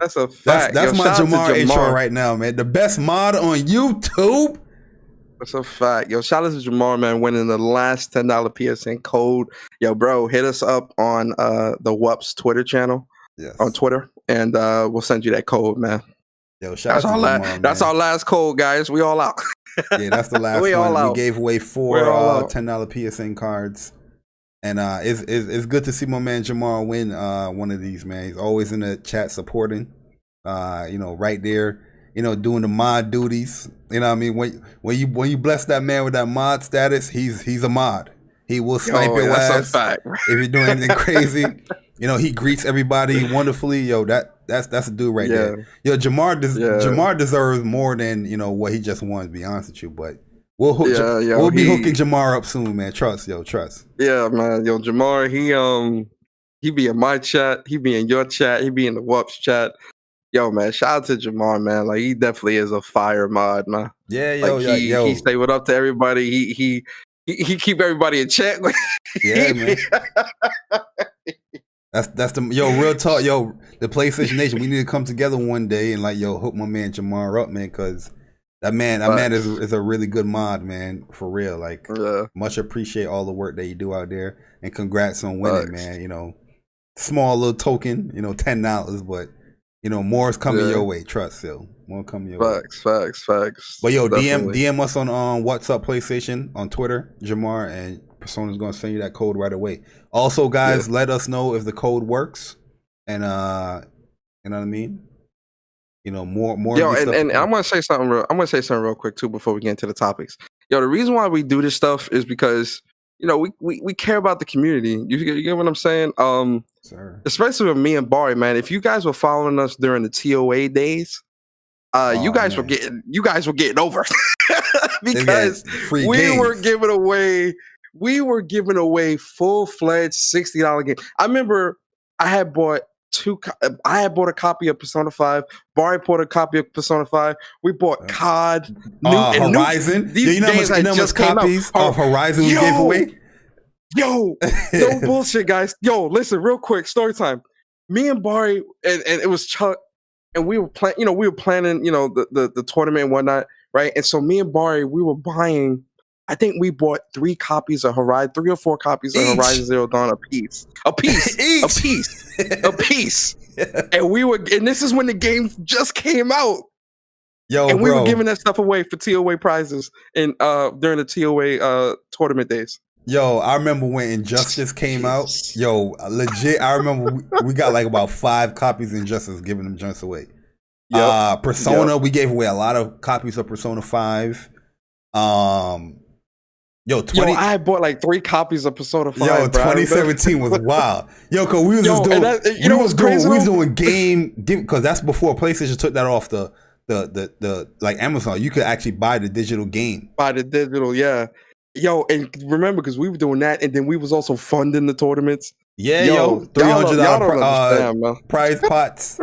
That's a fact. That's my shout out to Jamar intro right now, man. The best mod on YouTube. That's a fact. Yo, shout out to Jamar, man, winning the last $10 PSN code. Yo, bro, hit us up on the WUP's Twitter channel. Yes. On Twitter, and we'll send you that code, man. Yo, shout out to Jamar, that's our last code, guys. We all out. Yeah, that's the last one. We gave away 4 $10 PSN cards. And it's good to see my man Jamar win one of these, man. He's always in the chat supporting, right there, doing the mod duties. You know what I mean? When you bless that man with that mod status, he's a mod. He will snipe your ass if you're doing anything crazy. He greets everybody wonderfully. Yo, that's a dude right there. Yo, Jamar deserves more than what he just won. To be honest with you, but we'll be hooking Jamar up soon, man. Trust. Yeah, man. Yo, Jamar, he be in my chat. He be in your chat. He be in the WUP's chat. Yo, man, shout out to Jamar, man. Like, he definitely is a fire mod, man. Yeah, he say what up to everybody. He keep everybody in check. Yeah, man. That's the real talk. The PlayStation Nation, we need to come together one day and hook my man Jamar up, man, because that man is a really good mod, man, for real. Much appreciate all the work that you do out there, and congrats on winning, man. Small little token, $10, but more is coming your way. Trust, more coming your way. Facts. But DM us on What's Up PlayStation on Twitter, Jamar, and Persona's gonna send you that code right away. Also, guys, let us know if the code works, and you know what I mean. More. Yo, and I'm gonna say something real quick too before we get into the topics. Yo, the reason why we do this stuff is because we care about the community. You get what I'm saying? Sir. Especially with me and Bari, man. If you guys were following us during the TOA days, you guys were getting over because we were giving away full-fledged $60 games. I remember I had bought a copy of Persona 5. Bari bought a copy of Persona 5. We bought COD, Horizon. These games just came copies of Horizon we gave away. Yo, no bullshit, guys. Yo, listen, real quick, story time. Me and Bari and it was Chuck, and we were planning, the tournament and whatnot, right? And so me and Bari, we were buying. I think we bought 3 copies of Horizon, 3 or 4 copies of Horizon Zero Dawn a piece. And this is when the game just came out. Yo, we were giving that stuff away for TOA prizes during the TOA tournament days. Yo, I remember when Injustice came out. Yo, legit, I remember we got about 5 copies of Injustice, giving them just away. Persona, we gave away a lot of copies of Persona 5. I had bought 3 copies of Persona 5. Yo, 2017 was wild. Yo, cause we was just doing, we was doing game, because that's before PlayStation took that off the Amazon. You could actually buy the digital game. Yeah. Yo, and remember, because we were doing that, and then we was also funding the tournaments. Yeah, $300 prize pots.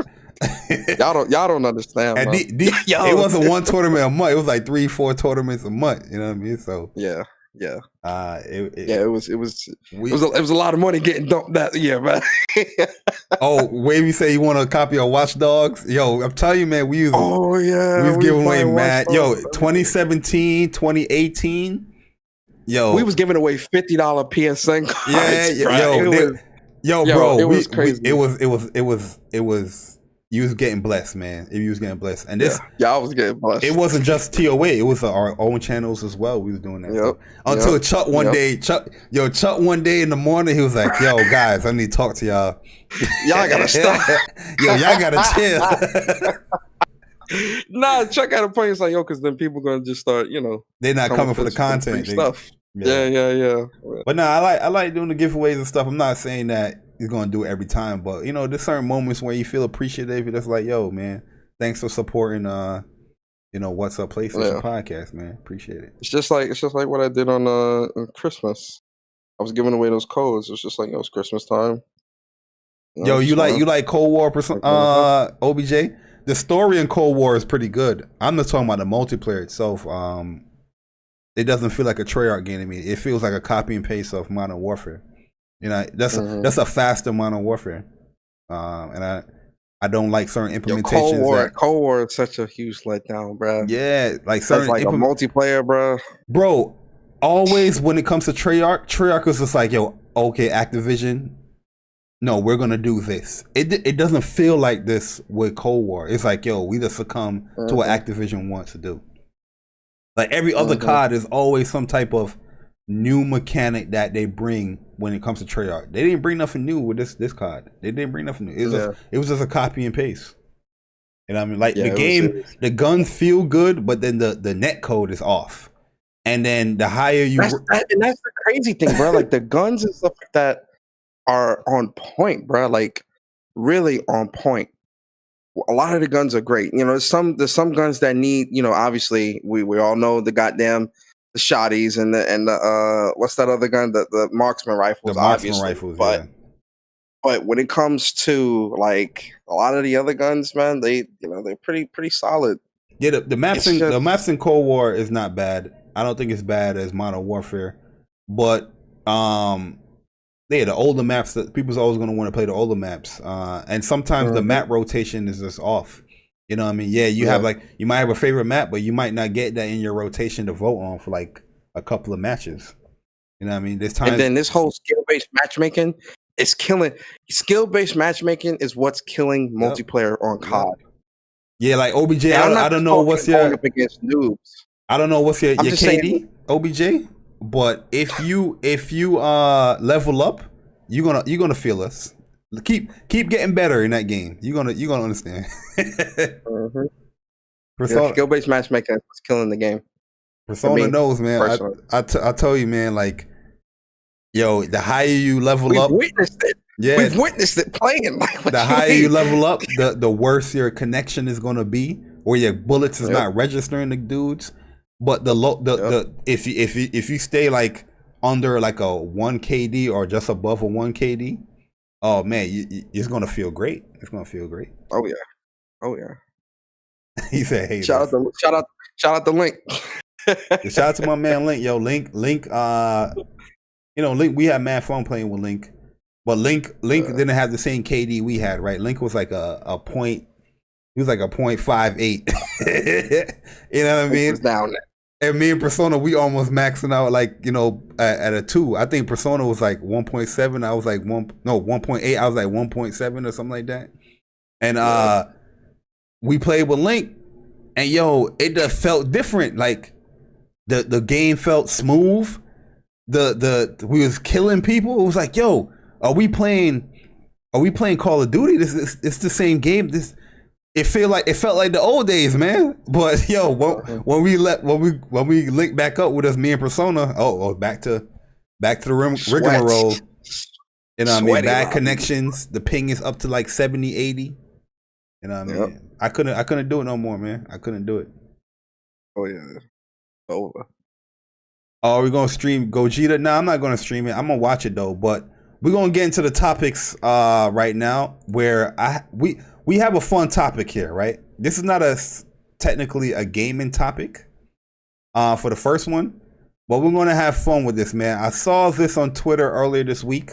y'all don't understand. And it wasn't one tournament a month. It was 3-4 tournaments a month. You know what I mean? So yeah. It was a lot of money getting dumped that year, man. Oh, Wavy say you want a copy of Watch Dogs? Yo, I'm telling you, man, we was giving away mad. Yo, 2017, 2018. Yo, we was giving away $50 PSN cards. Bro, it was crazy. It was. You was getting blessed, man. You was getting blessed, and this, I was getting blessed. It wasn't just TOA; it was our own channels as well. We was doing that. Until Chuck one day, Chuck one day in the morning, he was like, "Yo, guys, I need to talk to y'all. Y'all gotta stop. Y'all gotta chill." Nah, Chuck had a point. It's like, because then people gonna just start, they're not coming for the content stuff. Yeah. But no, I like doing the giveaways and stuff. I'm not saying that he's gonna do it every time, but there's certain moments where you feel appreciative. You're just like, yo, man, thanks for supporting What's Up PlayStation podcast, man. Appreciate it. It's just like what I did on Christmas. I was giving away those codes. It's just it's Christmas time. You like Cold War OBJ? The story in Cold War is pretty good. I'm not talking about the multiplayer itself. It doesn't feel like a Treyarch game to me. It feels like a copy and paste of Modern Warfare. That's a faster Modern Warfare, and I don't like certain Yo, implementations. Cold War is such a huge letdown, bro. Yeah, like That's certain like a multiplayer, bro. Bro, always when it comes to Treyarch is just like, yo, okay, Activision, no, we're gonna do this. It doesn't feel like this with Cold War. It's like, yo, we just succumb to what Activision wants to do. Like every other COD is always some type of new mechanic that they bring when it comes to Treyarch. They didn't bring nothing new with this COD. They didn't bring nothing new. It was just a copy and paste. You know what I mean? Like the game, the guns feel good, but then the net code is off. And then the higher you... and that's the crazy thing, bro. Like the guns and stuff like that are on point, bro. Like really on point. A lot of the guns are great. You know, there's some guns that need, you know, obviously we all know the shotties and the what's that other gun? The marksman rifles. The marksman rifles, but when it comes to like a lot of the other guns, man, they're pretty solid. Yeah, the maps in Cold War is not bad. I don't think it's bad as Modern Warfare, but the older maps that people's always going to want to play the older maps, and sometimes the map rotation is just off. You know what I mean? Yeah, you have like, you might have a favorite map, but you might not get that in your rotation to vote on for like a couple of matches. You know what I mean? There's times, and then this whole skill-based matchmaking is killing. Skill-based matchmaking is what's killing multiplayer on COD. Yeah, like OBJ. I don't know what's your up against noobs. I don't know what's your KD, saying, OBJ. But if you level up, you're gonna feel us. Keep getting better in that game. You're gonna understand. Skill-based matchmaking is killing the game. Persona knows, man. I tell you, man. Like, yo, the higher you level up, witnessed it. Yeah, we've witnessed it playing. Like, the higher you level up, the worse your connection is gonna be, or your bullets is not registering the dudes. But if you stay like under like a 1 KD or just above a 1 KD, oh man, it's gonna feel great. It's gonna feel great. Oh yeah. He said, "Hey, shout out to Link." Shout out to my man Link. Yo, Link. Link. Link. We had mad fun playing with Link, but Link didn't have the same KD we had, right? Link was like a point. He was like a 0.58. You know what I mean? Down there. And me and Persona, we almost maxing out like, at a 2. I think Persona was like 1.7. I was like 1.8. I was like 1.7 or something like that. And we played with Link, and yo, it just felt different. Like the game felt smooth. We was killing people. It was like, yo, are we playing Call of Duty? It's the same game. It felt like the old days, man. But yo, when we link back up with us, me and Persona, back to the rigmarole. You know what I mean? Bad connections. The ping is up to like 70, 80. You know what I mean? I couldn't do it no more, man. I couldn't do it. Oh yeah, over. Oh, are we gonna stream Gogeta? No, I'm not gonna stream it. I'm gonna watch it though. But we're gonna get into the topics right now, where we have a fun topic here, right? This is not technically a gaming topic for the first one, but we're gonna have fun with this, man. I saw this on Twitter earlier this week,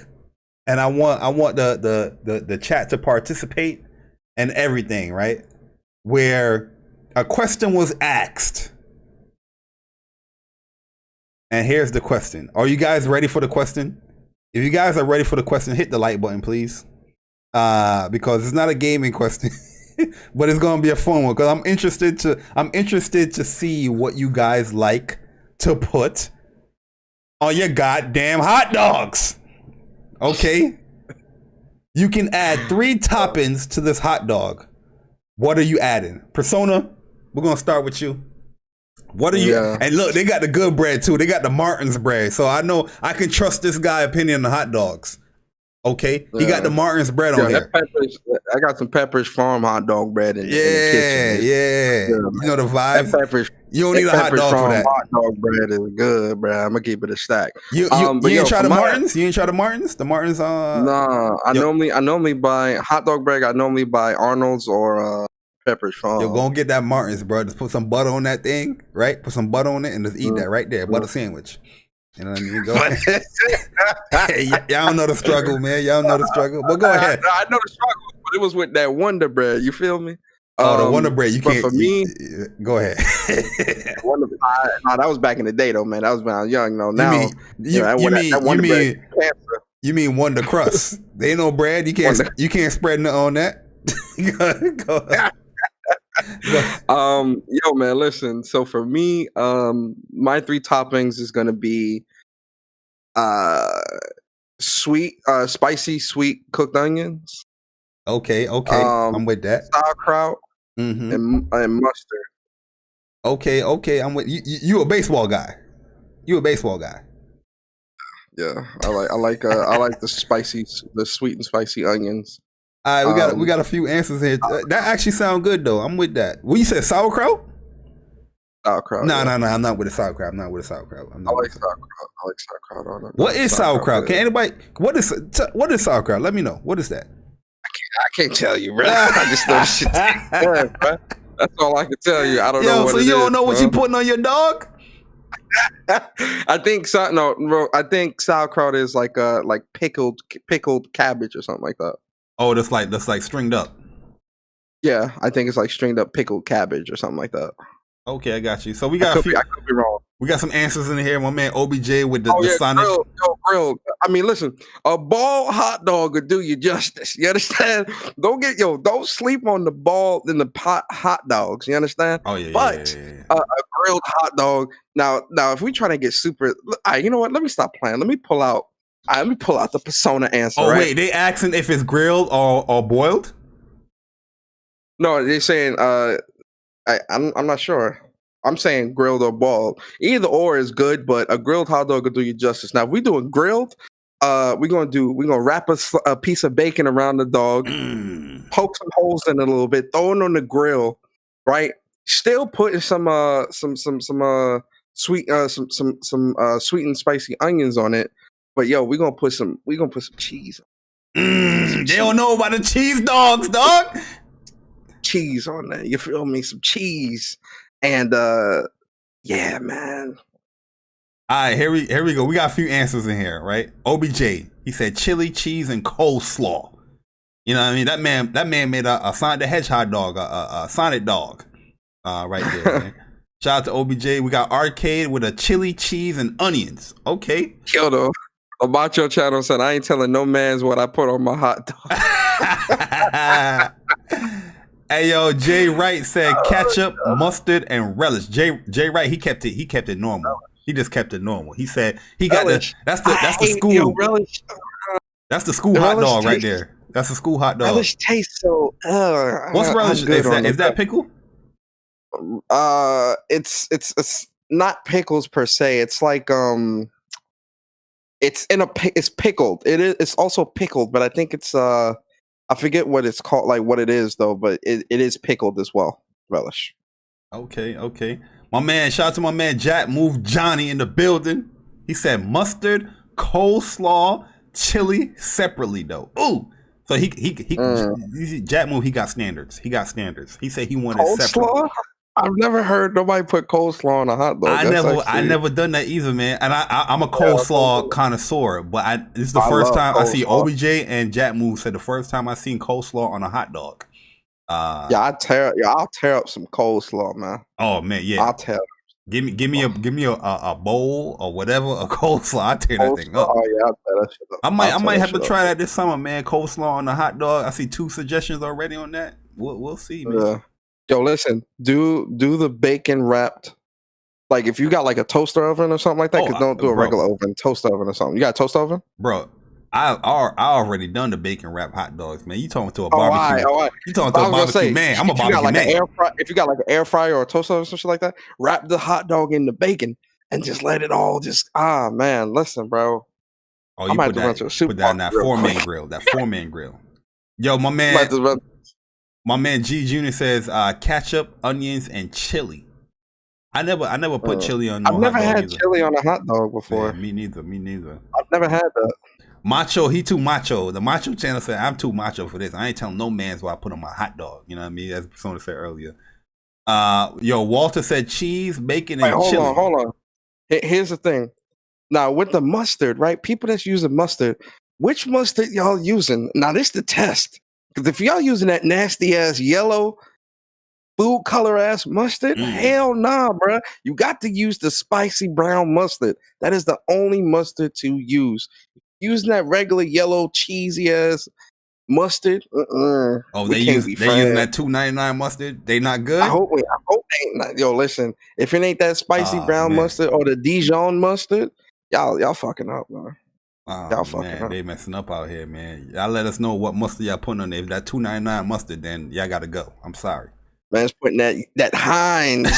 and I want the chat to participate and everything, right? Where a question was asked. And here's the question. Are you guys ready for the question? If you guys are ready for the question, hit the like button, please. Because it's not a gaming question, but it's gonna be a fun one. Because I'm interested to see what you guys like to put on your goddamn hot dogs. Okay? You can add 3 toppings to this hot dog. What are you adding? Persona, we're gonna start with you. What are you? And look, they got the good bread too. They got the Martin's bread, so I know I can trust this guy's opinion on hot dogs. Okay, he got the Martin's bread on here. I got some Pepperidge Farm hot dog bread in the kitchen. Yeah. You know the vibe. You don't need a hot dog for that. Hot dog bread is good, bro. I'm gonna keep it a stack. You ain't try the Martins? You ain't try the Martins? The Martins? Nah, I normally buy hot dog bread. I normally buy Arnold's or Pepperidge Farm. You're gonna get that Martins, bro. Just put some butter on that thing, right? Put some butter on it and just eat that right there. Butter sandwich. You know what I mean? Go ahead. Y'all know the struggle, man. Y'all know the struggle. But go ahead. I know the struggle, it was with that Wonder Bread. You feel me? Oh, the Wonder Bread. You but can't. For me, go ahead. No, that was back in the day, though, man. That was when I was young. No, now you mean Wonder Crust? They ain't no bread. You can't spread nothing on that. Go ahead. Yo, man, listen. So for me, my 3 toppings is gonna be spicy sweet cooked onions. Okay, I'm with that. Sauerkraut and mustard. Okay, I'm with you. You a baseball guy? You a baseball guy? Yeah, I like the sweet and spicy onions. All right, we got a few answers here. That actually sound good though. I'm with that. What you said, sauerkraut? Sauerkraut. No, I'm not with the sauerkraut. I like sauerkraut. I like sauerkraut on it. What is sauerkraut? Can anybody? What is sauerkraut? Let me know. What is that? I can't tell you, bro. I just know shit. Yeah, bro. That's all I can tell you. I don't know what it is. So you don't know what you putting on your dog? I think sauerkraut is like pickled cabbage or something like that. Oh, that's like stringed up. Yeah, I think it's like stringed up pickled cabbage or something like that. Okay, I got you. So we got I could be wrong. We got some answers in here. My man OBJ with the Sonic. Grilled. I mean, listen, a ball hot dog would do you justice. You understand? Don't sleep on the ball in the pot hot dogs. You understand? Oh yeah. But a grilled hot dog. Now, if we try to get super, you know what? Let me stop playing. Let me pull out the Persona answer. Oh wait, they asking if it's grilled or boiled? No, they're saying I'm not sure. I'm saying grilled or boiled. Either or is good, but a grilled hot dog will do you justice. Now, if we're doing grilled, we're gonna wrap a piece of bacon around the dog, poke some holes in it a little bit, throw it on the grill, right? Still putting some sweet and spicy onions on it. But yo, we're gonna put some cheese. They don't know about the cheese dogs, dog. Cheese on there, you feel me? Some cheese. And yeah, man. All right, here we go. We got a few answers in here, right? OBJ, he said chili, cheese, and coleslaw. You know what I mean? That man made a Sonic the Hedgehog dog, a Sonic dog, right there. Man. Shout out to OBJ. We got Arcade with a chili, cheese, and onions. Okay. Yo, though. About your channel said, I ain't telling no man's what I put on my hot dog. Hey yo, Jay Wright said ketchup, mustard, and relish. Jay Wright, he kept it normal. He just kept it normal. He said he got relish. That's the school. Yo, relish. That's the school hot dog right there. That's the school hot dog. Relish tastes so. What's relish? Is that pickle? It's not pickles per se. It's like it's pickled. It's also pickled, but I think it's I forget what it's called, like what it is though, but it is pickled as well. Relish. Okay. My man, shout out to my man Jack Move Johnny in the building. He said mustard, coleslaw, chili separately though. Ooh. So he Jack Move, he got standards. He said he wanted separate. I've never heard nobody put coleslaw on a hot dog. I never done that either, man. And I'm a coleslaw connoisseur, but this is the first time I see OBJ and Jack Move said the first time I seen coleslaw on a hot dog. I'll tear up some coleslaw, man. Oh man, yeah. I'll tear. Give me a bowl or whatever, a coleslaw. I'll tear that thing up. Oh yeah, I'll tear that shit up. I might have to try that this summer, man. Coleslaw on the hot dog. I see 2 suggestions already on that. We'll see, man. Yeah. Yo, listen, do the bacon wrapped, like if you got like a toaster oven or something like that, because don't do a regular oven, toaster oven or something. You got a toaster oven? Bro, I already done the bacon wrap hot dogs, man. You talking to a barbecue. You talking to a barbecue man. I'm a barbecue man. If you got like an air fryer or a toaster oven or something like that, wrap the hot dog in the bacon and just let it all man, listen, bro. Oh, you put that in that 4-man grill. That 4-man grill. Yo, my man G Junior says ketchup, onions, and chili. I never put chili on. I've never had chili on a hot dog before. Man, me neither. I've never had that. Macho, he too macho. The Macho channel said I'm too macho for this. I ain't telling no man's what I put on my hot dog. You know what I mean? As Persona said earlier. Yo, Walter said cheese, bacon, and chili. Hold on. Here's the thing. Now with the mustard, right? People that's using mustard, which mustard y'all using? Now this the test. Because if y'all using that nasty ass yellow food color ass mustard, hell nah, bruh. You got to use the spicy brown mustard. That is the only mustard to use. Using that regular yellow cheesy ass mustard, Oh, we can't be they using that friends. $2.99 mustard. They not good. I hope they ain't not. Yo, listen, if it ain't that spicy brown mustard or the Dijon mustard, y'all fucking up, man. Y'all fucking up. They messing up out here, man. Y'all let us know what mustard y'all putting on there. If that $2.99 mustard, then y'all gotta go. I'm sorry. Man's putting that Heinz.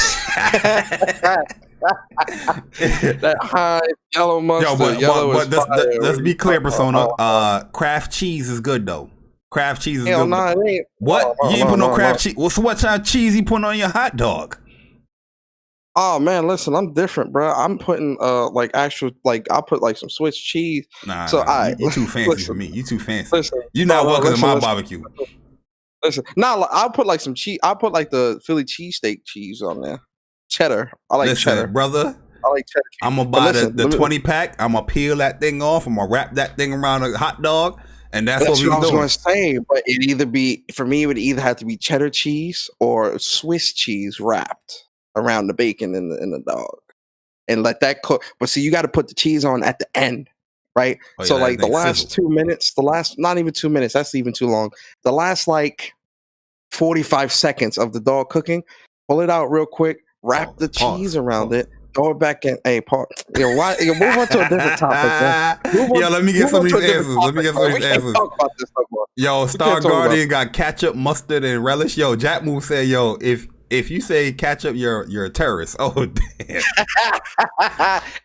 That Heinz yellow mustard. Let's be clear, Persona. Kraft cheese is good though. Kraft cheese is good. Nah, it ain't. What? You ain't put no Kraft cheese? So what kind of cheese you putting on your hot dog? Oh man, listen, I'm different, bro. I'm putting like actual, like I'll put like some Swiss cheese. Nah, so you too fancy for me. You too fancy. Listen, you're not welcome to my barbecue. Listen, I'll put like some cheese. I'll put like the Philly cheesesteak cheese on there. Cheddar. I like cheddar, brother. I like cheddar. I'm gonna buy the 20 pack. I'm gonna peel that thing off. I'm gonna wrap that thing around a hot dog, and that's what I was gonna say. But it would either have to be cheddar cheese or Swiss cheese wrapped around the bacon in the dog, and let that cook. But see, you got to put the cheese on at the end, right? Oh, yeah, so like the last sizzle. 2 minutes, not even 2 minutes. That's even too long. The last like 45 seconds of the dog cooking, pull it out real quick, wrap the cheese around it, throw it back in. Hey, Paul, move on to a different topic, man. Let me get some of these answers. Talk about this no more. Yo, Star Guardian got ketchup, mustard, and relish. Yo, Jack Move said, yo, if you say ketchup, you're a terrorist. Oh, damn.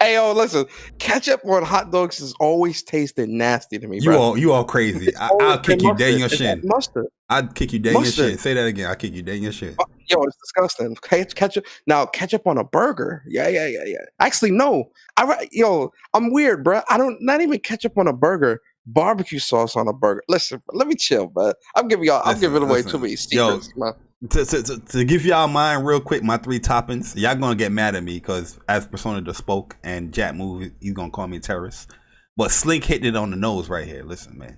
Hey, yo, listen. Ketchup on hot dogs has always tasted nasty to me, bro. You all crazy. I'll kick you dead in your shin. Mustard. I'd kick you dead in your shin. Say that again. I'll kick you dead in your shin. Yo, it's disgusting. Ketchup. Now, ketchup on a burger. Yeah. Actually, no. I'm weird, bro. Not even ketchup on a burger. Barbecue sauce on a burger. Listen, let me chill, man. I'm giving away too many secrets, man. To give y'all mine real quick, my 3 toppings. Y'all gonna get mad at me because as Persona just spoke and Jack Move, he's gonna call me a terrorist. But Slink hit it on the nose right here. Listen, man.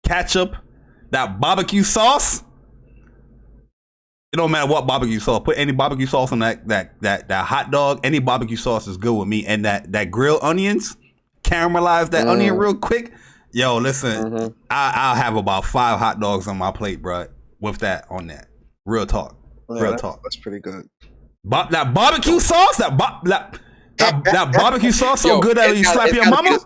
Ketchup, that barbecue sauce. It don't matter what barbecue sauce. Put any barbecue sauce on that hot dog. Any barbecue sauce is good with me. And that grilled onions, caramelize that onion real quick. Yo, listen, I'll have about 5 hot dogs on my plate, bro. With that on that, real talk. That's pretty good. That barbecue sauce, that barbecue sauce, so good that you slap your mama.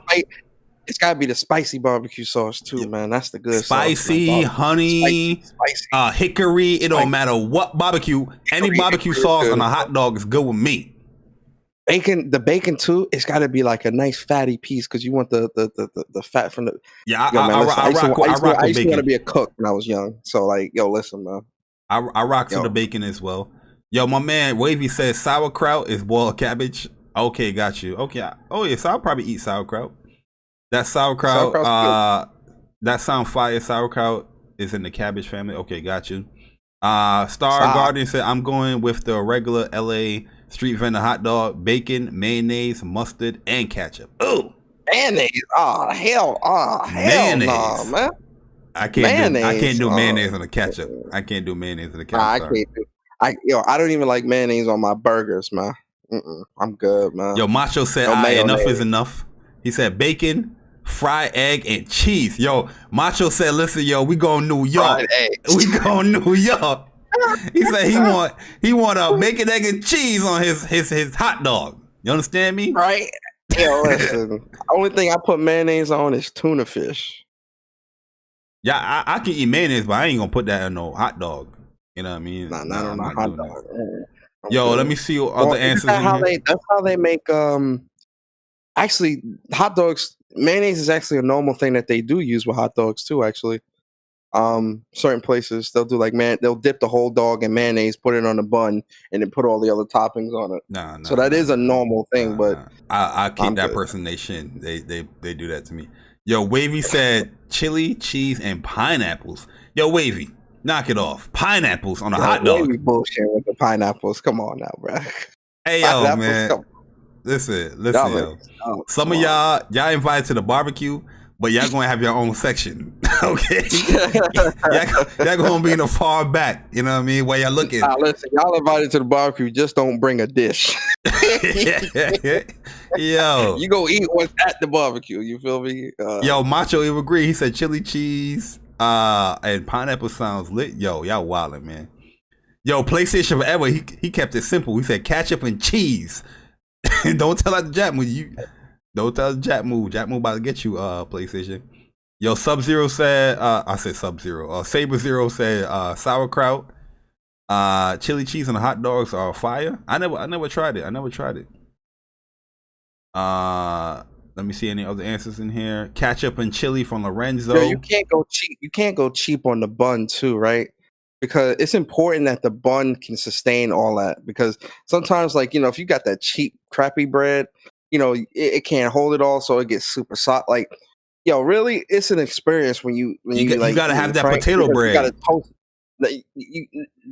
It's gotta be the spicy barbecue sauce too, man. That's the good spicy sauce, honey, spicy. Hickory. It don't matter what barbecue. Any barbecue sauce on a hot dog is good with me. The bacon too. It's got to be like a nice fatty piece because you want the fat from the. Yeah, I rock with bacon. I used to want to be a cook when I was young. So like, yo, listen, man. I rock to the bacon as well. Yo, my man Wavy says sauerkraut is boiled cabbage. Okay, got you. Okay. Oh yeah, so I'll probably eat sauerkraut. That sauerkraut. That sound fire. Sauerkraut is in the cabbage family. Okay, got you. Star Guardian said I'm going with the regular LA street vendor hot dog, bacon, mayonnaise, mustard, and ketchup. Oh, mayonnaise! Oh hell! Mayonnaise. No, man. I can't do mayonnaise on the ketchup. I can't do mayonnaise on the ketchup. I can't do. I don't even like mayonnaise on my burgers, man. I'm good, man. Yo, Macho said, enough is enough. He said bacon, fried egg, and cheese. Yo, Macho said, listen, yo, we going New York. We going New York. He said he want a bacon, egg, and cheese on his hot dog. You understand me? Right. Yo, listen. The only thing I put mayonnaise on is tuna fish. Yeah, I can eat mayonnaise, but I ain't gonna put that in no hot dog. You know what I mean? Not on a hot dog. Yo, let me see other answers. That's how they make. Actually, hot dogs. Mayonnaise is actually a normal thing that they do use with hot dogs too. Actually, certain places they'll do they'll dip the whole dog in mayonnaise, put it on a bun, and then put all the other toppings on it. So that is a normal thing. But I keep that person they shin. They do that to me. Yo, Wavy said chili, cheese, and pineapples. Yo, Wavy, knock it off. Pineapples on a hot dog. Wavy bullshit with the pineapples. Come on now, bro. Hey, yo, man. Listen, yo. Some of y'all invited to the barbecue, but y'all gonna have your own section. Okay, y'all gonna be in the far back. You know what I mean? Where y'all looking? Listen, y'all invited to the barbecue. Just don't bring a dish. Yo, you go eat what's at the barbecue. You feel me? Yo, Macho even agree. He said chili cheese and pineapple sounds lit. Yo, y'all wildin', man. Yo, PlayStation Forever, he kept it simple. He said ketchup and cheese. Don't tell out the Jap move. Don't tell the Jap move. Jap move about to get you, PlayStation. Yo, Sub-Zero said, I said Sub-Zero. Saber Zero said sauerkraut. Chili cheese and hot dogs are fire. I never tried it. Let me see any other answers in here. Ketchup and chili from Lorenzo. Yo, you can't go cheap. You can't go cheap on the bun too, right? Because it's important that the bun can sustain all that. Because sometimes, like, you know, if you got that cheap, crappy bread, you know, it can't hold it all, so it gets super soft. Like, yo, really, it's an experience when you gotta have that potato bread. You gotta toast.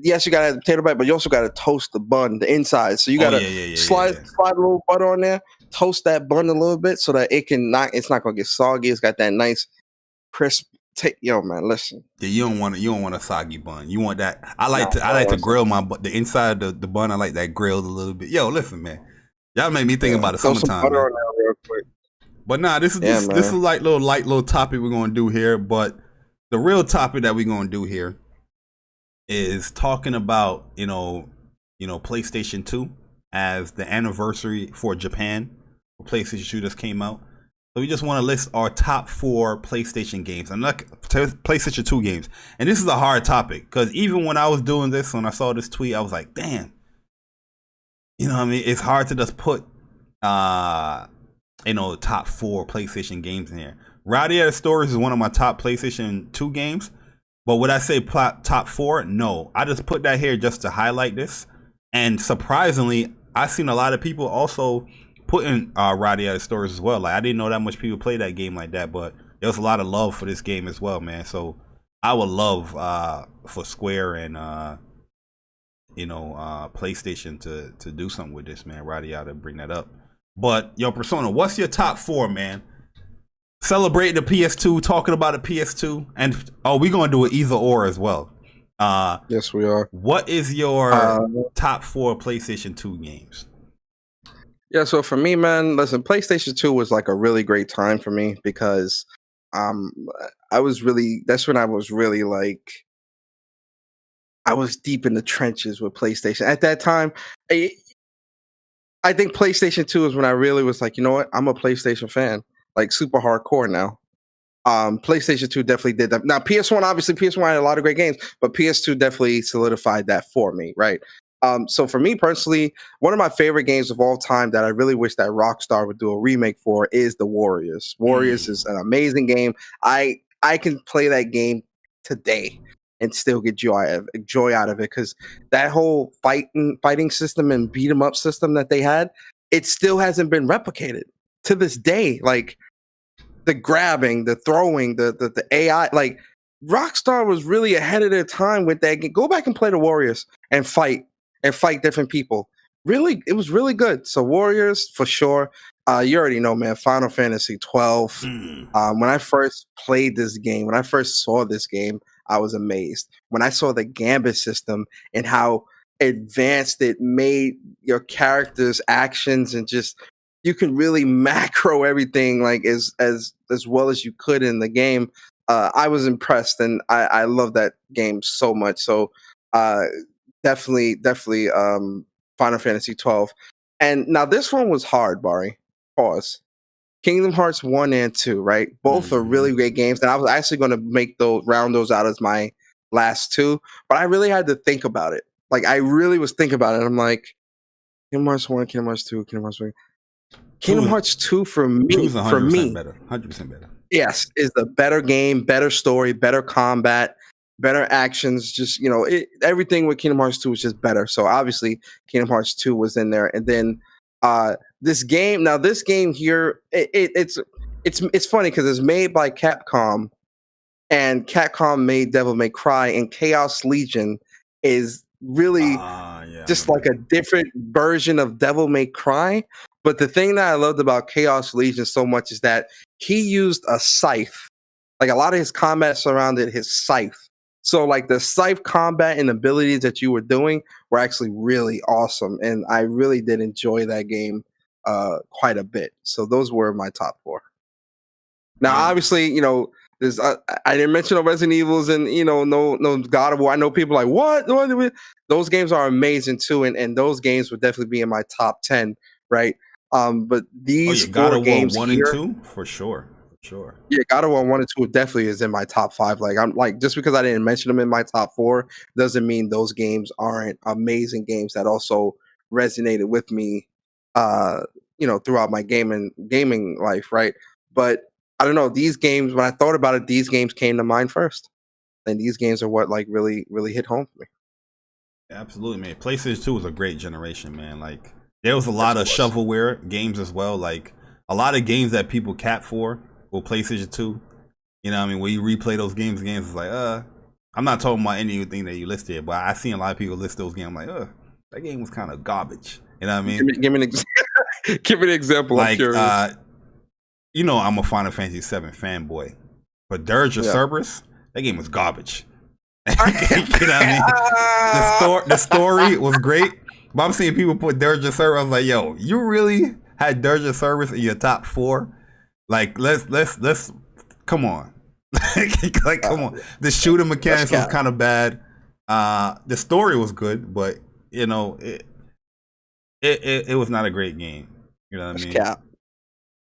Yes, you gotta have the potato bread, but you also gotta toast the bun, the inside. So you gotta slide a little butter on there, toast that bun a little bit so that it's not gonna get soggy. It's got that nice crisp. Yo, man, listen. Yeah, you don't want a soggy bun. You want that. I like to grill the inside of the bun. I like that grilled a little bit. Yo, listen, man. Y'all made me think about the summertime. Some butter on there real quick. But nah, this is like little topic we're gonna do here. But the real topic that we're gonna do here is talking about you know PlayStation 2 as the anniversary for Japan. PlayStation 2 just came out. So we just want to list our top 4 PlayStation games. I'm not PlayStation 2 games. And this is a hard topic because even when I was doing this, when I saw this tweet, I was like, damn. You know what I mean? It's hard to just put top 4 PlayStation games in here. Radiator Stories is one of my top PlayStation 2 games. But would I say top 4? No. I just put that here just to highlight this. And surprisingly, I've seen a lot of people also putting Radiator Stories as well. Like, I didn't know that much people play that game like that, but there was a lot of love for this game as well, man. So I would love for Square and PlayStation to do something with this, man. Radiator, bring that up. But yo, Persona, what's your top 4, man? Celebrating the PS2, talking about the PS2, and we're gonna do it either or as well. Yes, we are. What is your top 4 PlayStation 2 games? Yeah, so for me, man, listen, PlayStation 2 was like a really great time for me because that's when I was really like, I was deep in the trenches with PlayStation. At that time, I think PlayStation 2 is when I really was like, you know what, I'm a PlayStation fan, like super hardcore now. PlayStation 2 definitely did that. Now, PS1 had a lot of great games, but PS2 definitely solidified that for me, right? So for me personally, one of my favorite games of all time that I really wish that Rockstar would do a remake for is The Warriors. Warriors is an amazing game. I can play that game today and still get joy out of it because that whole fighting system and beat 'em up system that they had, it still hasn't been replicated to this day. Like the grabbing, the throwing, the AI, like Rockstar was really ahead of their time with that game. Go back and play The Warriors and fight different people. Really, it was really good. So Warriors for sure. You already know, man. Final Fantasy 12. When I first played this game, when I first saw this game, I was amazed. When I saw the Gambit system and how advanced it made your character's actions and just you can really macro everything like as well as you could in the game. I was impressed and I love that game so much. So definitely Final Fantasy 12. And now this one was hard, Bari. Pause. Kingdom Hearts 1 and 2, right? Both are really great games. And I was actually going to round those out as my last 2, but I really had to think about it. Like I really was thinking about it. I'm like, Kingdom Hearts 1, Kingdom Hearts 2, Kingdom Hearts 3. Kingdom Hearts 2 for me, 100% better. 100% better. Yes, is the better game, better story, better combat, better actions. Just everything with Kingdom Hearts 2 was just better. So obviously, Kingdom Hearts 2 was in there, and then this game. Now this game here, it's funny because it's made by Capcom, and Capcom made Devil May Cry, and Chaos Legion is really just like a different version of Devil May Cry. But the thing that I loved about Chaos Legion so much is that he used a scythe. Like a lot of his combat surrounded his scythe. So like the scythe combat and abilities that you were doing were actually really awesome, and I really did enjoy that game quite a bit. So those were my top 4. Now, Yeah. obviously, there's I didn't mention no Resident Evils and no God of War. I know people like what? Those games are amazing too, and those games would definitely be in my top 10, right? But Oh these yeah, God 4 of War games 1 and here, 2 for sure, for sure. yeah, God of War 1 and 2 definitely is in my top 5. Like I'm like just because I didn't mention them in my top 4 doesn't mean those games aren't amazing games that also resonated with me, throughout my gaming life, right? But I don't know, these games, when I thought about it, these games came to mind first. And these games are what like really, really hit home for me. Absolutely, man. PlayStation 2 was a great generation, man. Like there was a lot Yes, of it was. shovelware games as well. Like a lot of games that people cap for with PlayStation 2. You know what I mean? When you replay those games, it's like, I'm not talking about anything that you listed, but I seen a lot of people list those games. I'm like, that game was kind of garbage. You know what I mean? Give me give me an example. I'm Like, curious. I'm a Final Fantasy VII fanboy, but Dirge of Yeah. Cerberus, that game was garbage. You know what I mean? The story was great, but I'm seeing people put Dirge of Cerberus. I was like, yo, you really had Dirge of Cerberus in your top 4? Like, let's come on. Like, come on. The shooting mechanics was kind of bad. The story was good, but it was not a great game. You know what I mean? Cap.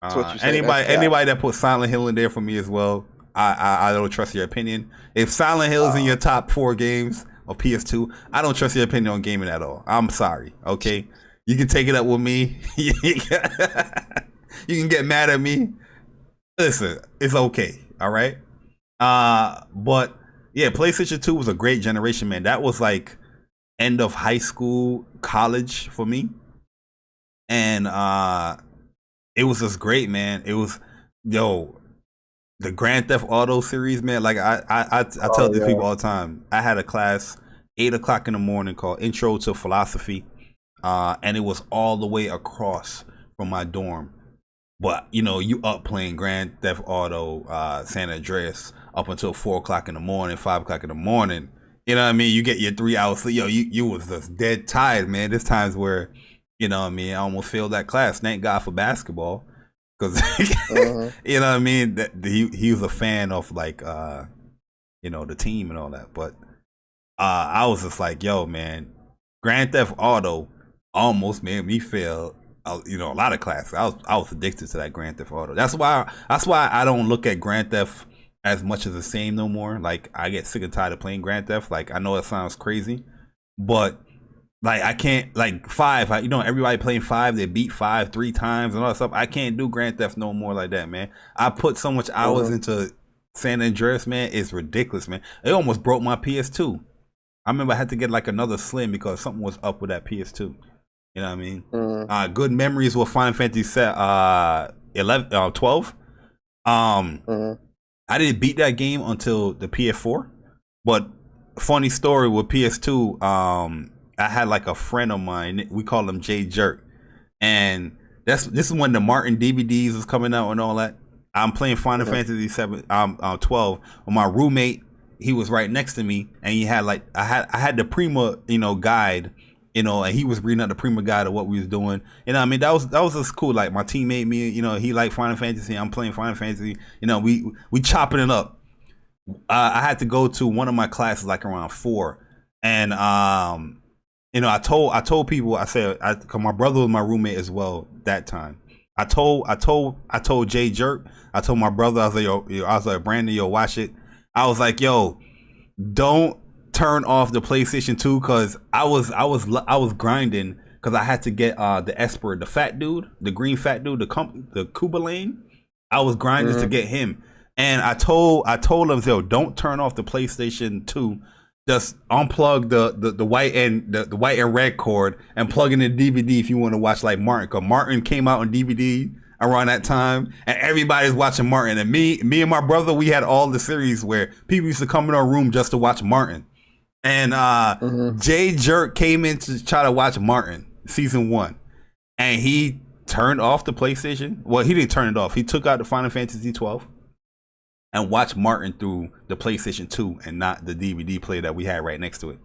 That's what you say. Anybody that put Silent Hill in there for me as well, I don't trust your opinion. If Silent Hill is in your top 4 games of PS2, I don't trust your opinion on gaming at all. I'm sorry. Okay, you can take it up with me. You can get mad at me. Listen, it's okay. All right. But yeah, PlayStation 2 was a great generation, man. That was like end of high school, college for me, and it was just great, man. It was, the Grand Theft Auto series, man. Like I tell these people all the time. I had a class 8:00 in the morning called Intro to Philosophy, and it was all the way across from my dorm. But you up playing Grand Theft Auto, San Andreas up until 4:00 in the morning, 5:00 in the morning. You know what I mean? You get your 3 hours sleep. You was just dead tired, man. There's times where, you know what I mean, I almost failed that class. Thank God for basketball. Because you know what I mean, that he was a fan of like the team and all that. But I was just like, yo, man, Grand Theft Auto almost made me fail a lot of classes. I was addicted to that Grand Theft Auto. That's why I don't look at Grand Theft as much as the same no more. Like I get sick and tired of playing Grand Theft. Like I know it sounds crazy, but like I can't, like 5, everybody playing 5, they beat 5 3 times and all that stuff. I can't do Grand Theft no more like that, man. I put so much hours into San Andreas, man. It's ridiculous, man. It almost broke my PS2. I remember I had to get like another Slim because something was up with that PS2. You know what I mean? Good memories with Final Fantasy 12. I didn't beat that game until the PS4, but funny story with PS2. I had like a friend of mine. We call him Jay Jerk, and this is when the Martin DVDs was coming out and all that. I'm playing Final Fantasy 12. When my roommate, he was right next to me, and he had like I had the Prima guide, and he was reading out the Prima guide of what we was doing. I mean that was just cool. Like my teammate, me, he liked Final Fantasy. I'm playing Final Fantasy. We chopping it up. I had to go to one of my classes like around 4, and I told people, I said, cause my brother was my roommate as well that time. I told Jay Jerk, I told my brother, I was like, Brandon, yo, watch it. I was like, yo, don't turn off the PlayStation 2, cause I was grinding, cause I had to get the Esper, the fat dude, the green fat dude, the Cuba Lane. I was grinding to get him, and I told him, yo, don't turn off the PlayStation 2. Just unplug the white and the white and red cord and plug in the DVD if you want to watch like Martin. Cause Martin came out on DVD around that time, and everybody's watching Martin. And me and my brother, we had all the series where people used to come in our room just to watch Martin. And Jay Jerk came in to try to watch Martin season 1, and he turned off the PlayStation. Well, he didn't turn it off. He took out the Final Fantasy 12. and watch Martin through the PlayStation 2 and not the DVD player that we had right next to it.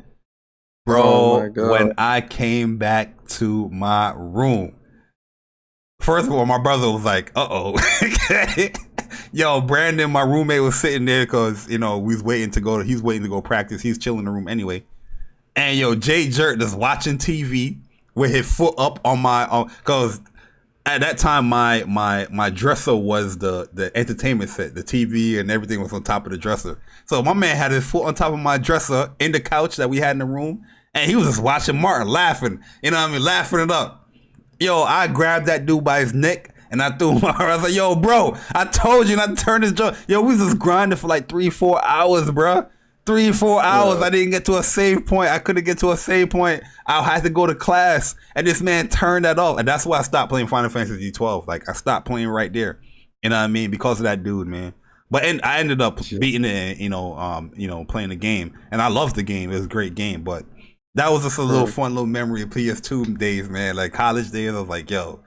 Bro, oh my God. when I came back to my room, first of all, my brother was like, uh-oh. Yo, Brandon, my roommate, was sitting there because, we was waiting to go. He's waiting to go practice. He's chilling in the room anyway. And yo, Jay Jerk just watching TV with his foot up on my, because at that time my dresser was the entertainment set. The TV and everything was on top of the dresser. So my man had his foot on top of my dresser in the couch that we had in the room, and he was just watching Martin, laughing. You know what I mean? Laughing it up. Yo, I grabbed that dude by his neck and I threw him out. I was like, yo, bro, I told you not to turn this joint. Yo, we was just grinding for like 3-4 hours, bro. 3-4 hours. I didn't get to a save point. I couldn't get to a save point. I had to go to class, and this man turned that off. And that's why I stopped playing Final Fantasy 12. Like, I stopped playing right there. You know what I mean? Because of that dude, man. But I ended up beating it, playing the game. And I loved the game. It was a great game. But that was just a little fun little memory of PS2 days, man. Like college days, I was like, yo,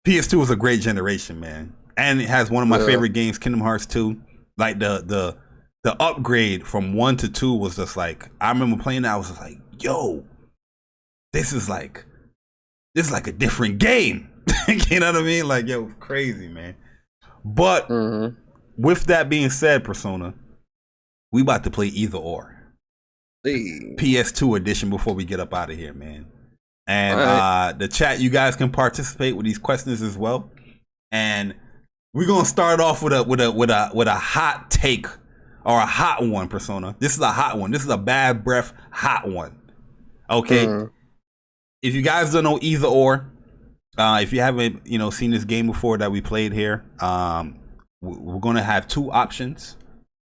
PS2 was a great generation, man. And it has one of my favorite games, Kingdom Hearts 2. Like the upgrade from 1 to 2 was just like, I remember playing that, I was just like, yo, this is like a different game. You know what I mean? Like, yo, crazy, man. But with that being said, Persona, we about to play either or. PS2 edition before we get up out of here, man. And the chat, you guys can participate with these questions as well. And we're gonna start off with a hot take or a hot one, Persona. This is a hot one. This is a bad breath hot one. Okay. If you guys don't know either or, if you haven't seen this game before that we played here, we're gonna have two options.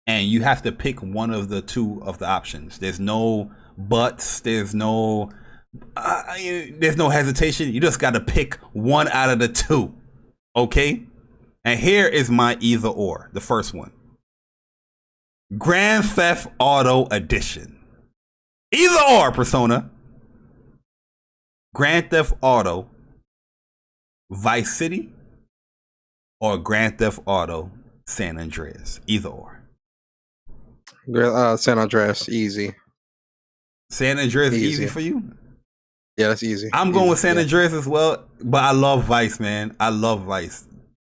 And you have to pick one of the two of the options. There's no buts. There's no hesitation. You just got to pick one out of the two. Okay? And here is my either or. The first one. Grand Theft Auto Edition. Either or, Persona. Grand Theft Auto Vice City or Grand Theft Auto San Andreas. Either or. San Andreas, easy. San Andreas easy for you? Yeah, that's easy. I'm going with San Andreas as well, but I love Vice, man. I love Vice.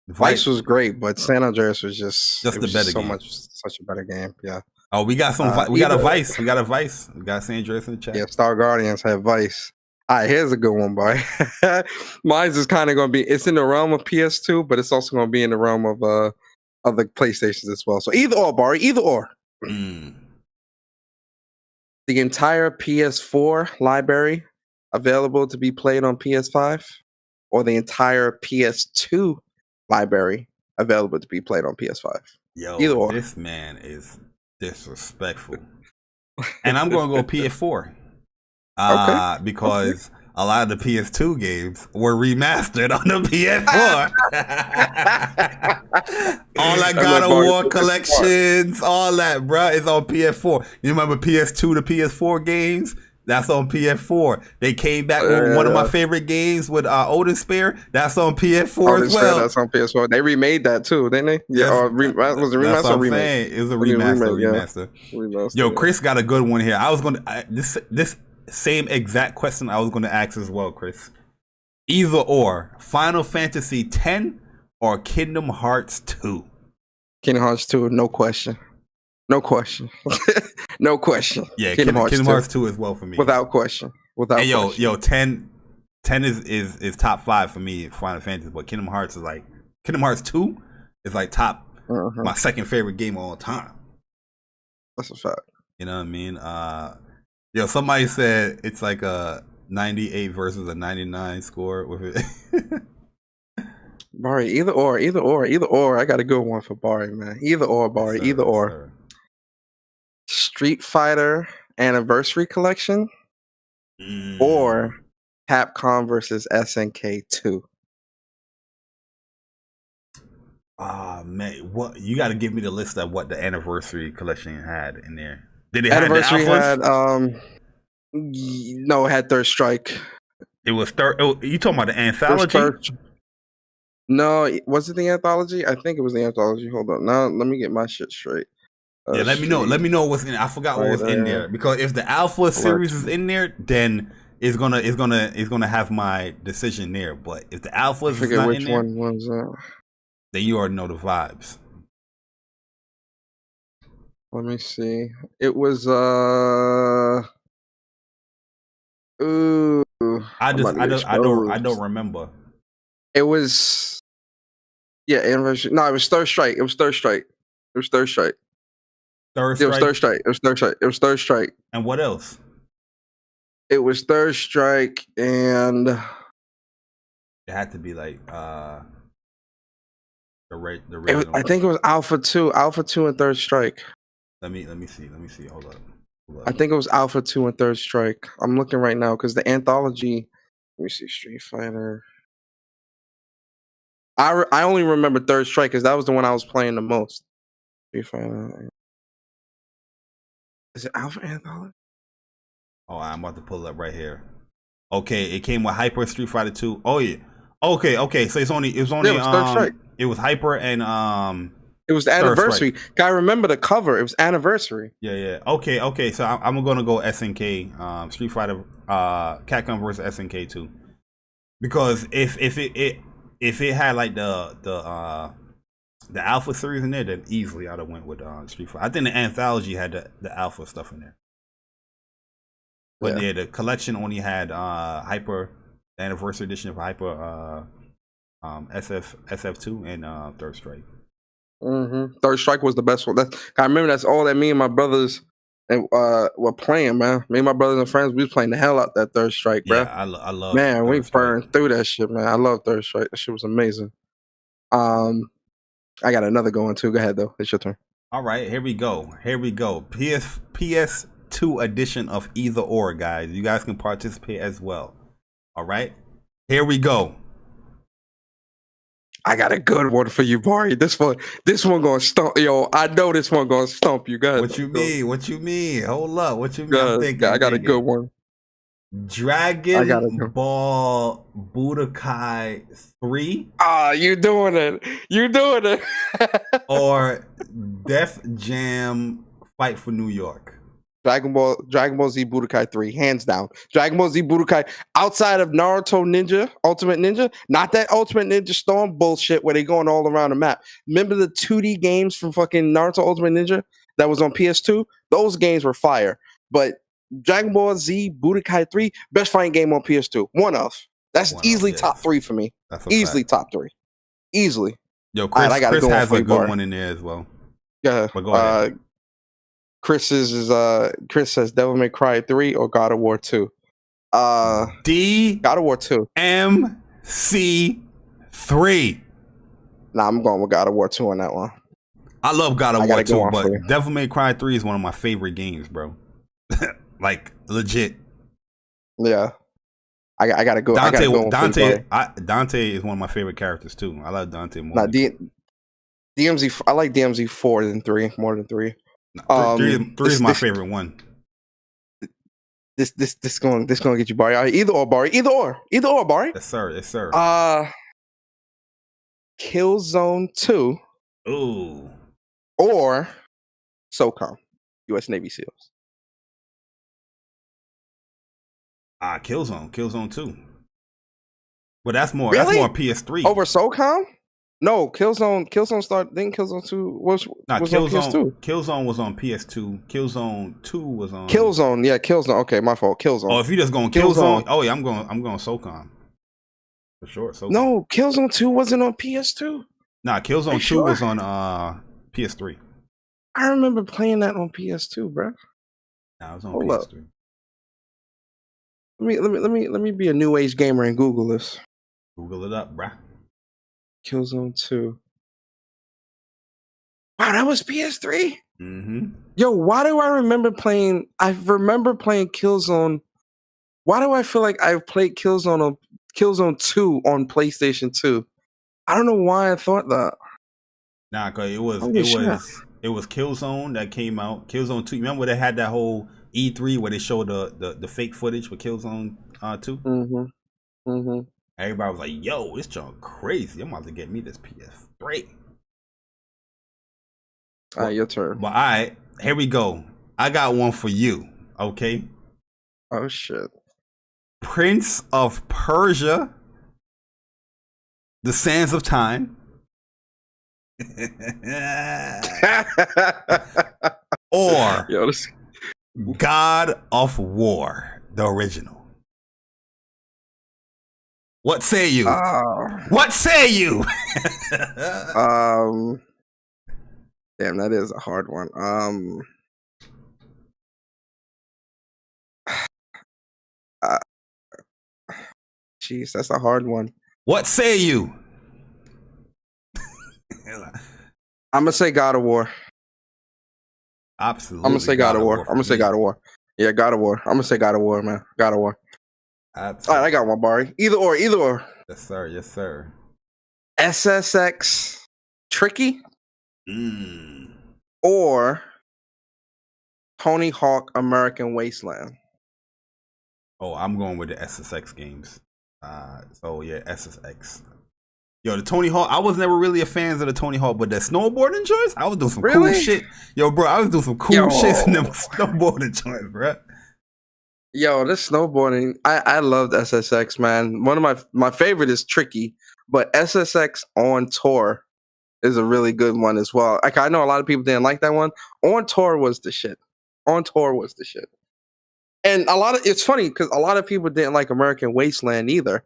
Vice was great, but San Andreas was just the better game. Such a better game. Yeah. Oh, we got some. We got a Vice. We got a Vice. We got San Andreas in the chat. Yeah, Star Guardians have Vice. All right, here's a good one, boy. Mine's is kind of going to be. It's in the realm of PS2, but it's also going to be in the realm of the PlayStations as well. So either or, Bari. Either or. The entire PS4 library available to be played on PS5, or the entire PS2 library available to be played on PS5. Yo, either or. This man is disrespectful. And I'm going to go PS4 because a lot of the PS2 games were remastered on the PS4. All that God of War collections, all that, bro, is on PS4. You remember PS2 to PS4 games? That's on PS4. They came back with one of my favorite games with Odin Spear. That's on PS4 as well. That's on PS4. They remade that too, didn't they? Yeah. Was it remaster? That's what I'm saying. It was a remaster. Yo, Chris got a good one here. I was going to this same exact question I was going to ask as well, Chris. Either or, Final Fantasy X or Kingdom Hearts 2? Kingdom Hearts 2, no question. No question. No question. Yeah, Kingdom Hearts 2 as well for me. Without question. Hey, yo, 10 is top 5 for me, Final Fantasy, but Kingdom Hearts 2 is like top, my second favorite game of all time. That's a fact. You know what I mean? Yo, somebody said it's like a 98 versus a 99 score with it. Bari, either or. I got a good one for Bari, man. Either or, Bari, either or. Sir. Street Fighter Anniversary Collection or Capcom versus SNK 2. Man, what you got to give me the list of what the Anniversary Collection had in there. Did it Anniversary have the had no, it had Third Strike. It was third. Oh, you talking about the anthology? No, was it the anthology? I think it was the anthology. Hold on. Now let me get my shit straight. Yeah, let me know. Let me know what's in. I forgot what was in there because if the Alpha series is in there, then it's gonna have my decision there. But if the Alpha is not in there, one was that. Then you already know the vibes. Let me see. It was ooh. I don't remember. It was anniversary. No, it was Third Strike. It was Third Strike. It was Third Strike. Third Strike. It was Third Strike. It was Third Strike. It was Third Strike. And what else? It was Third Strike, and it had to be like the I think it was Alpha 2, and Third Strike. Let me see. Hold up. I think it was Alpha 2 and Third Strike. I'm looking right now because the anthology. Let me see, Street Fighter. I only remember Third Strike because that was the one I was playing the most. Street Fighter. Is it Alpha Anthology? Oh, I'm about to pull it up right here. Okay, it came with Hyper, Street Fighter 2. Oh yeah. Okay. So it was only Third Strike. It was Hyper and it was the anniversary. I remember the cover. It was anniversary. Yeah. Okay. So I'm gonna go SNK, Street Fighter, Capcom versus SNK 2, because if it had like the Alpha series in there, then easily I'd have went with Street Fighter. I think the anthology had the Alpha stuff in there, but yeah, the collection only had Hyper, the anniversary edition of Hyper, SF2 and Third Strike. Third Strike was the best one. I remember that's all that me and my brothers were playing, man. Me and my brothers and friends, we was playing the hell out that Third Strike, bro. Yeah, I love. Man, we burned through that shit, man. I love Third Strike. That shit was amazing. I got another going too. Go ahead though. It's your turn. All right, here we go. PS2 edition of Either Or, guys. You guys can participate as well. All right, here we go. I got a good one for you, Bari. This one gonna stump. Yo, I know this one gonna stump you guys. What you mean? Hold up. What you mean? I'm thinking. I got a good one. Dragon Ball Budokai 3. You doing it. Or Def Jam Fight for New York. Dragon Ball Z Budokai 3, hands down. Dragon Ball Z Budokai, outside of Naruto Ninja, Ultimate Ninja, not that Ultimate Ninja Storm bullshit where they going all around the map. Remember the 2D games from fucking Naruto Ultimate Ninja that was on PS2? Those games were fire. But Dragon Ball Z Budokai 3, best fighting game on PS2. That's easily top 3 for me. Easily top 3. Easily. Yo, Chris has a good one in there as well. Yeah. But go ahead. Chris says Devil May Cry 3 or God of War 2. God of War 2. MC 3. Nah, I'm going with God of War 2 on that one. I love God of War 2, but Devil May Cry 3 is one of my favorite games, bro. Like legit. Yeah. I gotta go. Dante is one of my favorite characters too. I love Dante more. Nah, DMZ. I like DMZ 4 than 3, more than 3. Three is my favorite one. This gonna get you, Bari. Either or, Bari. Either or, Bari. Yes, sir. Killzone 2. Ooh. Or SOCOM, U.S. Navy SEALs. Killzone 2. But that's more. Really? That's more PS3 over SOCOM. No, Killzone started. Then Killzone 2 was on PS2. Killzone was on PS2. Killzone 2 was on Killzone. Yeah, Killzone. Okay, my fault. Killzone. Oh, if you just going Killzone. Oh yeah, I'm going SOCOM for sure. SOCOM. No, Killzone 2 wasn't on PS2. Nah, Killzone 2 was on PS3. I remember playing that on PS2, bro. Nah, it was on PS3. Up. Let me be a new age gamer and Google this. Google it up, bruh. Killzone 2. Wow, that was PS3? Mm-hmm. Yo, why do I remember playing... I remember playing Killzone... Why do I feel like I've played Killzone 2 on PlayStation 2? I don't know why I thought that. Nah, cause it was Killzone that came out. Killzone 2. Remember they had that whole E3 where they showed the fake footage for Killzone 2? Mm-hmm. Mm-hmm. Everybody was like, "Yo, this junk crazy. I'm about to get me this PS3." All right, your turn. But all right, here we go. I got one for you. Okay. Oh shit. Prince of Persia, The Sands of Time, or Yo, this... God of War, the original. What say you? What say you? Damn, that is a hard one. Jeez, that's a hard one. What say you? I'm gonna say God of War. Absolutely. I'm gonna say God of War. I'm gonna say God of War. Yeah, God of War. I'm gonna say God of War, man. God of War. Absolutely. All right, I got one, Bari. Either or, either or. Yes, sir. Yes, sir. SSX Tricky or Tony Hawk American Wasteland. Oh, I'm going with the SSX games. So yeah, SSX. Yo, the Tony Hawk. I was never really a fan of the Tony Hawk, but that snowboarding joints, I was doing some cool shit. Yo, bro, I was doing some cool shit in them snowboarding joints, bro. Yo, this snowboarding, I loved SSX, man. One of my favorite is Tricky, but SSX on tour is a really good one as well. Like, I know a lot of people didn't like that one. On tour was the shit. On tour was the shit. And it's funny because a lot of people didn't like American Wasteland either.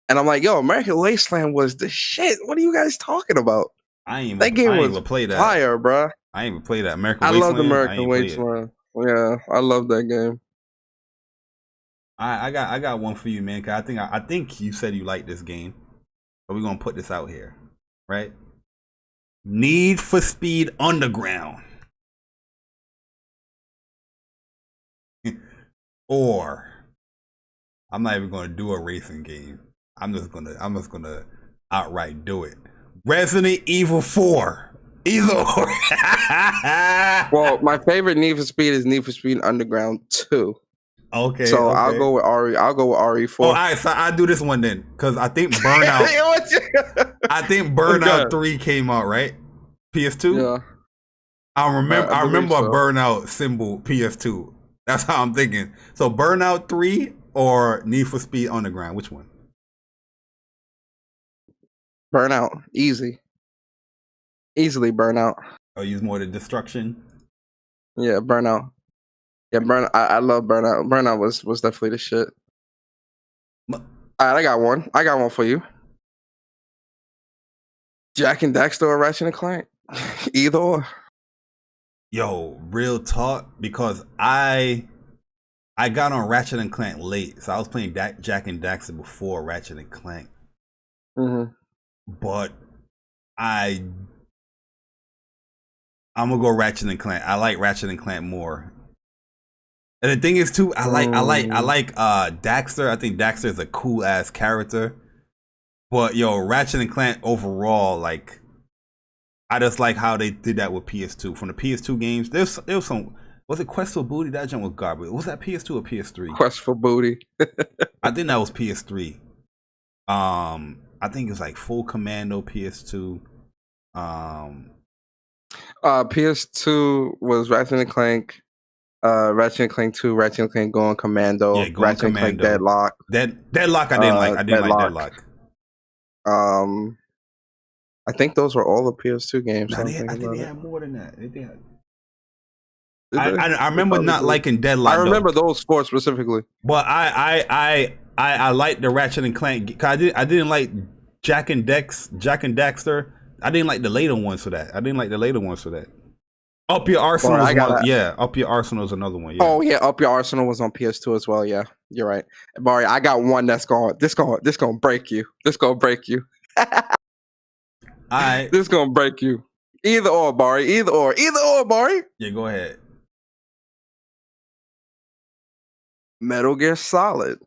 And I'm like, yo, American Wasteland was the shit. What are you guys talking about? That game was fire, bro. I ain't even play that. American Wasteland. I loved American Wasteland. Yeah, I love that game. I got one for you, man. Cause I think you said you liked this game, but we're gonna put this out here, right? Need for Speed Underground, or I'm not even gonna do a racing game. I'm just gonna outright do it. Resident Evil 4. Either or. Well, my favorite Need for Speed is Need for Speed Underground 2. Okay. So okay. I'll go with RE4. Oh, all right, so I'll do this one then, because I think Burnout. I think Burnout 3 came out, right? PS2. Yeah. I remember a Burnout symbol PS2. That's how I'm thinking. So Burnout 3 or Need for Speed Underground, which one? Burnout, easily Burnout. Oh, use more the destruction. Yeah, Burnout. Yeah, Burnout. I love Burnout. Burnout was definitely the shit. All right, I got one for you. Jack and Daxter or Ratchet and Clank. Either or. Yo, real talk, because I got on Ratchet and Clank late, so I was playing Jack and Daxter before Ratchet and Clank. Mm-hmm. But I'm gonna go Ratchet and Clank. I like Ratchet and Clank more. And the thing is too, I like Daxter. I think Daxter is a cool ass character. But yo, Ratchet and Clank overall, like, I just like how they did that with PS2. From the PS2 games, there was some. Was it Quest for Booty? That jump was garbage. Was that PS2 or PS3? Quest for Booty. I think that was PS3. I think it was like Full Commando PS2. PS2 was Ratchet and Clank. Ratchet and Clank 2, Ratchet and Clank Going Commando, Yeah, Ratchet and Clank Deadlock. Deadlock I didn't like. I didn't like Deadlock. I think those were all the PS2 games. No, I think they had more than that. I remember not liking Deadlock. I remember those four specifically. But I liked the Ratchet and Clank. I didn't like Jack and Daxter. I didn't like the later ones for that. Up Your Arsenal was one. Yeah, Up Your Arsenal is another one. Yeah. Oh yeah, Up Your Arsenal was on PS2 as well. Yeah, you're right. Bari, I got one that's gonna break you. This gonna break you. Alright. This gonna break you. Either or, Bari. Either or, Bari. Yeah, go ahead. Metal Gear Solid.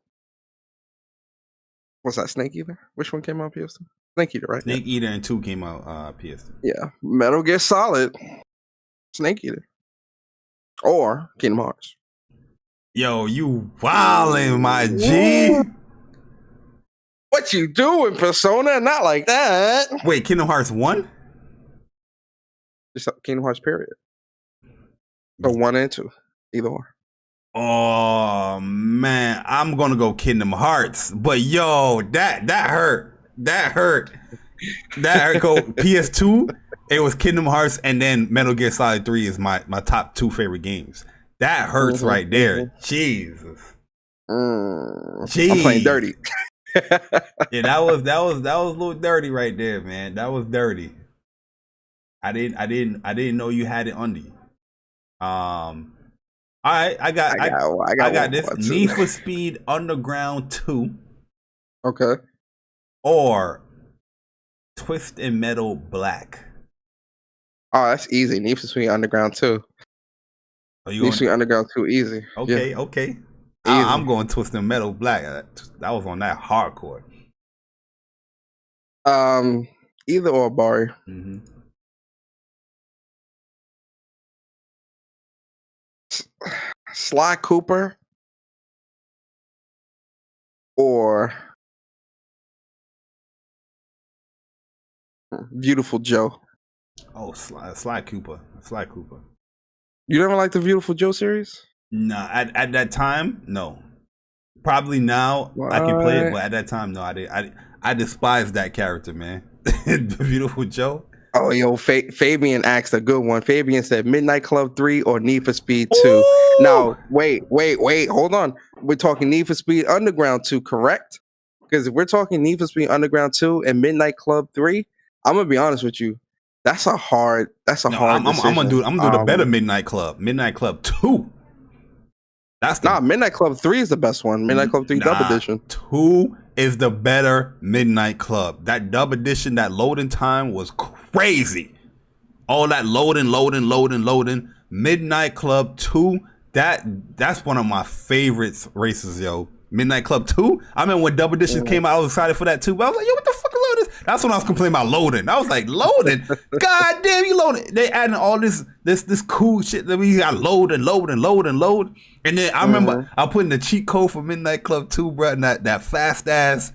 What's that, Snake Eater? Which one came out PS2? Snake Eater, right? Snake Eater and 2 came out PS2. Yeah. Metal Gear Solid. Snake Eater. Or Kingdom Hearts. Yo, you wildin', my G. What you doing, Persona? Not like that. Wait, Kingdom Hearts 1? Just Kingdom Hearts, period. So 1 and 2, either or. Oh man, I'm gonna go Kingdom Hearts, but yo, that hurt. That hurt. Go PS2. It was Kingdom Hearts, and then Metal Gear Solid 3 is my top 2 favorite games. That hurts right there. Jesus. I'm playing dirty. Yeah, that was a little dirty right there, man. That was dirty. I didn't know you had it under you. All right, I got this. Need for Speed Underground 2. Okay. Or Twisted Metal Black. Oh, that's easy. Need for Speed Underground 2. Need for Speed Underground 2, easy. Okay, yeah. Okay. I'm going Twisted Metal Black. That was on that hardcore. Either or, Bari. Mm-hmm. Sly Cooper or Beautiful Joe. Oh, Sly Cooper. Sly Cooper. You never liked the Beautiful Joe series? Nah, at that time, no. Probably now I can play it, but at that time, no, I didn't. I despised that character, man. The Beautiful Joe. Oh, yo, Fabian asked a good one. Fabian said Midnight Club 3 or Need for Speed 2. Ooh! Now, wait, hold on. We're talking Need for Speed Underground 2, correct? Because if we're talking Need for Speed Underground 2 and Midnight Club 3, I'm gonna be honest with you. That's a hard decision. I'm gonna do the better Midnight Club. Midnight Club 2. Midnight Club 3 is the best one. Midnight Club 3 Dub Edition. 2 is the better Midnight Club. That Dub Edition, that loading time was crazy. All that loading. Midnight Club 2, that's one of my favorite races, yo. Midnight Club 2. I remember when Dub Edition came out, I was excited for that too. But I was like, yo, what the fuck is loading? That's when I was complaining about loading. I was like, loading? God damn, you loading. They adding all this cool shit that we got load. And then I remember I put in the cheat code for Midnight Club 2, bro, and that fast ass,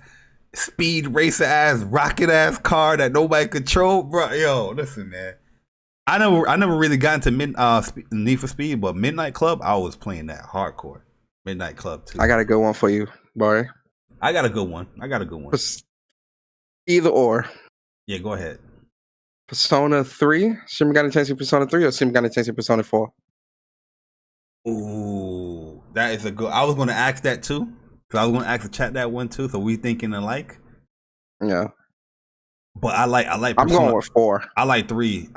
speed racer ass, rocket ass car that nobody control, bro. Yo, listen, man. I never really got into Need for Speed, but Midnight Club, I was playing that hardcore. Midnight Club 2. I got a good one for you, Bari. I got a good one. Either or. Yeah, go ahead. Persona 3? Shin Megami Tensei Persona 3 or Shin Megami Tensei Persona 4? Ooh, that is a good. I was going to ask that too. Because I was going to ask the chat that one too. So we thinking alike. Yeah. But I like Persona. I'm going with 4. I like 3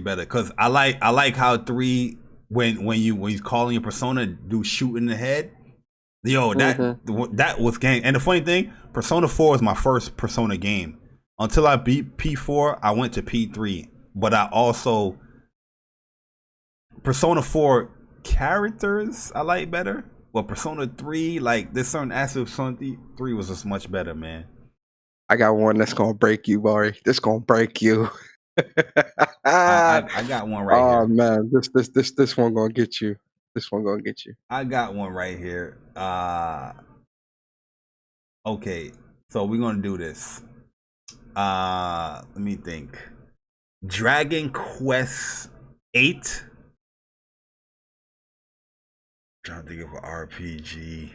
better. Because I like how 3, when you calling your Persona, do shoot in the head. Yo, that was gang. And the funny thing, Persona 4 is my first Persona game. Until I beat P4, I went to P3. But I also Persona 4 characters I like better. Well, Persona 3, like there's certain aspects of Persona 3 was just much better, man. I got one that's gonna break you, Bari. This gonna break you. I got one right here. Oh man, this one gonna get you. This one gonna get you. I got one right here. Okay, so we're gonna do this. Let me think. Dragon Quest 8. Trying to think of an RPG.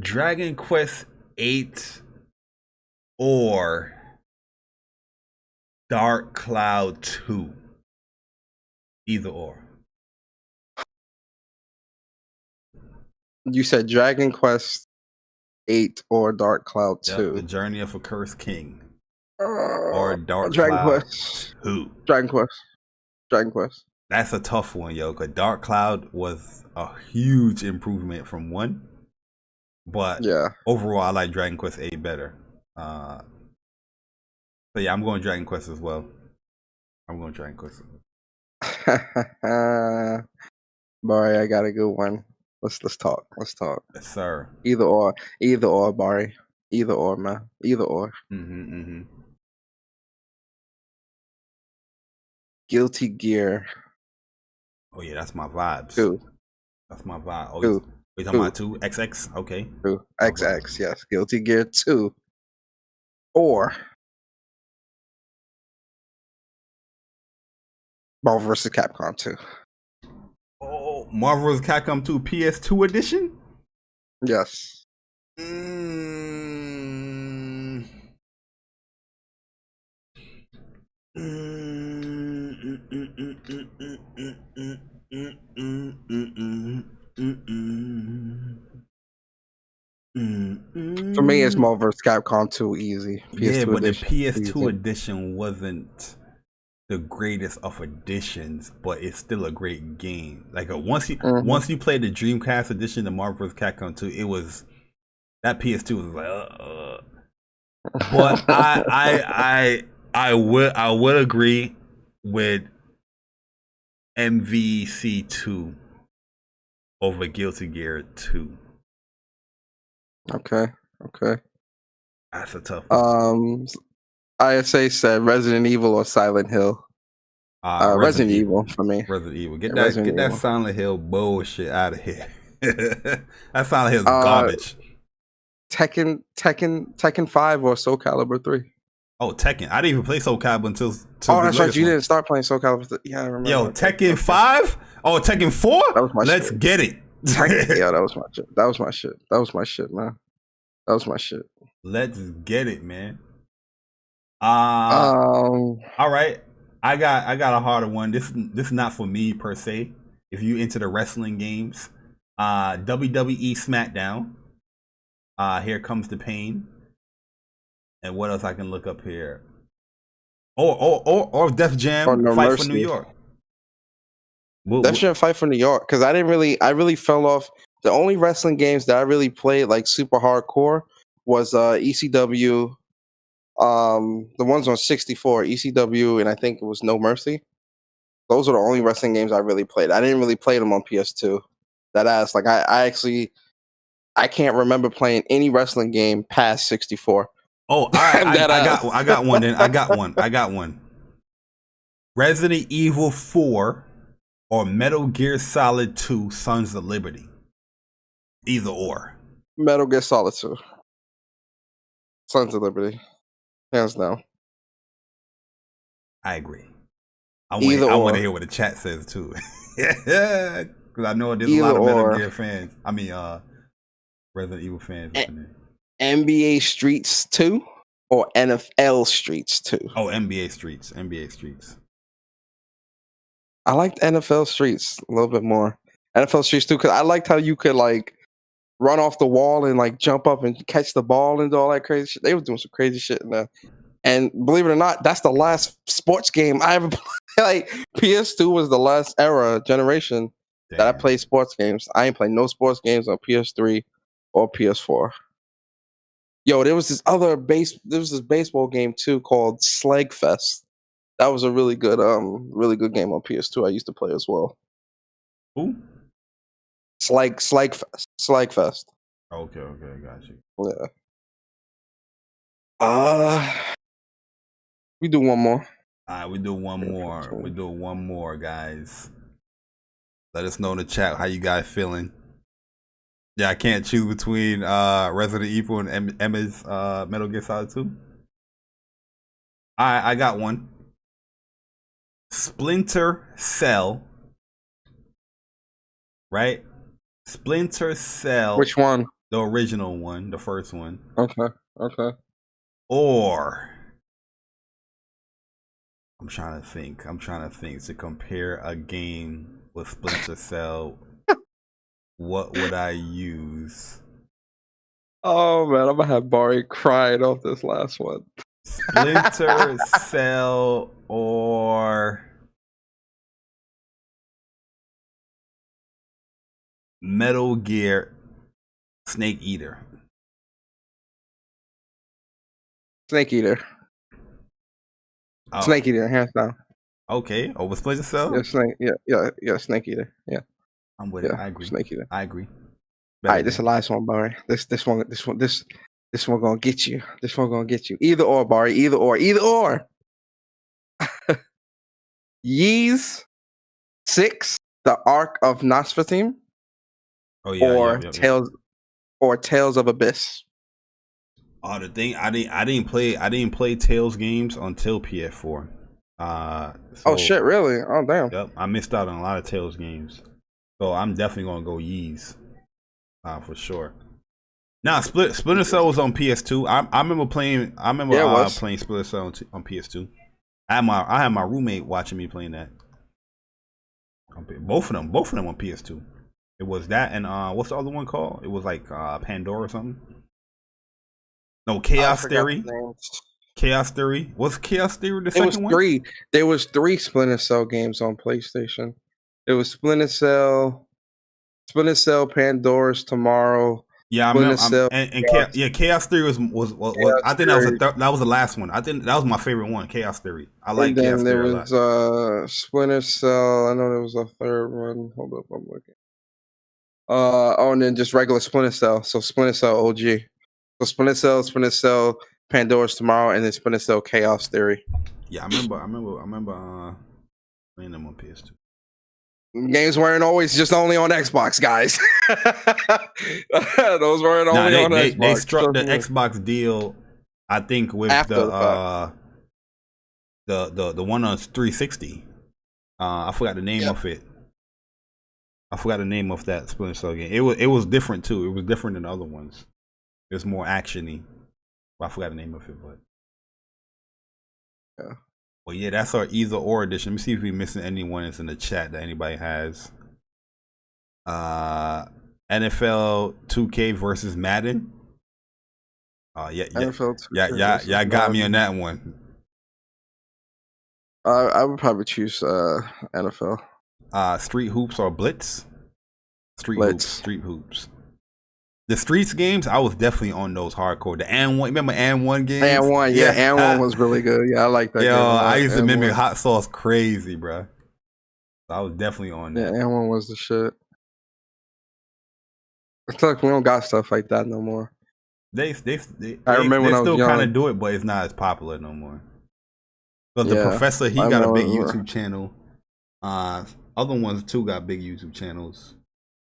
Dragon Quest 8 or Dark Cloud 2. Either or. You said Dragon Quest 8 or Dark Cloud 2. Yep, the Journey of a Cursed King. Or Dark Dragon Cloud Quest 2. Dragon Quest. That's a tough one, yo. Because Dark Cloud was a huge improvement from 1. But yeah, overall, I like Dragon Quest 8 better. So yeah, I'm going Dragon Quest as well. Bari, I got a good one. Let's talk. Yes, sir. Either or, Bari. Either or, man. Either or. Guilty Gear. Oh yeah, that's my vibes. Two. That's my vibe. We talking about 2? XX? Okay. 2. XX, yes. Guilty Gear 2. Or Marvel vs. Capcom 2. Oh, Marvel vs. Capcom 2 PS2 edition? Yes. For me, it's Marvel vs. Capcom 2 easy. Yeah, PS2 but the edition. PS2 easy. edition wasn't the greatest of editions, but it's still a great game. Like once you play the Dreamcast edition, the Marvel vs. Capcom 2, it was that PS2 was like. But I would agree with MVC2 over Guilty Gear 2. Okay. That's a tough one. ISA said Resident Evil or Silent Hill. Resident Evil for me. Resident Evil. Get that Silent Hill bullshit out of here. That Silent Hill's garbage. Tekken 5 or Soul Calibur 3. Oh, Tekken. I didn't even play Soul Calibur until that's right. You didn't start playing Soul Calibur 3. Yeah, I remember. Yo, Tekken 5? Oh, Tekken 4? That was my Let's shit. get it. Yeah, that was my shit. That was my shit, man. That was my shit. Let's get it, man. All right. I got a harder one. This is not for me per se. If you into the wrestling games, WWE SmackDown. Here Comes the Pain. And what else I can look up here? Or Def Jam Fight for New York. Def Jam Fight for New York, because I really fell off. The only wrestling games that I really played like super hardcore was ECW. The ones on 64, ECW, and I think it was No Mercy. Those are the only wrestling games I really played. I didn't really play them on PS2. That ass, like I can't remember playing any wrestling game past 64. Oh, all right. I got one. Then I got one. Resident Evil 4 or Metal Gear Solid 2: Sons of Liberty. Either or. Metal Gear Solid 2. Sons of Liberty. Hands down. I agree. I want to hear what the chat says too. Because I know there's a lot of Metal Gear fans. I mean, Resident Evil fans. NBA Streets 2 or NFL Streets 2? Oh, NBA Streets. I liked NFL Streets a little bit more. NFL Streets 2, because I liked how you could like run off the wall and like jump up and catch the ball and do all that crazy shit. They were doing some crazy shit in there. And believe it or not, that's the last sports game I ever played. Like PS2 was the last generation that I played sports games. I ain't played no sports games on PS3 or PS4. Yo, there was this baseball game too called Slagfest. That was a really good game on PS2 I used to play as well. Who? Slagfest. Okay, I got you. Yeah. We do one more. All right, we do one more, guys. Let us know in the chat how you guys feeling. Yeah, I can't choose between Resident Evil and Emma's Metal Gear Solid 2. I got one. Splinter Cell. Right? Splinter Cell. Which one? The original one, the first one. Okay. Or I'm trying to think to compare a game with Splinter Cell. What would I use? Oh man, I'm gonna have Bari crying off this last one. Splinter Cell or Metal Gear Snake Eater. Snake Eater. Oh. Snake Eater, hands down. Okay, over Splinter Cell? Yeah, Snake Eater. Yeah. I'm with it. I agree. Snake Eater. I agree. All right, this is the last one, Bari. This one gonna get you. This one gonna get you. Either or, Bari. Either or. Yeez 6, The Ark of Nosfatim, Oh yeah, or yep. Tales of Abyss. Oh, the thing I didn't play Tales games until PS4. Oh So shit, really? Oh damn. yep, I missed out on a lot of Tales games. So I'm definitely gonna go Yeez, for sure. Now, Splinter Cell was on PS2. I remember playing. Yeah, it was. Playing Splinter Cell on PS2. I had my roommate watching me playing that. Both of them on PS2. It was that and what's the other one called? It was like Pandora or something. No, I Chaos forgot Theory. the names. Chaos Theory. Was Chaos Theory the It was second one? three. There was three Splinter Cell games on PlayStation. It was Splinter Cell, Pandora's Tomorrow, Yeah, I Splinter remember. Cell, Chaos, Yeah, Chaos Theory was I Chaos think Theory, that was the last one. I think that was my favorite one, Chaos Theory. I and like Chaos then there Theory a lot. was Splinter Cell. I know there was a third one. Hold up, I'm looking. And then just regular Splinter Cell. So Splinter Cell OG. So Splinter Cell, Pandora's Tomorrow, and then Splinter Cell Chaos Theory. Yeah, I remember playing them on PS2. Games weren't always just only on Xbox, guys. Those weren't only on Xbox. They struck the Xbox deal, I think, with After the fact. The one on 360. I forgot the name of it. I forgot the name of that Splinter Cell game. It was different too. It was different than the other ones. It was more actiony. I forgot the name of it, but yeah. Well, yeah, that's our either or edition. Let me see if we're missing anyone that's in the chat that anybody has. NFL 2K versus Madden. NFL 2K y'all got me on that one. I would probably choose NFL. Street Hoops or Blitz? Blitz. Street Hoops. The Streets games, I was definitely on those hardcore. The and one, remember and one games? And one, yeah, and one was really good. Yeah, I like that. Yo, game. I used to mimic one. Hot Sauce crazy, bro. I was definitely on that. Yeah, and one was the shit. It's like we don't got stuff like that no more. They remember when I was still young. kind of do it, but it's not as popular no more. But Yeah, the Professor, he got a big YouTube channel. Other ones too got big YouTube channels,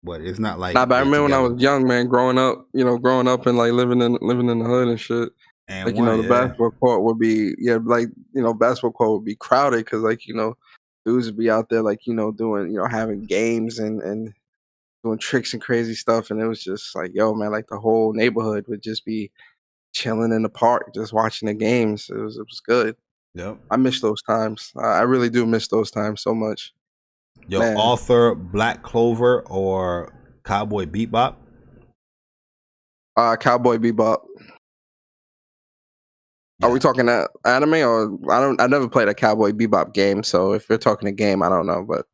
but it's not like. Nah, but I remember when I was young, man, growing up and like living in the hood and shit. And like the basketball court would be basketball court would be crowded because dudes would be out there doing having games and doing tricks and crazy stuff, and it was just like, yo, man, like the whole neighborhood would just be chilling in the park, just watching the games. It was good. Yep. I miss those times. I really do miss those times so much. Yo, man. Author Black Clover or Cowboy Bebop? Cowboy Bebop. Yeah. Are we talking anime or I never played a Cowboy Bebop game, so if you're talking a game, I don't know, but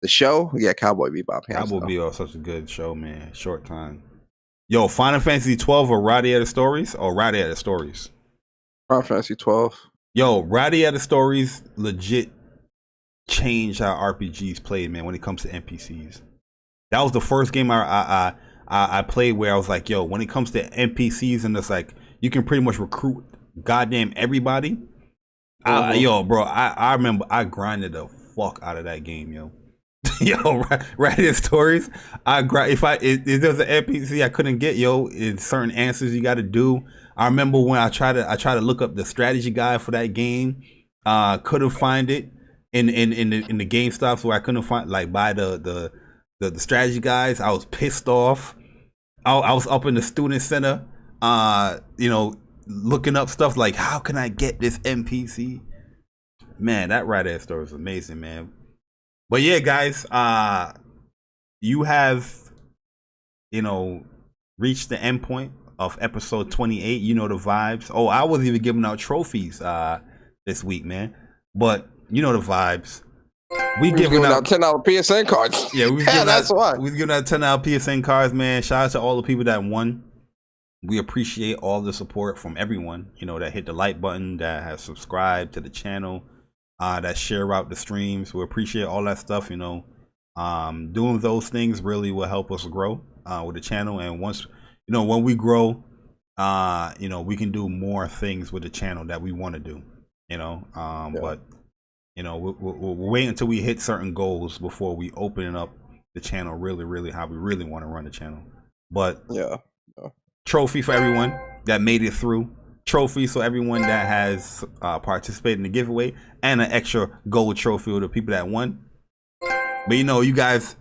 the show, yeah, Cowboy Bebop. Cowboy Bebop, such a good show, man. Short time. Yo, Final Fantasy 12 or Radiator Stories or Radiator Stories? Final Fantasy 12. Yo, Radiator Stories legit changed how RPGs played, man, when it comes to NPCs. That was the first game I played where I was like, yo, when it comes to NPCs and it's like you can pretty much recruit goddamn everybody. Yo, bro, I remember I grinded the fuck out of that game, yo. Yo, Radiator Stories. If there's an NPC I couldn't get, yo, in certain answers you got to do. I remember when I tried to look up the strategy guide for that game. Couldn't find it in the game stops where I couldn't find buy the strategy guides. I was pissed off. I was up in the student center, looking up stuff like how can I get this NPC. Man, that Radiator Story is amazing, man. But yeah, guys, you have, reached the end point of episode 28. You know the vibes. Oh, I wasn't even giving out trophies this week, man. But you know the vibes. We giving out $10 PSN cards. Yeah, that's why. We're giving out $10 PSN cards, man. Shout out to all the people that won. We appreciate all the support from everyone, that hit the like button, that has subscribed to the channel. That share out the streams. We appreciate all that stuff, doing those things really will help us grow with the channel. And once when we grow, we can do more things with the channel that we want to do, but we'll wait until we hit certain goals before we open up the channel really how we really want to run the channel. But yeah. trophy for everyone that made it through. Trophy so everyone that has participated in the giveaway, and an extra gold trophy for the people that won. But you guys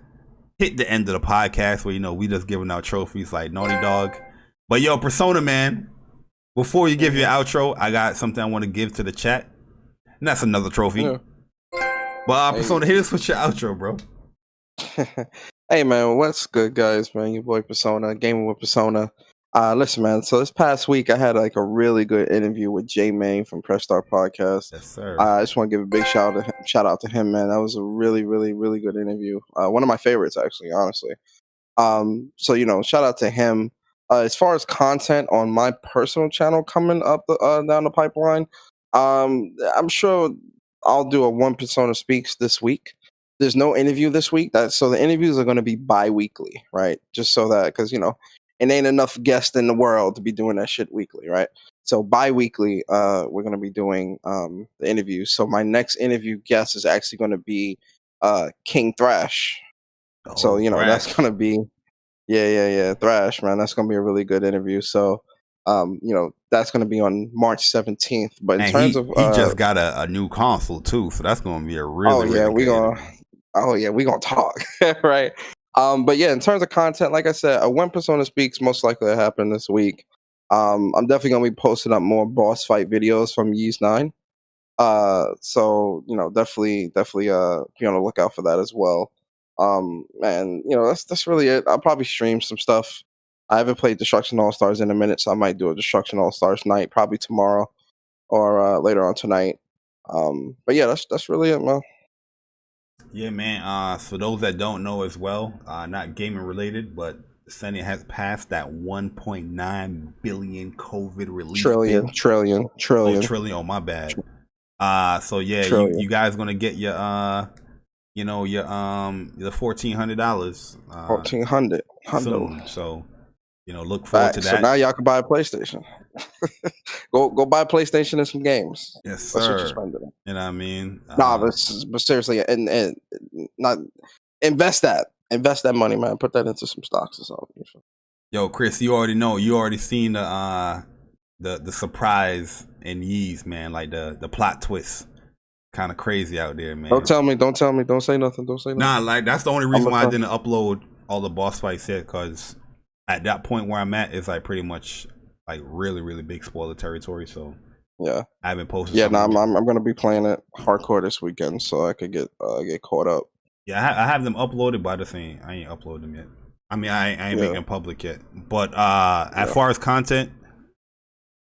hit the end of the podcast where we just giving out trophies like Naughty Dog. But yo, Persona man, before you give your outro, I got something I want to give to the chat, and that's another trophy. Yeah. But Persona, hit us with your outro, bro. Hey man, what's good, guys? Man, your boy Persona, gaming with Persona. Listen, man. So this past week, I had like a really good interview with J Main from Press Start Podcast. Yes, sir. I just want to give a big shout out to him, man. That was a really good interview. One of my favorites, actually, honestly. So shout out to him. As far as content on my personal channel coming up down the pipeline, I'm sure I'll do a One Persona Speaks this week. There's no interview this week, so the interviews are going to be bi-weekly, right? Just so that, because it ain't enough guests in the world to be doing that shit weekly, right? So bi-weekly, we're going to be doing the interviews. So my next interview guest is actually going to be King Thrash. So Thrash. That's going to be Thrash, man. That's going to be a really good interview. So that's going to be on March 17th. But in terms of he just got a new console too, so that's going to be a really we gonna talk, right? But yeah, in terms of content, like I said, When Persona Speaks most likely to happen this week. I'm definitely gonna be posting up more boss fight videos from Ys 9. So definitely be on the lookout for that as well. And that's really it. I'll probably stream some stuff. I haven't played Destruction All Stars in a minute, so I might do a Destruction All Stars night probably tomorrow or later on tonight. But yeah, that's really it, man. Yeah, man. For those that don't know as well, not gaming related, but Sony has passed that 1.9 billion COVID relief trillion. Oh, trillion. Oh, my bad. So yeah, you guys gonna get your your $1,400. $1,400 soon. So look forward to that. So now y'all can buy a PlayStation. go buy a PlayStation and some games. Yes, sir. That's what you're spending. You know what I mean? But seriously, and not invest that money, man. Put that into some stocks or something. Yo, Chris, you already know. You already seen the surprise in Ys, man. Like the plot twist. Kind of crazy out there, man. Don't tell me. Don't say nothing. Nah, like that's the only reason why I didn't upload all the boss fights yet, because at that point where I'm at, it's like pretty much like really big spoiler territory. So yeah, I haven't posted. Yeah, I'm gonna be playing it hardcore this weekend, so I could get caught up. Yeah, I have them uploaded, but I ain't uploaded them yet. I mean, I ain't making them public yet. But as far as content,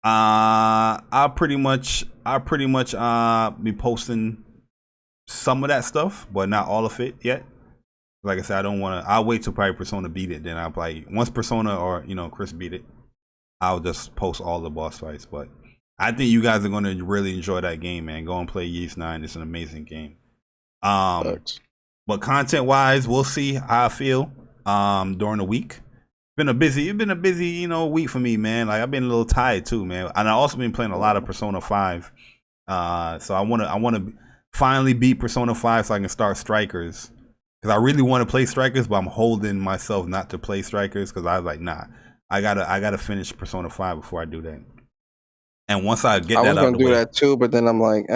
I'll pretty much be posting some of that stuff, but not all of it yet. Like I said, I'll wait till probably Persona beat it. Then I'll probably, once Persona or Chris beat it, I'll just post all the boss fights. But I think you guys are going to really enjoy that game, man. Go and play Ys 9. It's an amazing game. But content wise, we'll see how I feel during the week. It's been a busy week for me, man. Like I've been a little tired too, man. And I also been playing a lot of Persona 5. So I want to finally beat Persona 5 so I can start Strikers. Because I really want to play Strikers, but I'm holding myself not to play Strikers because I was like, nah, I gotta finish Persona 5 before I do that. And once I get that out of the way, I was gonna do that too, but then I'm like,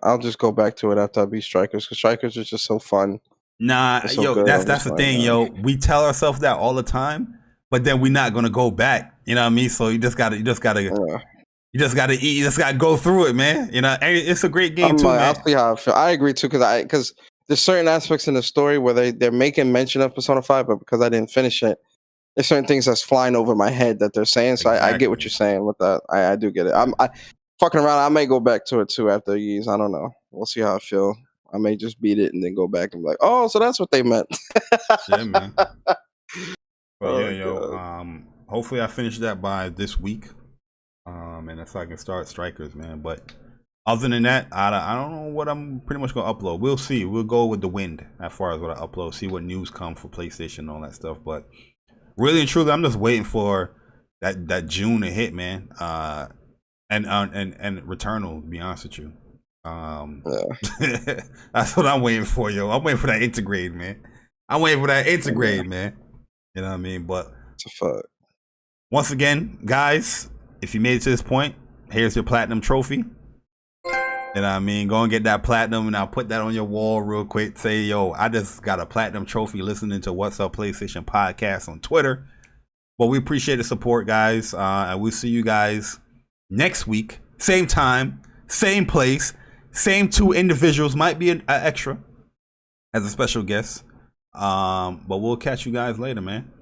I'll just go back to it after I beat Strikers, because Strikers is just so fun. Nah, so that's the thing, yo. We tell ourselves that all the time, but then we're not gonna go back. You know what I mean? So you just gotta eat. You just gotta go through it, man. It's a great game too, man. I'll see how I feel. I agree too, because there's certain aspects in the story where they're making mention of Persona 5, but because I didn't finish it, there's certain things that's flying over my head that they're saying. So I get what you're saying with that. I do get it. I fucking around. I may go back to it too after Ys. I don't know. We'll see how I feel. I may just beat it and then go back and be like, oh, so that's what they meant. Yeah, man. But hopefully I finish that by this week. And if I can start Strikers, man. But other than that, I don't know what I'm pretty much gonna upload. We'll see. We'll go with the wind as far as what I upload. See what news come for PlayStation and all that stuff. But really and truly, I'm just waiting for that June to hit, man. And Returnal, to be honest with you. That's what I'm waiting for, yo. I'm waiting for that Integrate, man. I'm waiting for that integrate, man. You know what I mean? But it's a fuck. Once again, guys, if you made it to this point, here's your platinum trophy. You know what I mean? Go and get that platinum, and I'll put that on your wall real quick. Say, yo, I just got a platinum trophy listening to What's Up PlayStation podcast on Twitter. But we appreciate the support, guys. And we'll see you guys next week. Same time, same place, same 2 individuals. Might be an extra as a special guest. But we'll catch you guys later, man.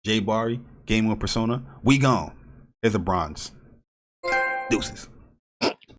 Jay Bari, Gaming with Persona. We gone. Here's a bronze. Deuces.